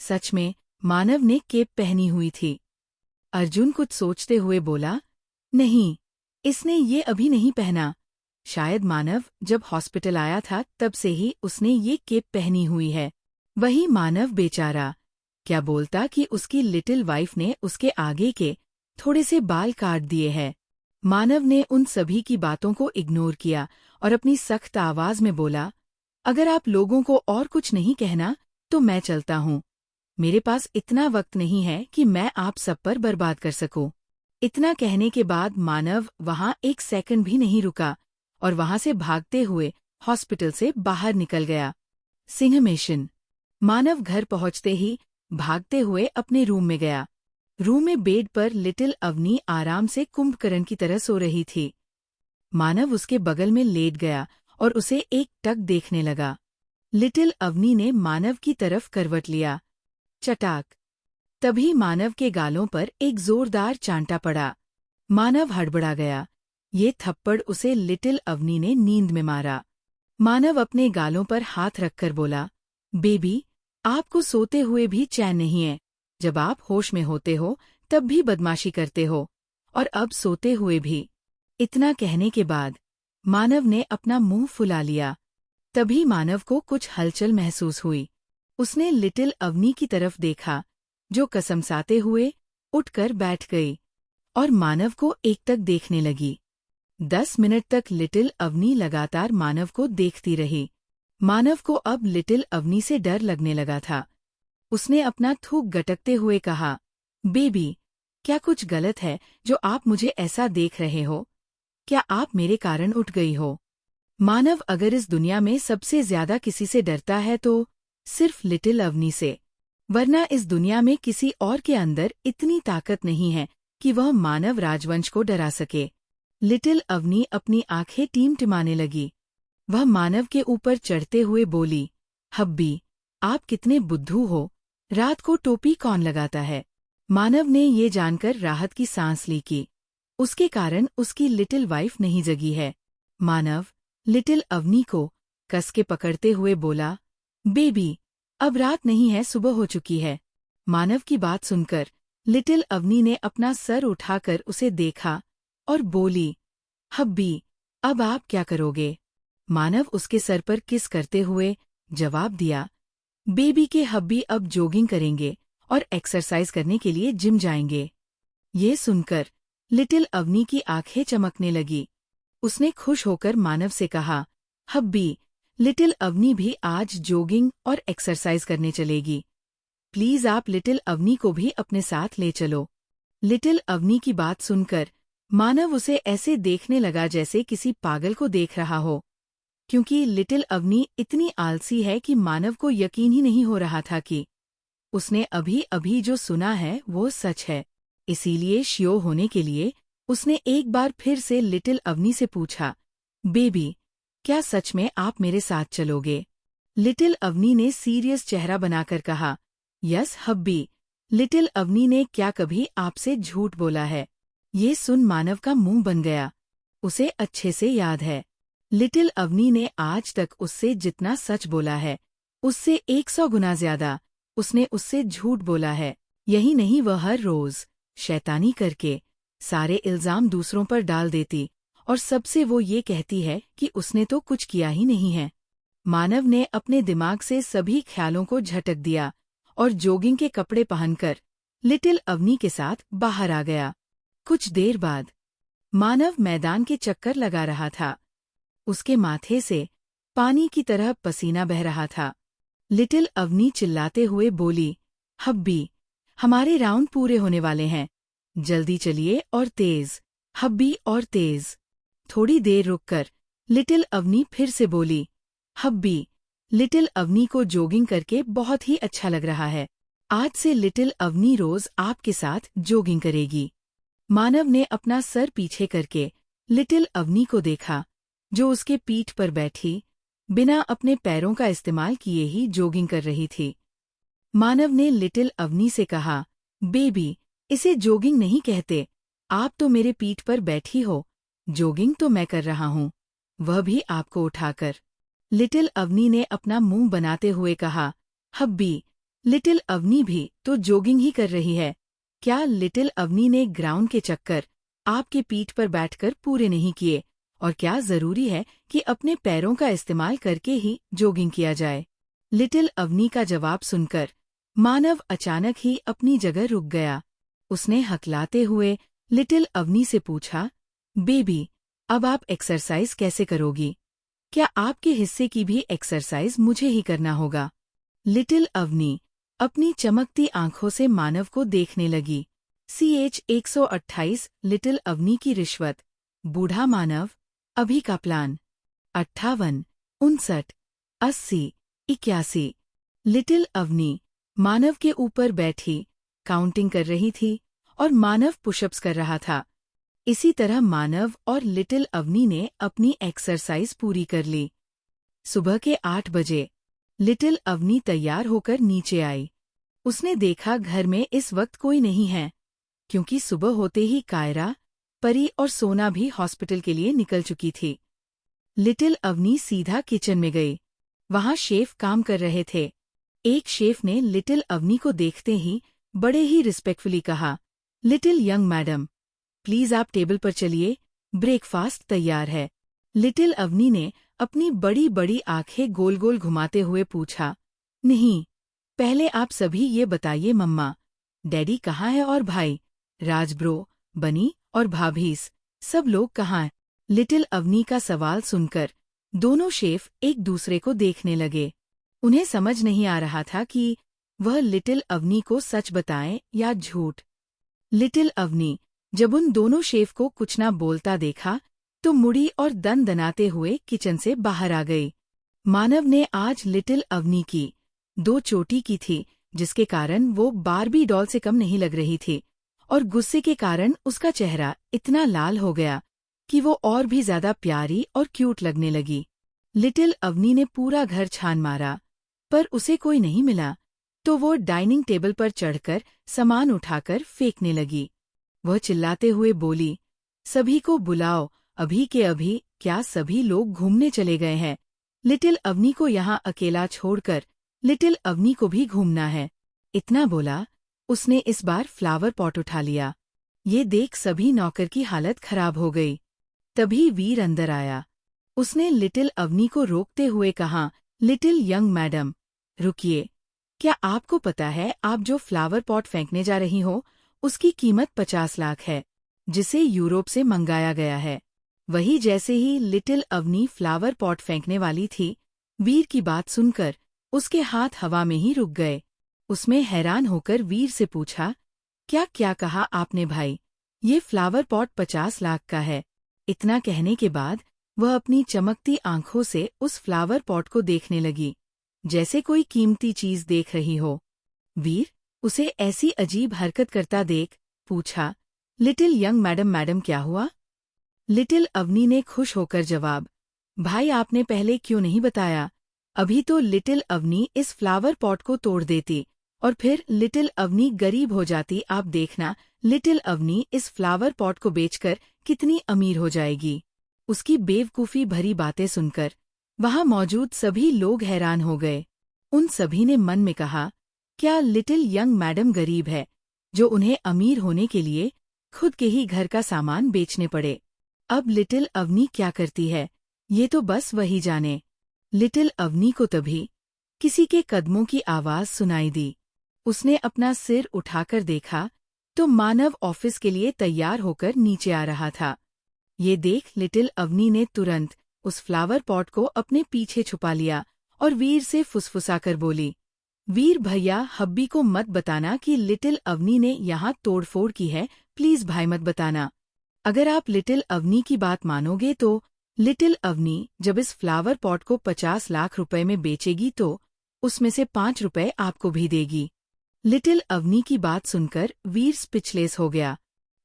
सच में मानव ने केप पहनी हुई थी। अर्जुन कुछ सोचते हुए बोला, नहीं, इसने ये अभी नहीं पहना। शायद मानव जब हॉस्पिटल आया था तब से ही उसने ये केप पहनी हुई है। वही मानव बेचारा, क्या बोलता कि उसकी लिटिल वाइफ ने उसके आगे के थोड़े से बाल काट दिए हैं। मानव ने उन सभी की बातों को इग्नोर किया और अपनी सख्त आवाज में बोला, अगर आप लोगों को और कुछ नहीं कहना तो मैं चलता हूँ। मेरे पास इतना वक्त नहीं है कि मैं आप सब पर बर्बाद कर सकूं। इतना कहने के बाद मानव वहां एक सेकंड भी नहीं रुका और वहां से भागते हुए हॉस्पिटल से बाहर निकल गया। सिंहमेशन। मानव घर पहुंचते ही भागते हुए अपने रूम में गया। रूम में बेड पर लिटिल अवनी आराम से कुंभकर्ण की तरह सो रही थी। मानव उसके बगल में लेट गया और उसे एक टक देखने लगा। लिटिल अवनी ने मानव की तरफ करवट लिया। चटाक। तभी मानव के गालों पर एक जोरदार चांटा पड़ा। मानव हड़बड़ा गया। ये थप्पड़ उसे लिटिल अवनी ने नींद में मारा। मानव अपने गालों पर हाथ रखकर बोला, बेबी, आपको सोते हुए भी चैन नहीं है। जब आप होश में होते हो तब भी बदमाशी करते हो, और अब सोते हुए भी। इतना कहने के बाद मानव ने अपना मुंह फुला लिया। तभी मानव को कुछ हलचल महसूस हुई। उसने लिटिल अवनी की तरफ देखा, जो कसमसाते हुए उठकर बैठ गई और मानव को एकटक देखने लगी। 10 मिनट तक लिटिल अवनी लगातार मानव को देखती रही। मानव को अब लिटिल अवनी से डर लगने लगा था। उसने अपना थूक गटकते हुए कहा, बेबी, क्या कुछ गलत है जो आप मुझे ऐसा देख रहे हो? क्या आप मेरे कारण उठ गई हो? मानव अगर इस दुनिया में सबसे ज्यादा किसी से डरता है तो सिर्फ लिटिल अवनी से, वरना इस दुनिया में किसी और के अंदर इतनी ताकत नहीं है कि वह मानव राजवंश को डरा सके। लिटिल अवनी अपनी आंखें टिमटिमाने लगी। वह मानव के ऊपर चढ़ते हुए बोली, हब्बी, आप कितने बुद्धू हो। रात को टोपी कौन लगाता है? मानव ने ये जानकर राहत की सांस ली कि उसके कारण उसकी लिटिल वाइफ नहीं जगी है। मानव लिटिल अवनी को कस के पकड़ते हुए बोला, बेबी, अब रात नहीं है, सुबह हो चुकी है। मानव की बात सुनकर लिटिल अवनी ने अपना सर उठाकर उसे देखा और बोली, हब्बी, अब आप क्या करोगे? मानव उसके सर पर किस करते हुए जवाब दिया, बेबी के हब्बी अब जॉगिंग करेंगे और एक्सरसाइज करने के लिए जिम जाएंगे। ये सुनकर लिटिल अवनी की आंखें चमकने लगी। उसने खुश होकर मानव से कहा, हब्बी, लिटिल अवनी भी आज जॉगिंग और एक्सरसाइज करने चलेगी। प्लीज आप लिटिल अवनी को भी अपने साथ ले चलो। लिटिल अवनी की बात सुनकर मानव उसे ऐसे देखने लगा जैसे किसी पागल को देख रहा हो, क्योंकि लिटिल अवनी इतनी आलसी है कि मानव को यकीन ही नहीं हो रहा था कि उसने अभी अभी जो सुना है वो सच है। इसीलिए श्योर होने के लिए उसने एक बार फिर से लिटिल अवनी से पूछा, बेबी, क्या सच में आप मेरे साथ चलोगे? लिटिल अवनी ने सीरियस चेहरा बनाकर कहा, यस हब्बी। लिटिल अवनी ने क्या कभी आपसे झूठ बोला है? ये सुन मानव का मुंह बन गया। उसे अच्छे से याद है, लिटिल अवनी ने आज तक उससे जितना सच बोला है, उससे 100 गुना ज्यादा उसने उससे झूठ बोला है। यही नहीं, वह हर रोज शैतानी करके सारे इल्जाम दूसरों पर डाल देती और सबसे वो ये कहती है कि उसने तो कुछ किया ही नहीं है। मानव ने अपने दिमाग से सभी ख्यालों को झटक दिया और जॉगिंग के कपड़े पहनकर लिटिल अवनी के साथ बाहर आ गया। कुछ देर बाद मानव मैदान के चक्कर लगा रहा था। उसके माथे से पानी की तरह पसीना बह रहा था। लिटिल अवनी चिल्लाते हुए बोली, हब्बी, हमारे राउंड पूरे होने वाले हैं, जल्दी चलिए और तेज, हब्बी और तेज। थोड़ी देर रुककर लिटिल अवनी फिर से बोली, हब्बी। लिटिल अवनी को जॉगिंग करके बहुत ही अच्छा लग रहा है। आज से लिटिल अवनी रोज आपके साथ जॉगिंग करेगी। मानव ने अपना सर पीछे करके लिटिल अवनी को देखा, जो उसके पीठ पर बैठी बिना अपने पैरों का इस्तेमाल किए ही जॉगिंग कर रही थी। मानव ने लिटिल अवनी से कहा, बेबी, इसे जॉगिंग नहीं कहते। आप तो मेरे पीठ पर बैठी हो, जॉगिंग तो मैं कर रहा हूँ, वह भी आपको उठाकर। लिटिल अवनी ने अपना मुंह बनाते हुए कहा, हब्बी। लिटिल अवनी भी तो जॉगिंग ही कर रही है। क्या लिटिल अवनी ने ग्राउंड के चक्कर आपके पीठ पर बैठकर पूरे नहीं किए, और क्या जरूरी है कि अपने पैरों का इस्तेमाल करके ही जॉगिंग किया जाए? लिटिल अवनी का जवाब सुनकर मानव अचानक ही अपनी जगह रुक गया। उसने हकलाते हुए लिटिल अवनी से पूछा, बेबी, अब आप एक्सरसाइज कैसे करोगी? क्या आपके हिस्से की भी एक्सरसाइज मुझे ही करना होगा? लिटिल अवनी अपनी चमकती आंखों से मानव को देखने लगी। CH 128 लिटिल अवनी की रिश्वत। बूढ़ा मानव, अभी का प्लान। 58, 59, 80, 81। लिटिल अवनी मानव के ऊपर बैठी काउंटिंग कर रही थी और मानव पुशअप्स कर रहा था। इसी तरह मानव और लिटिल अवनी ने अपनी एक्सरसाइज पूरी कर ली। सुबह के 8 बजे लिटिल अवनी तैयार होकर नीचे आई। उसने देखा घर में इस वक्त कोई नहीं है, क्योंकि सुबह होते ही कायरा, परी और सोना भी हॉस्पिटल के लिए निकल चुकी थी। लिटिल अवनी सीधा किचन में गई। वहां शेफ काम कर रहे थे। एक शेफ ने लिटिल अवनी को देखते ही बड़े ही रिस्पेक्टफुली कहा, लिटिल यंग मैडम, प्लीज आप टेबल पर चलिए, ब्रेकफास्ट तैयार है। लिटिल अवनी ने अपनी बड़ी बड़ी आंखें गोल गोल घुमाते हुए पूछा, नहीं, पहले आप सभी ये बताइए मम्मा, डैडी कहाँ है और भाई, राजब्रो, बनी और भाभीस, सब लोग कहाँ हैं? लिटिल अवनी का सवाल सुनकर दोनों शेफ एक दूसरे को देखने लगे। उन्हें समझ नहीं आ रहा था कि वह लिटिल अवनी को सच बताएं या झूठ। लिटिल अवनी जब उन दोनों शेफ को कुछ ना बोलता देखा तो मुड़ी और दन दनाते हुए किचन से बाहर आ गई। मानव ने आज लिटिल अवनी की 2 चोटी की थी, जिसके कारण वो बारबी डॉल से कम नहीं लग रही थी, और गुस्से के कारण उसका चेहरा इतना लाल हो गया कि वो और भी ज्यादा प्यारी और क्यूट लगने लगी। लिटिल अवनी ने पूरा घर छान मारा, पर उसे कोई नहीं मिला, तो वो डाइनिंग टेबल पर चढ़कर सामान उठाकर फेंकने लगी। वह चिल्लाते हुए बोली, सभी को बुलाओ, अभी के अभी। क्या सभी लोग घूमने चले गए हैं? लिटिल अवनी को यहाँ अकेला छोड़कर लिटिल अवनी को भी घूमना है। इतना बोला, उसने इस बार फ्लावर पॉट उठा लिया। ये देख सभी नौकर की हालत खराब हो गई। तभी वीर अंदर आया। उसने लिटिल अवनी को रोकते हुए कहा, लिटिल यंग मैडम, रुकिए। क्या आपको पता है आप जो फ्लावर पॉट फेंकने जा रही हो उसकी कीमत 50 लाख है, जिसे यूरोप से मंगाया गया है। वही जैसे ही लिटिल अवनी फ्लावर पॉट फेंकने वाली थी, वीर की बात सुनकर उसके हाथ हवा में ही रुक गए। उसमें हैरान होकर वीर से पूछा, क्या क्या कहा आपने भाई? ये फ्लावर पॉट 50 लाख का है। इतना कहने के बाद वह अपनी चमकती आंखों से उस फ्लावर पॉट को देखने लगी, जैसे कोई कीमती चीज देख रही हो। वीर उसे ऐसी अजीब हरकत करता देख पूछा, लिटिल यंग मैडम, मैडम क्या हुआ? लिटिल अवनी ने खुश होकर जवाब, भाई आपने पहले क्यों नहीं बताया? अभी तो लिटिल अवनी इस फ्लावर पॉट को तोड़ देती और फिर लिटिल अवनी गरीब हो जाती। आप देखना, लिटिल अवनी इस फ्लावर पॉट को बेचकर कितनी अमीर हो जाएगी। उसकी बेवकूफ़ी भरी बातें सुनकर वहां मौजूद सभी लोग हैरान हो गए। उन सभी ने मन में कहा, क्या लिटिल यंग मैडम गरीब है, जो उन्हें अमीर होने के लिए खुद के ही घर का सामान बेचने पड़े? अब लिटिल अवनी क्या करती है, ये तो बस वही जाने। लिटिल अवनी को तभी किसी के कदमों की आवाज सुनाई दी। उसने अपना सिर उठाकर देखा तो मानव ऑफिस के लिए तैयार होकर नीचे आ रहा था। ये देख लिटिल अवनी ने तुरंत उस फ्लावर पॉट को अपने पीछे छुपा लिया और वीर से फुसफुसाकर बोली, वीर भैया, हब्बी को मत बताना कि लिटिल अवनी ने यहाँ तोड़फोड़ की है, प्लीज भाई मत बताना। अगर आप लिटिल अवनी की बात मानोगे तो लिटिल अवनी जब इस फ्लावर पॉट को 50 लाख रुपए में बेचेगी तो उसमें से 5 रुपए आपको भी देगी। लिटिल अवनी की बात सुनकर वीर स्पीचलेस हो गया।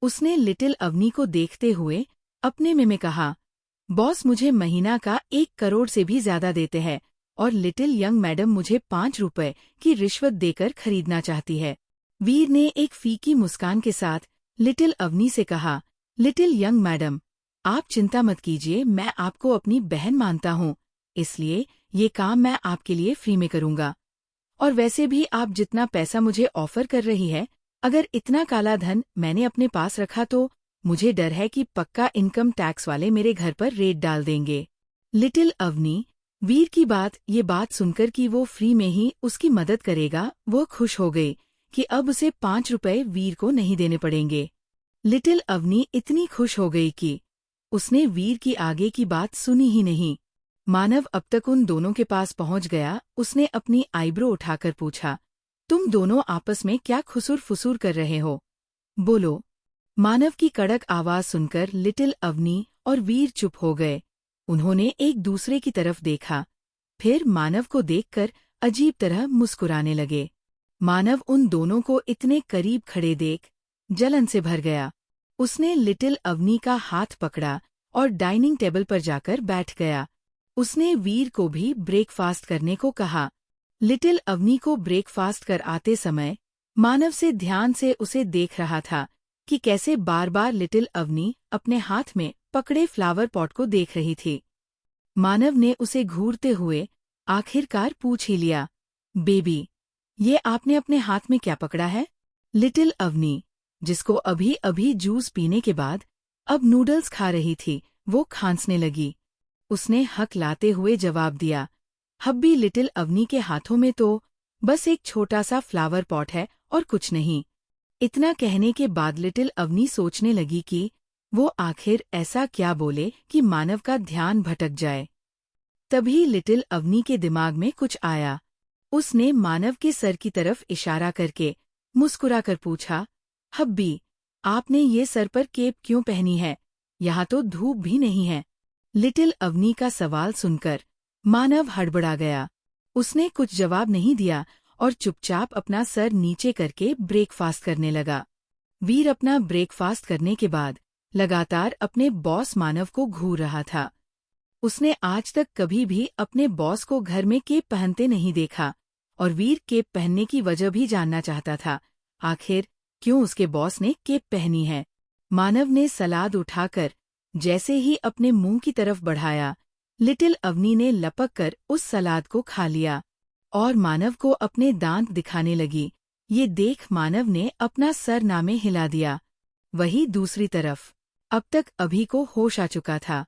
उसने लिटिल अवनी को देखते हुए अपने में कहा, बॉस मुझे महीना का 1 करोड़ से भी ज्यादा देते हैं और लिटिल यंग मैडम मुझे 5 रुपए की रिश्वत देकर खरीदना चाहती है। वीर ने एक फीकी मुस्कान के साथ लिटिल अवनी से कहा, लिटिल यंग मैडम, आप चिंता मत कीजिए, मैं आपको अपनी बहन मानता हूँ, इसलिए ये काम मैं आपके लिए फ्री में करूँगा। और वैसे भी आप जितना पैसा मुझे ऑफर कर रही है, अगर इतना काला धन मैंने अपने पास रखा तो मुझे डर है कि पक्का इनकम टैक्स वाले मेरे घर पर रेड डाल देंगे। लिटिल अवनी वीर की ये बात सुनकर कि वो फ्री में ही उसकी मदद करेगा, वो खुश हो गई कि अब उसे 5 रुपए वीर को नहीं देने पड़ेंगे। लिटिल अवनी इतनी खुश हो गई कि उसने वीर की आगे की बात सुनी ही नहीं। मानव अब तक उन दोनों के पास पहुंच गया। उसने अपनी आईब्रो उठाकर पूछा, तुम दोनों आपस में क्या खुसुर फुसूर कर रहे हो? बोलो। मानव की कड़क आवाज सुनकर लिटिल अवनी और वीर चुप हो गए। उन्होंने एक दूसरे की तरफ देखा, फिर मानव को देखकर अजीब तरह मुस्कुराने लगे। मानव उन दोनों को इतने करीब खड़े देख जलन से भर गया। उसने लिटिल अवनी का हाथ पकड़ा और डाइनिंग टेबल पर जाकर बैठ गया। उसने वीर को भी ब्रेकफास्ट करने को कहा। लिटिल अवनी को ब्रेकफास्ट कर आते समय मानव से ध्यान से उसे देख रहा था कि कैसे बार बार लिटिल अवनी अपने हाथ में पकड़े फ्लावर पॉट को देख रही थी। मानव ने उसे घूरते हुए आखिरकार पूछ ही लिया, बेबी, ये आपने अपने हाथ में क्या पकड़ा है? लिटिल अवनी, जिसको अभी अभी जूस पीने के बाद अब नूडल्स खा रही थी, वो खांसने लगी। उसने हक लाते हुए जवाब दिया, हब्बी, लिटिल अवनी के हाथों में तो बस एक छोटा सा फ्लावर पॉट है और कुछ नहीं। इतना कहने के बाद लिटिल अवनी सोचने लगी कि वो आखिर ऐसा क्या बोले कि मानव का ध्यान भटक जाए। तभी लिटिल अवनी के दिमाग में कुछ आया। उसने मानव के सर की तरफ इशारा करके मुस्कुराकर पूछा, हब्बी, आपने ये सर पर केप क्यों पहनी है? यहाँ तो धूप भी नहीं है। लिटिल अवनी का सवाल सुनकर मानव हड़बड़ा गया। उसने कुछ जवाब नहीं दिया और चुपचाप अपना सर नीचे करके ब्रेकफास्ट करने लगा। वीर अपना ब्रेकफास्ट करने के बाद लगातार अपने बॉस मानव को घूर रहा था। उसने आज तक कभी भी अपने बॉस को घर में केप पहनते नहीं देखा और वीर केप पहनने की वजह भी जानना चाहता था। आखिर क्यों उसके बॉस ने केप पहनी है? मानव ने सलाद उठाकर जैसे ही अपने मुंह की तरफ बढ़ाया, लिटिल अवनी ने लपक कर उस सलाद को खा लिया और मानव को अपने दांत दिखाने लगी। ये देख मानव ने अपना सर नामे हिला दिया। वही दूसरी तरफ अब तक अभी को होश आ चुका था।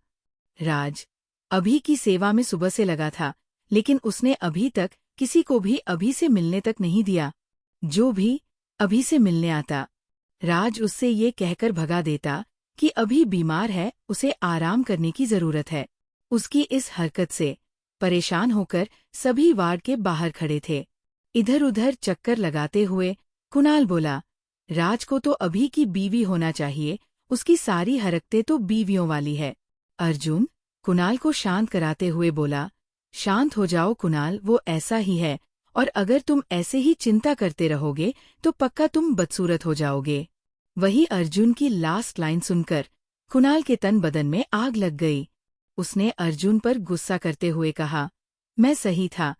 राज अभी की सेवा में सुबह से लगा था, लेकिन उसने अभी तक किसी को भी अभी से मिलने तक नहीं दिया। जो भी अभी से मिलने आता, राज उससे ये कहकर भगा देता कि अभी बीमार है, उसे आराम करने की जरूरत है। उसकी इस हरकत से परेशान होकर सभी वार्ड के बाहर खड़े थे। इधर उधर चक्कर लगाते हुए कुणाल बोला, राज को तो अभी की बीवी होना चाहिए, उसकी सारी हरकतें तो बीवियों वाली है। अर्जुन कुणाल को शांत कराते हुए बोला, शांत हो जाओ कुणाल, वो ऐसा ही है और अगर तुम ऐसे ही चिंता करते रहोगे तो पक्का तुम बदसूरत हो जाओगे। वही अर्जुन की लास्ट लाइन सुनकर कुणाल के तन बदन में आग लग गई। उसने अर्जुन पर गुस्सा करते हुए कहा, मैं सही था,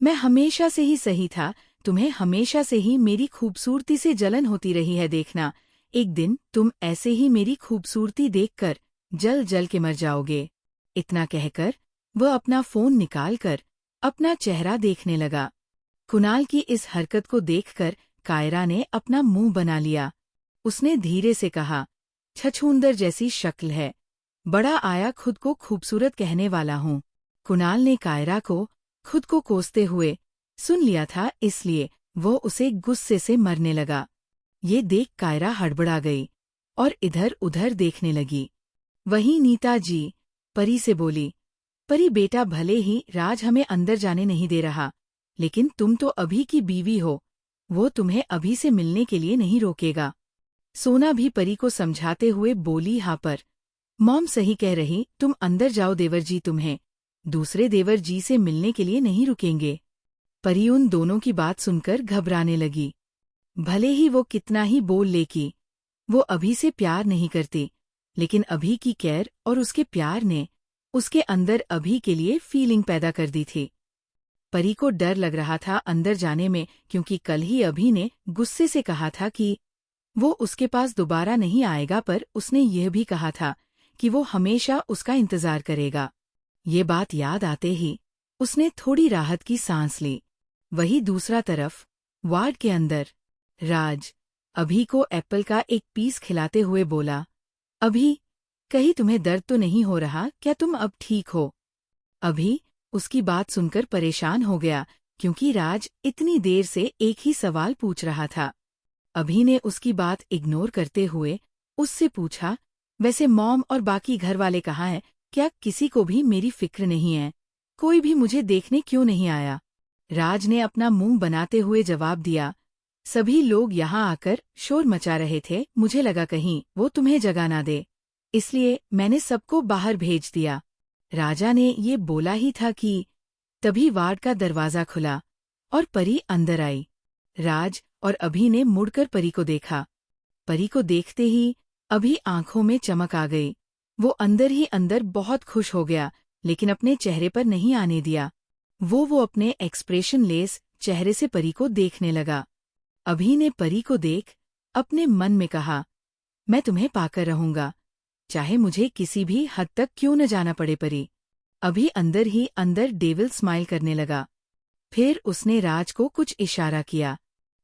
मैं हमेशा से ही सही था, तुम्हें हमेशा से ही मेरी खूबसूरती से जलन होती रही है, देखना एक दिन तुम ऐसे ही मेरी खूबसूरती देखकर जल जल के मर जाओगे। इतना कहकर वह अपना फोन निकालकर अपना चेहरा देखने लगा। कुणाल की इस हरकत को देखकर कायरा ने अपना मुंह बना लिया। उसने धीरे से कहा, छछूंदर जैसी शक्ल है, बड़ा आया खुद को खूबसूरत कहने वाला हूँ। कुणाल ने कायरा को खुद को कोसते हुए सुन लिया था, इसलिए वो उसे गुस्से से मरने लगा। ये देख कायरा हड़बड़ा गई और इधर उधर देखने लगी। वहीं नीता जी परी से बोली, परी बेटा, भले ही राज हमें अंदर जाने नहीं दे रहा, लेकिन तुम तो अभी की बीवी हो, वो तुम्हें अभी से मिलने के लिए नहीं रोकेगा। सोना भी परी को समझाते हुए बोली, हाँ पर मॉम सही कह रही, तुम अंदर जाओ, देवर जी तुम्हें दूसरे देवर जी से मिलने के लिए नहीं रुकेंगे। परी उन दोनों की बात सुनकर घबराने लगी। भले ही वो कितना ही बोल ले कि वो अभी से प्यार नहीं करती, लेकिन अभी की केयर और उसके प्यार ने उसके अंदर अभी के लिए फीलिंग पैदा कर दी थी। परी को डर लग रहा था अंदर जाने में, क्योंकि कल ही अभी ने गुस्से से कहा था कि वो उसके पास दोबारा नहीं आएगा, पर उसने यह भी कहा था कि वो हमेशा उसका इंतजार करेगा। ये बात याद आते ही उसने थोड़ी राहत की सांस ली। वही दूसरा तरफ वार्ड के अंदर राज अभी को एप्पल का एक पीस खिलाते हुए बोला, अभी कहीं तुम्हें दर्द तो नहीं हो रहा क्या, तुम अब ठीक हो? अभी उसकी बात सुनकर परेशान हो गया, क्योंकि राज इतनी देर से एक ही सवाल पूछ रहा था। अभी ने उसकी बात इग्नोर करते हुए उससे पूछा, वैसे मॉम और बाकी घर वाले कहाँ हैं? क्या किसी को भी मेरी फिक्र नहीं है? कोई भी मुझे देखने क्यों नहीं आया? राज ने अपना मुंह बनाते हुए जवाब दिया, सभी लोग यहाँ आकर शोर मचा रहे थे, मुझे लगा कहीं वो तुम्हें जगा ना दे, इसलिए मैंने सबको बाहर भेज दिया। राजा ने ये बोला ही था कि तभी वार्ड का दरवाजा खुला और परी अंदर आई। राज और अभी ने मुड़कर परी को देखा। परी को देखते ही अभी आंखों में चमक आ गई। वो अंदर ही अंदर बहुत खुश हो गया, लेकिन अपने चेहरे पर नहीं आने दिया। वो अपने एक्सप्रेशन लेस चेहरे से परी को देखने लगा। अभी ने परी को देख अपने मन में कहा, मैं तुम्हें पाकर रहूंगा, चाहे मुझे किसी भी हद तक क्यों न जाना पड़े। परी अभी अंदर ही अंदर डेविल स्माइल करने लगा। फिर उसने राज को कुछ इशारा किया।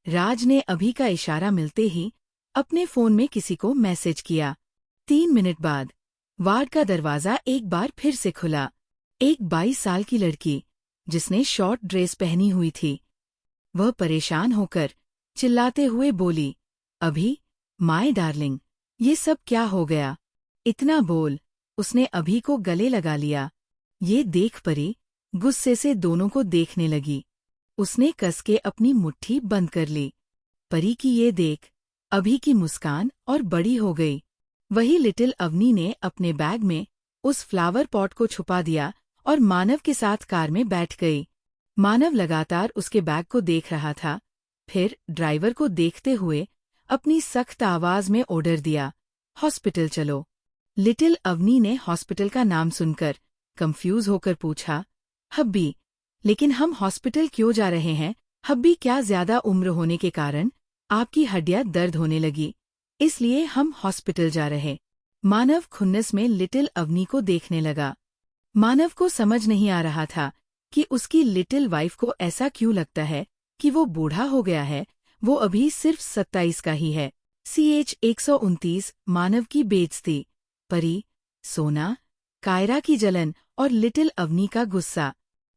राज ने अभी का इशारा मिलते ही अपने फोन में किसी को मैसेज किया। 3 मिनट बाद वार्ड का दरवाजा एक बार फिर से खुला। एक 22 साल की लड़की जिसने शॉर्ट ड्रेस पहनी हुई थी, वह परेशान होकर चिल्लाते हुए बोली, अभी माय डार्लिंग, ये सब क्या हो गया? इतना बोल उसने अभी को गले लगा लिया। ये देख परी गुस्से से दोनों को देखने लगी। उसने कस के अपनी मुट्ठी बंद कर ली। परी की ये देख अभी की मुस्कान और बड़ी हो गई। वही लिटिल अवनी ने अपने बैग में उस फ्लावर पॉट को छुपा दिया और मानव के साथ कार में बैठ गई। मानव लगातार उसके बैग को देख रहा था, फिर ड्राइवर को देखते हुए अपनी सख्त आवाज में ऑर्डर दिया, हॉस्पिटल चलो। लिटिल अवनी ने हॉस्पिटल का नाम सुनकर कंफ्यूज होकर पूछा, हब्बी, लेकिन हम हॉस्पिटल क्यों जा रहे हैं? हब्बी, क्या ज्यादा उम्र होने के कारण आपकी हड्डियां दर्द होने लगी, इसलिए हम हॉस्पिटल जा रहे। मानव खुन्नस में लिटिल अवनी को देखने लगा। मानव को समझ नहीं आ रहा था कि उसकी लिटिल वाइफ को ऐसा क्यों लगता है कि वो बूढ़ा हो गया है। वो अभी सिर्फ 27 का ही है। CH 129 मानव की बेइज्जती, परी, सोना, कायरा की जलन और लिटिल अवनी का गुस्सा।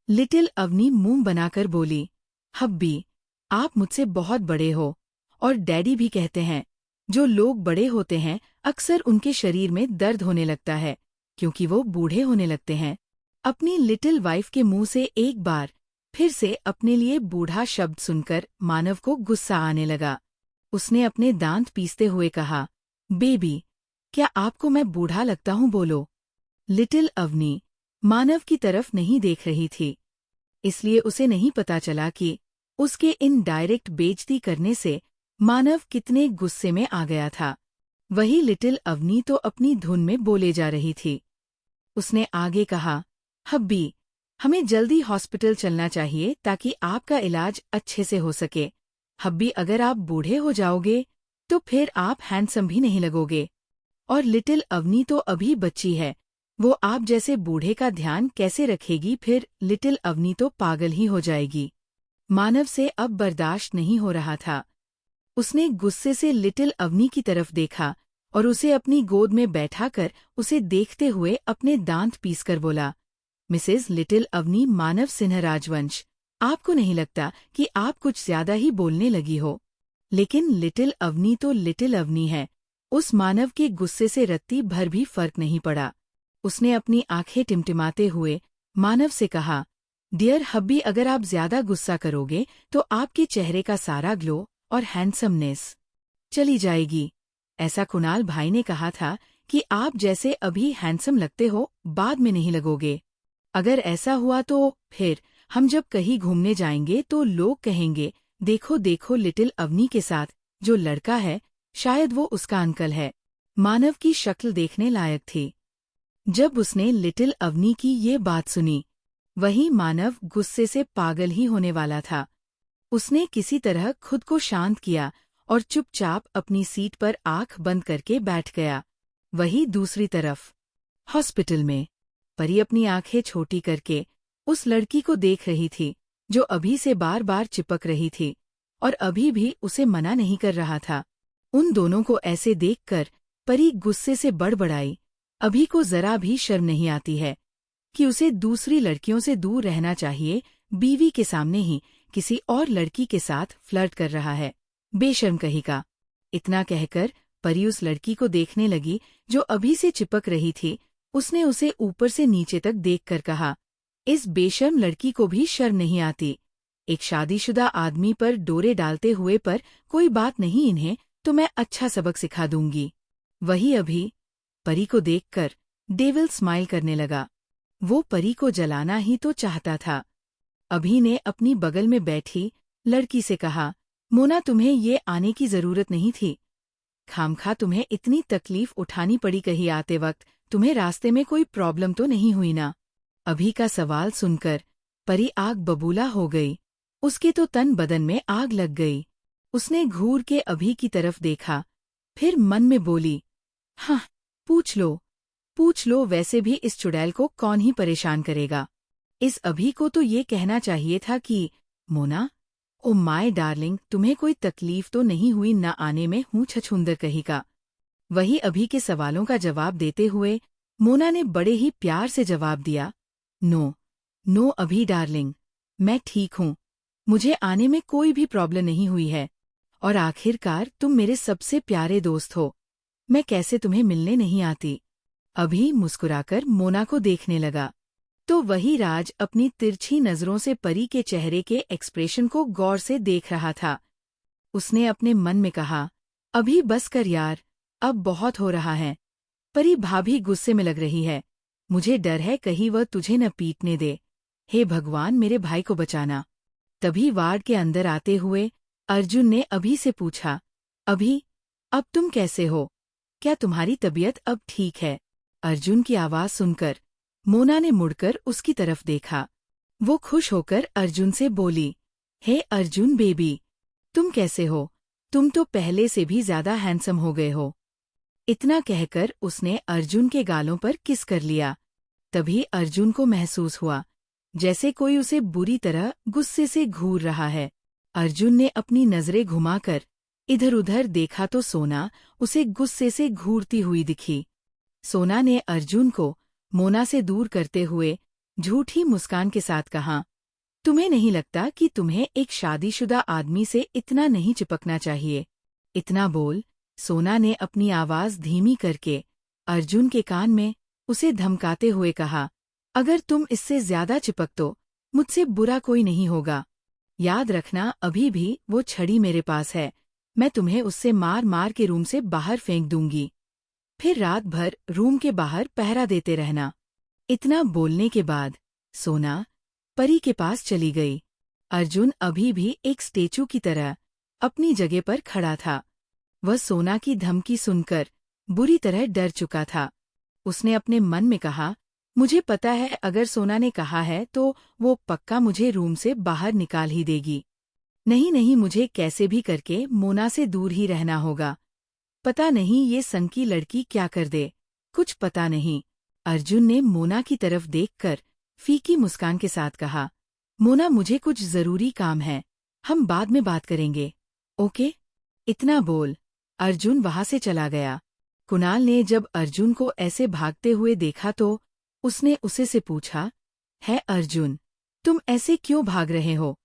लिटिल अवनी मुंह बनाकर बोली, हब्बी, आप मुझसे बहुत बड़े हो और डैडी भी कहते हैं, जो लोग बड़े होते हैं अक्सर उनके शरीर में दर्द होने लगता है क्योंकि वो बूढ़े होने लगते हैं। अपनी लिटिल वाइफ के मुंह से एक बार फिर से अपने लिए बूढ़ा शब्द सुनकर मानव को गुस्सा आने लगा। उसने अपने दांत पीसते हुए कहा, बेबी, क्या आपको मैं बूढ़ा लगता हूँ? बोलो। लिटिल अवनी मानव की तरफ नहीं देख रही थी, इसलिए उसे नहीं पता चला कि उसके इन डायरेक्ट बेइज्जती करने से मानव कितने गुस्से में आ गया था। वही लिटिल अवनी तो अपनी धुन में बोले जा रही थी। उसने आगे कहा, हब्बी, हमें जल्दी हॉस्पिटल चलना चाहिए ताकि आपका इलाज अच्छे से हो सके। हब्बी, अगर आप बूढ़े हो जाओगे तो फिर आप हैंडसम भी नहीं लगोगे। और लिटिल अवनी तो अभी बच्ची है, वो आप जैसे बूढ़े का ध्यान कैसे रखेगी? फिर लिटिल अवनी तो पागल ही हो जाएगी। मानव से अब बर्दाश्त नहीं हो रहा था। उसने गुस्से से लिटिल अवनी की तरफ देखा और उसे अपनी गोद में बैठाकर उसे देखते हुए अपने दांत पीसकर बोला, मिसेज लिटिल अवनी मानव सिन्हा राजवंश, आपको नहीं लगता कि आप कुछ ज्यादा ही बोलने लगी हो? लेकिन लिटिल अवनी तो लिटिल अवनी है। उस मानव के गुस्से से रत्ती भर भी फर्क नहीं पड़ा। उसने अपनी आंखें टिमटिमाते हुए मानव से कहा, डियर हब्बी, अगर आप ज्यादा गुस्सा करोगे तो आपके चेहरे का सारा ग्लो और हैंडसमनेस चली जाएगी। ऐसा कुणाल भाई ने कहा था कि आप जैसे अभी हैंडसम लगते हो, बाद में नहीं लगोगे। अगर ऐसा हुआ तो फिर हम जब कहीं घूमने जाएंगे तो लोग कहेंगे, देखो देखो लिटिल अवनी के साथ जो लड़का है, शायद वो उसका अंकल है। मानव की शक्ल देखने लायक थी। जब उसने लिटिल अवनी की ये बात सुनी, वही मानव गुस्से से पागल ही होने वाला था। उसने किसी तरह खुद को शांत किया और चुपचाप अपनी सीट पर आंख बंद करके बैठ गया। वही दूसरी तरफ हॉस्पिटल में परी अपनी आंखें छोटी करके उस लड़की को देख रही थी जो अभी से बार बार चिपक रही थी और अभी भी उसे मना नहीं कर रहा था। उन दोनों को ऐसे देखकर परी गुस्से से बड़बड़ाई, अभी को जरा भी शर्म नहीं आती है कि उसे दूसरी लड़कियों से दूर रहना चाहिए, बीवी के सामने ही किसी और लड़की के साथ फ्लर्ट कर रहा है, बेशर्म कहीं का। इतना कहकर परी उस लड़की को देखने लगी जो अभी से चिपक रही थी। उसने उसे ऊपर से नीचे तक देखकर कहा, इस बेशर्म लड़की को भी शर्म नहीं आती। एक शादीशुदा आदमी पर डोरे डालते हुए पर कोई बात नहीं, इन्हें तो मैं अच्छा सबक सिखा दूंगी। वही अभी परी को देखकर डेविल स्माइल करने लगा। वो परी को जलाना ही तो चाहता था। अभी ने अपनी बगल में बैठी लड़की से कहा, मोना तुम्हें ये आने की जरूरत नहीं थी। खामखा तुम्हें इतनी तकलीफ उठानी पड़ी कहीं आते वक्त, तुम्हें रास्ते में कोई प्रॉब्लम तो नहीं हुई ना? अभी का सवाल सुनकर परी आग बबूला हो गई। उसके तो तन बदन में आग लग गई। उसने घूर के अभी की तरफ देखा, फिर मन में बोली, हाँ, पूछ लो, वैसे भी इस चुड़ैल को कौन ही परेशान करेगा। इस अभी को तो ये कहना चाहिए था कि मोना, ओ माय डार्लिंग, तुम्हें कोई तकलीफ तो नहीं हुई ना आने में, हूँ छछूंदर कहीं का। वही अभी के सवालों का जवाब देते हुए मोना ने बड़े ही प्यार से जवाब दिया, नो अभी डार्लिंग, मैं ठीक हूँ, मुझे आने में कोई भी प्रॉब्लम नहीं हुई है, और आखिरकार तुम मेरे सबसे प्यारे दोस्त हो, मैं कैसे तुम्हें मिलने नहीं आती। अभी मुस्कुराकर मोना को देखने लगा तो वही राज अपनी तिरछी नजरों से परी के चेहरे के एक्सप्रेशन को गौर से देख रहा था। उसने अपने मन में कहा, अभी बस कर यार, अब बहुत हो रहा है। परी भाभी गुस्से में लग रही है, मुझे डर है कहीं वह तुझे न पीटने दे। हे भगवान, मेरे भाई को बचाना। तभी वार्ड के अंदर आते हुए अर्जुन ने अभी से पूछा, अभी, अब तुम कैसे हो? क्या तुम्हारी तबीयत अब ठीक है? अर्जुन की आवाज सुनकर मोना ने मुड़कर उसकी तरफ देखा। वो खुश होकर अर्जुन से बोली, हे अर्जुन बेबी, तुम कैसे हो? तुम तो पहले से भी ज्यादा हैंडसम हो गए हो। इतना कहकर उसने अर्जुन के गालों पर किस कर लिया। तभी अर्जुन को महसूस हुआ जैसे कोई उसे बुरी तरह गुस्से से घूर रहा है। अर्जुन ने अपनी नजरें घुमाकर इधर उधर देखा तो सोना उसे गुस्से से घूरती हुई दिखी। सोना ने अर्जुन को मोना से दूर करते हुए झूठी मुस्कान के साथ कहा, तुम्हें नहीं लगता कि तुम्हें एक शादीशुदा आदमी से इतना नहीं चिपकना चाहिए? इतना बोल सोना ने अपनी आवाज धीमी करके अर्जुन के कान में उसे धमकाते हुए कहा, अगर तुम इससे ज्यादा चिपक तो मुझसे बुरा कोई नहीं होगा। याद रखना, अभी भी वो छड़ी मेरे पास है, मैं तुम्हें उससे मार मार के रूम से बाहर फेंक दूंगी। फिर रात भर रूम के बाहर पहरा देते रहना। इतना बोलने के बाद सोना परी के पास चली गई। अर्जुन अभी भी एक स्टेचू की तरह अपनी जगह पर खड़ा था। वह सोना की धमकी सुनकर बुरी तरह डर चुका था। उसने अपने मन में कहा, मुझे पता है अगर सोना ने कहा है तो वो पक्का मुझे रूम से बाहर निकाल ही देगी। नहीं, मुझे कैसे भी करके मोना से दूर ही रहना होगा। पता नहीं ये संकी लड़की क्या कर दे, कुछ पता नहीं। अर्जुन ने मोना की तरफ देखकर फीकी मुस्कान के साथ कहा, मोना मुझे कुछ जरूरी काम है, हम बाद में बात करेंगे, ओके? इतना बोल अर्जुन वहां से चला गया। कुणाल ने जब अर्जुन को ऐसे भागते हुए देखा तो उसने उसे से पूछा, है अर्जुन, तुम ऐसे क्यों भाग रहे हो,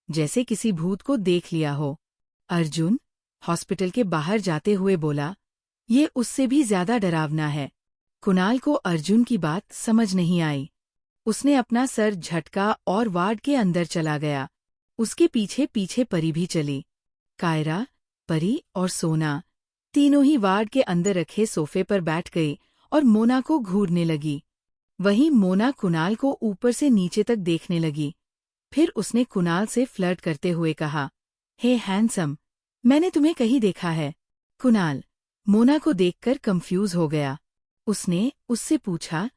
जैसे किसी भूत को देख लिया हो? अर्जुन हॉस्पिटल के बाहर जाते हुए बोला, ये उससे भी ज्यादा डरावना है। कुणाल को अर्जुन की बात समझ नहीं आई। उसने अपना सर झटका और वार्ड के अंदर चला गया। उसके पीछे पीछे परी भी चली। कायरा, परी और सोना तीनों ही वार्ड के अंदर रखे सोफे पर बैठ गई और मोना को घूरने लगी। वहीं मोना कुणाल को ऊपर से नीचे तक देखने लगी। फिर उसने कुणाल से फ्लर्ट करते हुए कहा, हे हैंडसम, मैंने तुम्हें कहीं देखा है। कुणाल मोना को देखकर कंफ्यूज हो गया। उसने उससे पूछा,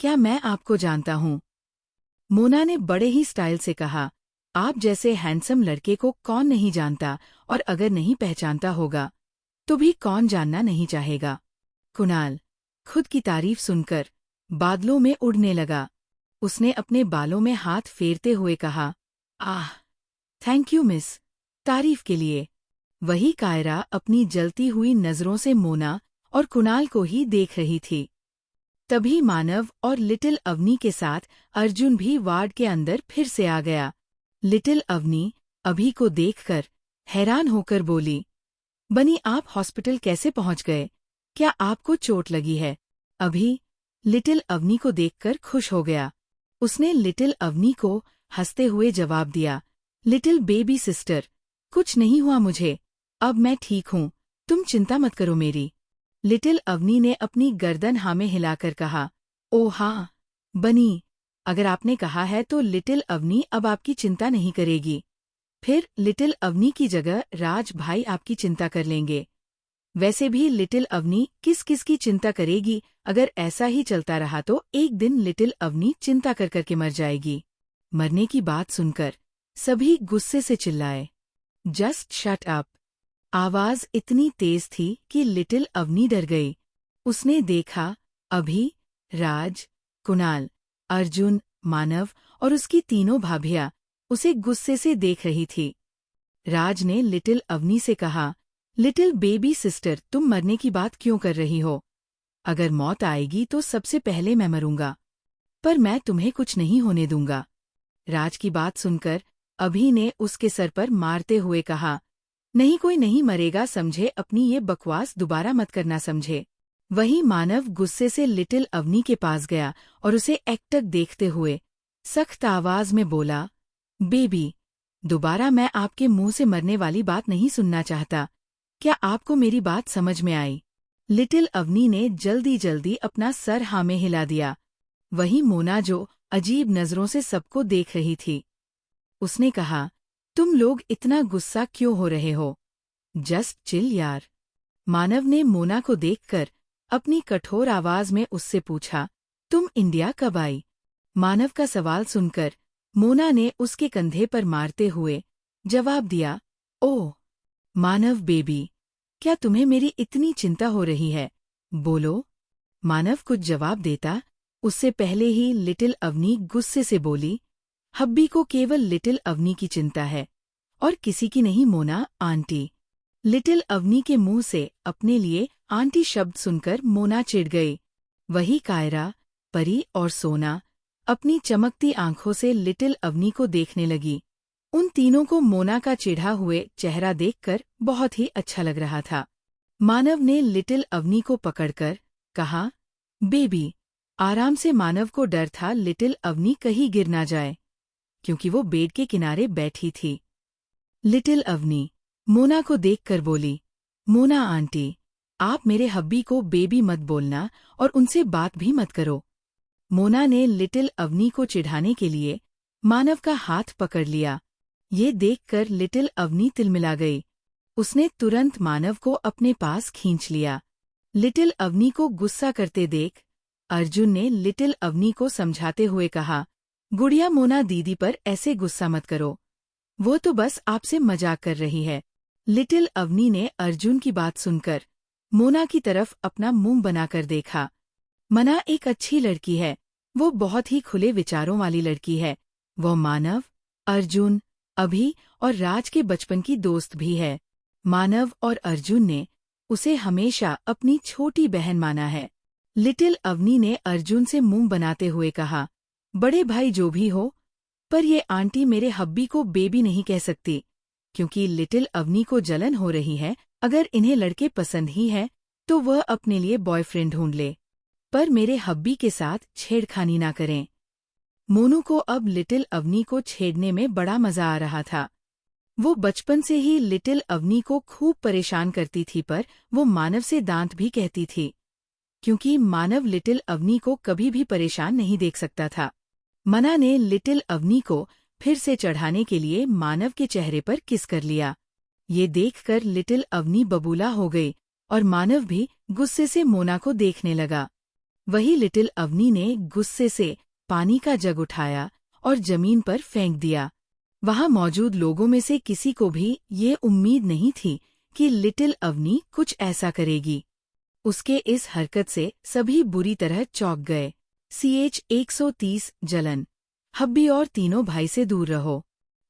क्या मैं आपको जानता हूँ? मोना ने बड़े ही स्टाइल से कहा, आप जैसे हैंडसम लड़के को कौन नहीं जानता, और अगर नहीं पहचानता होगा तो भी कौन जानना नहीं चाहेगा। कुणाल खुद की तारीफ सुनकर बादलों में उड़ने लगा। उसने अपने बालों में हाथ फेरते हुए कहा, आह, थैंक यू मिस, तारीफ के लिए। वही कायरा अपनी जलती हुई नजरों से मोना और कुणाल को ही देख रही थी। तभी मानव और लिटिल अवनी के साथ अर्जुन भी वार्ड के अंदर फिर से आ गया। लिटिल अवनी अभी को देखकर हैरान होकर बोली, बनी आप हॉस्पिटल कैसे पहुंच गए? क्या आपको चोट लगी है? अभी लिटिल अवनी को देखकर खुश हो गया। उसने लिटिल अवनी को हंसते हुए जवाब दिया, लिटिल बेबी सिस्टर, कुछ नहीं हुआ मुझे, अब मैं ठीक हूँ, तुम चिंता मत करो मेरी। लिटिल अवनी ने अपनी गर्दन हाँ में हिलाकर कहा, ओ हाँ बनी, अगर आपने कहा है तो लिटिल अवनी अब आपकी चिंता नहीं करेगी। फिर लिटिल अवनी की जगह राज भाई आपकी चिंता कर लेंगे। वैसे भी लिटिल अवनी किस किस की चिंता करेगी, अगर ऐसा ही चलता रहा तो एक दिन लिटिल अवनी चिंता कर करके मर जाएगी। मरने की बात सुनकर सभी गुस्से से चिल्लाए, जस्ट शट अप। आवाज इतनी तेज थी कि लिटिल अवनी डर गई। उसने देखा अभी, राज, कुणाल, अर्जुन, मानव और उसकी तीनों भाभियां उसे गुस्से से देख रही थी। राज ने लिटिल अवनी से कहा, लिटिल बेबी सिस्टर, तुम मरने की बात क्यों कर रही हो? अगर मौत आएगी तो सबसे पहले मैं मरूंगा, पर मैं तुम्हें कुछ नहीं होने दूंगा। राज की बात सुनकर अभी ने उसके सर पर मारते हुए कहा, नहीं कोई नहीं मरेगा समझे, अपनी ये बकवास दोबारा मत करना समझे। वही मानव गुस्से से लिटिल अवनी के पास गया और उसे एकटक देखते हुए सख्त आवाज में बोला, बेबी, दोबारा मैं आपके मुंह से मरने वाली बात नहीं सुनना चाहता। क्या आपको मेरी बात समझ में आई? लिटिल अवनी ने जल्दी जल्दी अपना सर हाँ में हिला दिया। वही मोना जो अजीब नजरों से सबको देख रही थी, उसने कहा, तुम लोग इतना गुस्सा क्यों हो रहे हो? जस्ट चिल यार। मानव ने मोना को देखकर अपनी कठोर आवाज में उससे पूछा, तुम इंडिया कब आई? मानव का सवाल सुनकर मोना ने उसके कंधे पर मारते हुए जवाब दिया, ओह मानव बेबी, क्या तुम्हें मेरी इतनी चिंता हो रही है? बोलो। मानव कुछ जवाब देता उससे पहले ही लिटिल अवनी गुस्से से बोली, हब्बी को केवल लिटिल अवनी की चिंता है और किसी की नहीं मोना आंटी। लिटिल अवनी के मुंह से अपने लिए आंटी शब्द सुनकर मोना चिढ़ गई। वही कायरा, परी और सोना अपनी चमकती आंखों से लिटिल अवनी को देखने लगी। उन तीनों को मोना का चिढ़ा हुए चेहरा देखकर बहुत ही अच्छा लग रहा था। मानव ने लिटिल अवनी को पकड़कर कहा, बेबी, आराम से। मानव को डर था लिटिल अवनी कहीं गिर ना जाए, क्योंकि वो बेड के किनारे बैठी थी। लिटिल अवनी मोना को देखकर बोली, मोना आंटी, आप मेरे हब्बी को बेबी मत बोलना और उनसे बात भी मत करो। मोना ने लिटिल अवनी को चिढ़ाने के लिए मानव का हाथ पकड़ लिया। ये देखकर लिटिल अवनी तिलमिला गई। उसने तुरंत मानव को अपने पास खींच लिया। लिटिल अवनी को गुस्सा करते देख अर्जुन ने लिटिल अवनी को समझाते हुए कहा, गुड़िया मोना दीदी पर ऐसे गुस्सा मत करो, वो तो बस आपसे मजाक कर रही है। लिटिल अवनी ने अर्जुन की बात सुनकर मोना की तरफ अपना मुंह बनाकर देखा। मना एक अच्छी लड़की है, वो बहुत ही खुले विचारों वाली लड़की है। वो मानव, अर्जुन, अभी और राज के बचपन की दोस्त भी है। मानव और अर्जुन ने उसे हमेशा अपनी छोटी बहन माना है। लिटिल अवनी ने अर्जुन से मुंह बनाते हुए कहा, बड़े भाई जो भी हो, पर ये आंटी मेरे हब्बी को बेबी नहीं कह सकती, क्योंकि लिटिल अवनी को जलन हो रही है। अगर इन्हें लड़के पसंद ही है तो वह अपने लिए बॉयफ्रेंड ढूंढ ले, पर मेरे हब्बी के साथ छेड़खानी ना करें। मोनू को अब लिटिल अवनी को छेड़ने में बड़ा मजा आ रहा था। वो बचपन से ही लिटिल अवनी को खूब परेशान करती थी, पर वो मानव से दांत भी कहती थी, क्योंकि मानव लिटिल अवनी को कभी भी परेशान नहीं देख सकता था। मना ने लिटिल अवनी को फिर से चढ़ाने के लिए मानव के चेहरे पर किस कर लिया। ये देखकर लिटिल अवनी बबूला हो गई और मानव भी गुस्से से मोना को देखने लगा। वही लिटिल अवनी ने गुस्से से पानी का जग उठाया और जमीन पर फेंक दिया। वहां मौजूद लोगों में से किसी को भी ये उम्मीद नहीं थी कि लिटिल अवनी कुछ ऐसा करेगी। उसके इस हरकत से सभी बुरी तरह चौंक गए। CH 130 जलन। हब्बी और तीनों भाई से दूर रहो।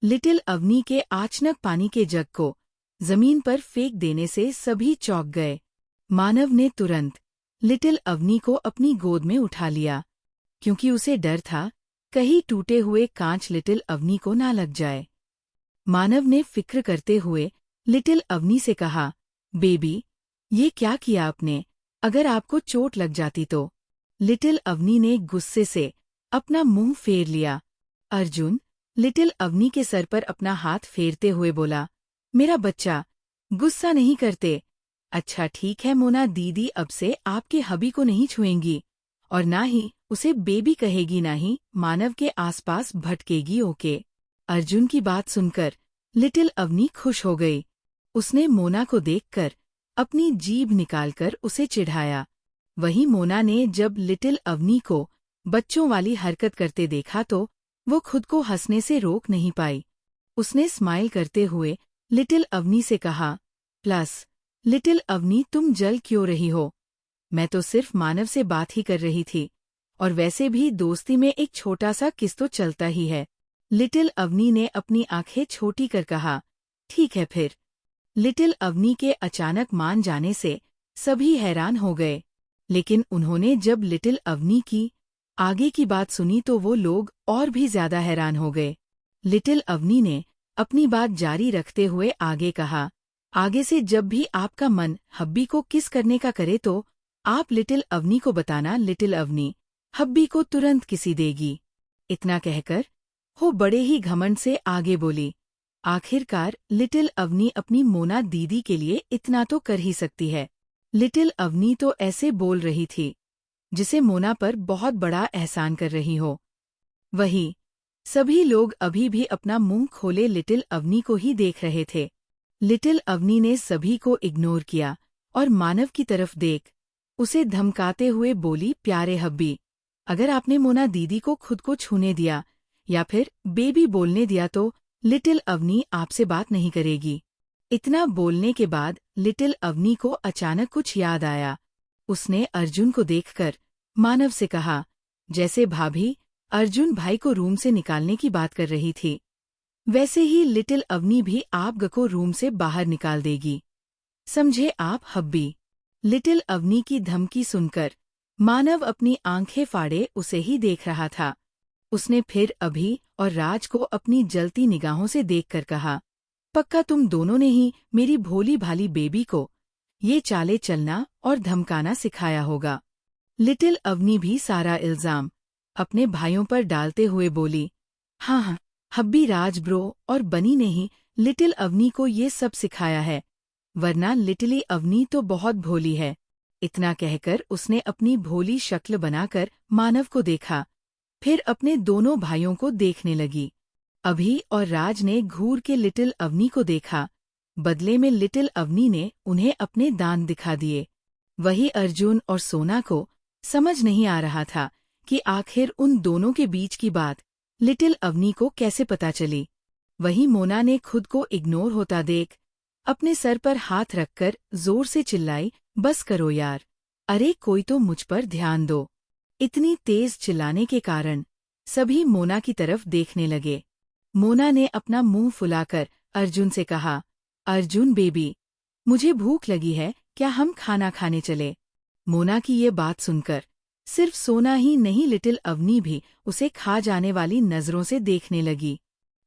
लिटिल अवनी के अचानक पानी के जग को जमीन पर फेंक देने से सभी चौंक गए। मानव ने तुरंत लिटिल अवनी को अपनी गोद में उठा लिया, क्योंकि उसे डर था कहीं टूटे हुए कांच लिटिल अवनी को ना लग जाए। मानव ने फिक्र करते हुए लिटिल अवनी से कहा, बेबी, ये क्या किया आपने? अगर आपको चोट लग जाती तो? लिटिल अवनी ने गुस्से से अपना मुंह फेर लिया। अर्जुन लिटिल अवनी के सर पर अपना हाथ फेरते हुए बोला, मेरा बच्चा, गुस्सा नहीं करते। अच्छा ठीक है मोना दीदी, अब से आपके हबी को नहीं छुएंगी और ना ही उसे बेबी कहेगी, ना ही मानव के आसपास भटकेगी, ओके? अर्जुन की बात सुनकर लिटिल अवनी खुश हो गई। उसने मोना को देखकर अपनी जीभ निकालकर उसे चिढ़ाया। वहीं मोना ने जब लिटिल अवनी को बच्चों वाली हरकत करते देखा तो वो खुद को हंसने से रोक नहीं पाई। उसने स्माइल करते हुए लिटिल अवनी से कहा, प्लस लिटिल अवनी, तुम जल क्यों रही हो? मैं तो सिर्फ मानव से बात ही कर रही थी, और वैसे भी दोस्ती में एक छोटा सा किस तो चलता ही है। लिटिल अवनी ने अपनी आंखें छोटी कर कहा, ठीक है फिर। लिटिल अवनी के अचानक मान जाने से सभी हैरान हो गए, लेकिन उन्होंने जब लिटिल अवनी की आगे की बात सुनी तो वो लोग और भी ज्यादा हैरान हो गए। लिटिल अवनी ने अपनी बात जारी रखते हुए आगे कहा, आगे से जब भी आपका मन हब्बी को किस करने का करे तो आप लिटिल अवनी को बताना, लिटिल अवनी हब्बी को तुरंत किसी देगी। इतना कहकर वो बड़े ही घमंड से आगे बोली, आखिरकार लिटिल अवनी अपनी मोना दीदी के लिए इतना तो कर ही सकती है। लिटिल अवनी तो ऐसे बोल रही थी जिसे मोना पर बहुत बड़ा एहसान कर रही हो। वहीं सभी लोग अभी भी अपना मुंह खोले लिटिल अवनी को ही देख रहे थे। लिटिल अवनी ने सभी को इग्नोर किया और मानव की तरफ देख उसे धमकाते हुए बोली, प्यारे हब्बी, अगर आपने मोना दीदी को खुद को छूने दिया या फिर बेबी बोलने दिया तो लिटिल अवनी आपसे बात नहीं करेगी। इतना बोलने के बाद लिटिल अवनी को अचानक कुछ याद आया। उसने अर्जुन को देखकर मानव से कहा, जैसे भाभी अर्जुन भाई को रूम से निकालने की बात कर रही थी, वैसे ही लिटिल अवनी भी आप को रूम से बाहर निकाल देगी, समझे आप हब्बी? लिटिल अवनी की धमकी सुनकर मानव अपनी आंखें फाड़े उसे ही देख रहा था। उसने फिर अभी और राज को अपनी जलती निगाहों से देखकर कहा, पक्का तुम दोनों ने ही मेरी भोली भाली बेबी को ये चाले चलना और धमकाना सिखाया होगा। लिटिल अवनी भी सारा इल्जाम अपने भाइयों पर डालते हुए बोली, हाँ, हब्बी, राज ब्रो और बनी ने ही लिटिल अवनी को ये सब सिखाया है, वरना लिटिली अवनी तो बहुत भोली है। इतना कहकर उसने अपनी भोली शक्ल बनाकर मानव को देखा, फिर अपने दोनों भाइयों को देखने लगी। अभी और राज ने घूर के लिटिल अवनी को देखा। बदले में लिटिल अवनी ने उन्हें अपने दांत दिखा दिए। वही अर्जुन और सोना को समझ नहीं आ रहा था कि आखिर उन दोनों के बीच की बात लिटिल अवनी को कैसे पता चली। वही मोना ने खुद को इग्नोर होता देख अपने सर पर हाथ रखकर जोर से चिल्लाई, बस करो यार, अरे कोई तो मुझ पर ध्यान दो। इतनी तेज चिल्लाने के कारण सभी मोना की तरफ देखने लगे। मोना ने अपना मुंह फुलाकर अर्जुन से कहा, अर्जुन बेबी, मुझे भूख लगी है, क्या हम खाना खाने चले? मोना की ये बात सुनकर सिर्फ सोना ही नहीं लिटिल अवनी भी उसे खा जाने वाली नजरों से देखने लगी।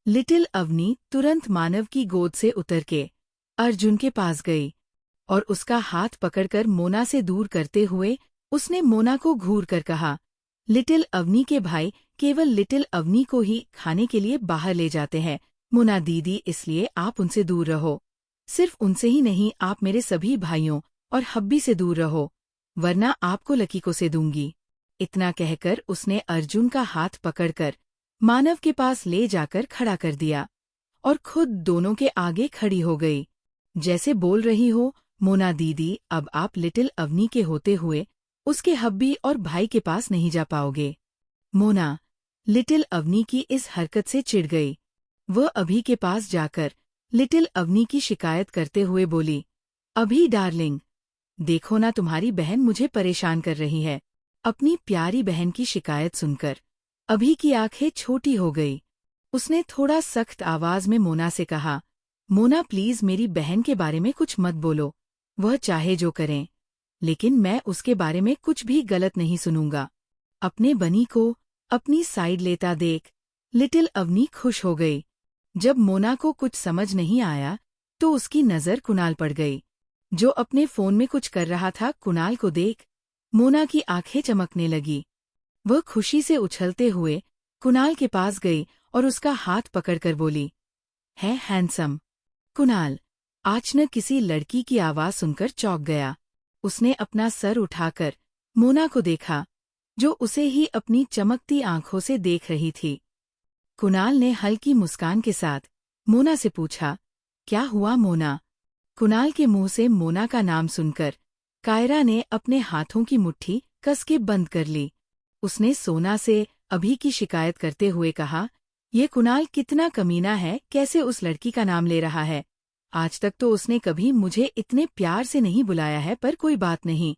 लिटिल अवनी तुरंत मानव की गोद से उतर के अर्जुन के पास गई और उसका हाथ पकड़कर मोना से दूर करते हुए उसने मोना को घूर कर कहा, लिटिल अवनी के भाई केवल लिटिल अवनी को ही खाने के लिए बाहर ले जाते हैं, मोना दीदी, इसलिए आप उनसे दूर रहो। सिर्फ उनसे ही नहीं, आप मेरे सभी भाइयों और हब्बी से दूर रहो, वरना आपको लकी को से दूंगी। इतना कहकर उसने अर्जुन का हाथ पकड़कर मानव के पास ले जाकर खड़ा कर दिया और खुद दोनों के आगे खड़ी हो गई, जैसे बोल रही हो, मोना दीदी, अब आप लिटिल अवनी के होते हुए उसके हब्बी और भाई के पास नहीं जा पाओगे। मोना लिटिल अवनी की इस हरकत से चिढ़ गई। वह अभी के पास जाकर लिटिल अवनी की शिकायत करते हुए बोली, अभी डार्लिंग, देखो ना, तुम्हारी बहन मुझे परेशान कर रही है। अपनी प्यारी बहन की शिकायत सुनकर अभी की आंखें छोटी हो गई। उसने थोड़ा सख्त आवाज में मोना से कहा, मोना प्लीज मेरी बहन के बारे में कुछ मत बोलो, वह चाहे जो करें, लेकिन मैं उसके बारे में कुछ भी गलत नहीं सुनूंगा। अपने बनी को अपनी साइड लेता देख लिटिल अवनी खुश हो गई। जब मोना को कुछ समझ नहीं आया तो उसकी नजर कुणाल पड़ गई, जो अपने फोन में कुछ कर रहा था। कुणाल को देख मोना की आंखें चमकने लगी। वह खुशी से उछलते हुए कुणाल के पास गई और उसका हाथ पकड़कर बोली, है हैंडसम। कुणाल अचानक किसी लड़की की आवाज सुनकर चौंक गया। उसने अपना सर उठाकर मोना को देखा, जो उसे ही अपनी चमकती आंखों से देख रही थी। कुणाल ने हल्की मुस्कान के साथ मोना से पूछा, क्या हुआ मोना? कुणाल के मुंह से मोना का नाम सुनकर कायरा ने अपने हाथों की मुट्ठी कस के बंद कर ली। उसने सोना से अभी की शिकायत करते हुए कहा, ये कुणाल कितना कमीना है, कैसे उस लड़की का नाम ले रहा है। आज तक तो उसने कभी मुझे इतने प्यार से नहीं बुलाया है, पर कोई बात नहीं,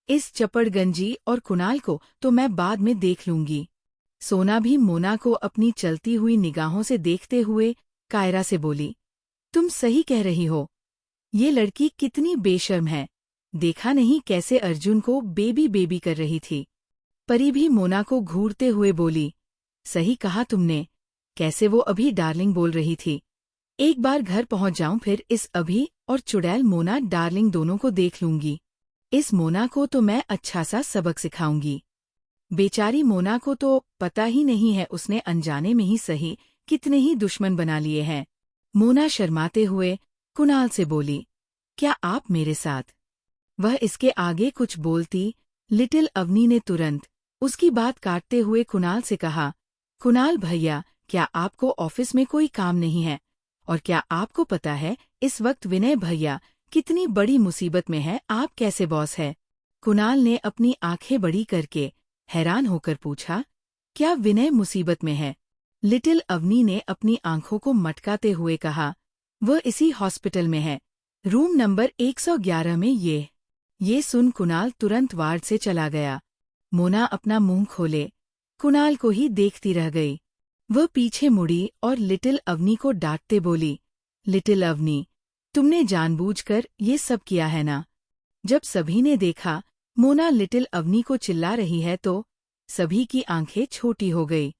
इस चपड़गंजी और कुणाल को तो मैं बाद में देख लूंगी। सोना भी मोना को अपनी चलती हुई निगाहों से देखते हुए कायरा से बोली, तुम सही कह रही हो, ये लड़की कितनी बेशर्म है। देखा नहीं कैसे अर्जुन को बेबी बेबी कर रही थी। परी भी मोना को घूरते हुए बोली, सही कहा तुमने, कैसे वो अभी डार्लिंग बोल रही थी। एक बार घर पहुंच जाऊं, फिर इस अभी और चुड़ैल मोना डार्लिंग दोनों को देख लूंगी। इस मोना को तो मैं अच्छा सा सबक सिखाऊंगी। बेचारी मोना को तो पता ही नहीं है उसने अनजाने में ही सही कितने ही दुश्मन बना लिए हैं। मोना शर्माते हुए कुणाल से बोली, क्या आप मेरे साथ? वह इसके आगे कुछ बोलती, लिटिल अवनी ने तुरंत उसकी बात काटते हुए कुणाल से कहा, कुणाल भैया, क्या आपको ऑफिस में कोई काम नहीं है? और क्या आपको पता है इस वक्त विनय भैया कितनी बड़ी मुसीबत में है, आप कैसे बॉस है? कुणाल ने अपनी आंखें बड़ी करके हैरान होकर पूछा, क्या विनय मुसीबत में है? लिटिल अवनी ने अपनी आंखों को मटकाते हुए कहा, वह इसी हॉस्पिटल में है, रूम नंबर 111 में। ये सुन कुणाल तुरंत वार्ड से चला गया। मोना अपना मुंह खोले कुणाल को ही देखती रह गई। वह पीछे मुड़ी और लिटिल अवनी को डांटते बोली, लिटिल अवनी, तुमने जानबूझकर ये सब किया है ना? जब सभी ने देखा मोना लिटिल अवनी को चिल्ला रही है तो सभी की आंखें छोटी हो गई।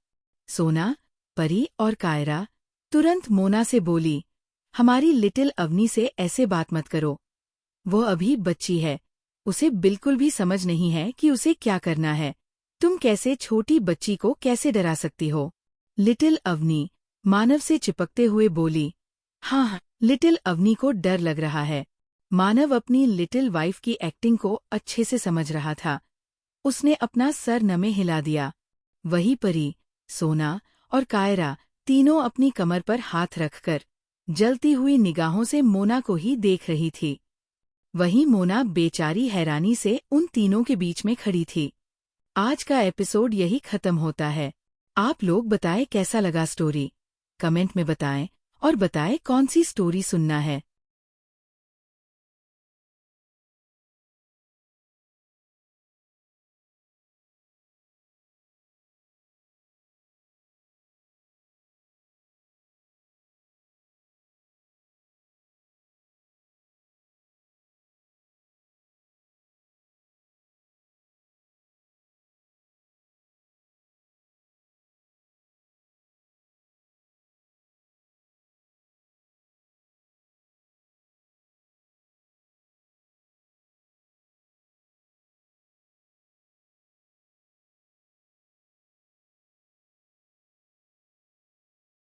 सोना, परी और कायरा तुरंत मोना से बोली, हमारी लिटिल अवनी से ऐसे बात मत करो, वो अभी बच्ची है, उसे बिल्कुल भी समझ नहीं है कि उसे क्या करना है। तुम कैसे छोटी बच्ची को कैसे डरा सकती हो? लिटिल अवनी मानव से चिपकते हुए बोली, हाँ, लिटिल अवनी को डर लग रहा है। मानव अपनी लिटिल वाइफ की एक्टिंग को अच्छे से समझ रहा था। उसने अपना सर नमे हिला दिया। वही परी, सोना और कायरा तीनों अपनी कमर पर हाथ रखकर जलती हुई निगाहों से मोना को ही देख रही थी। वहीं मोना बेचारी हैरानी से उन तीनों के बीच में खड़ी थी। आज का एपिसोड यही खत्म होता है। आप लोग बताएं कैसा लगा स्टोरी, कमेंट में बताएं और बताएं कौन सी स्टोरी सुनना है।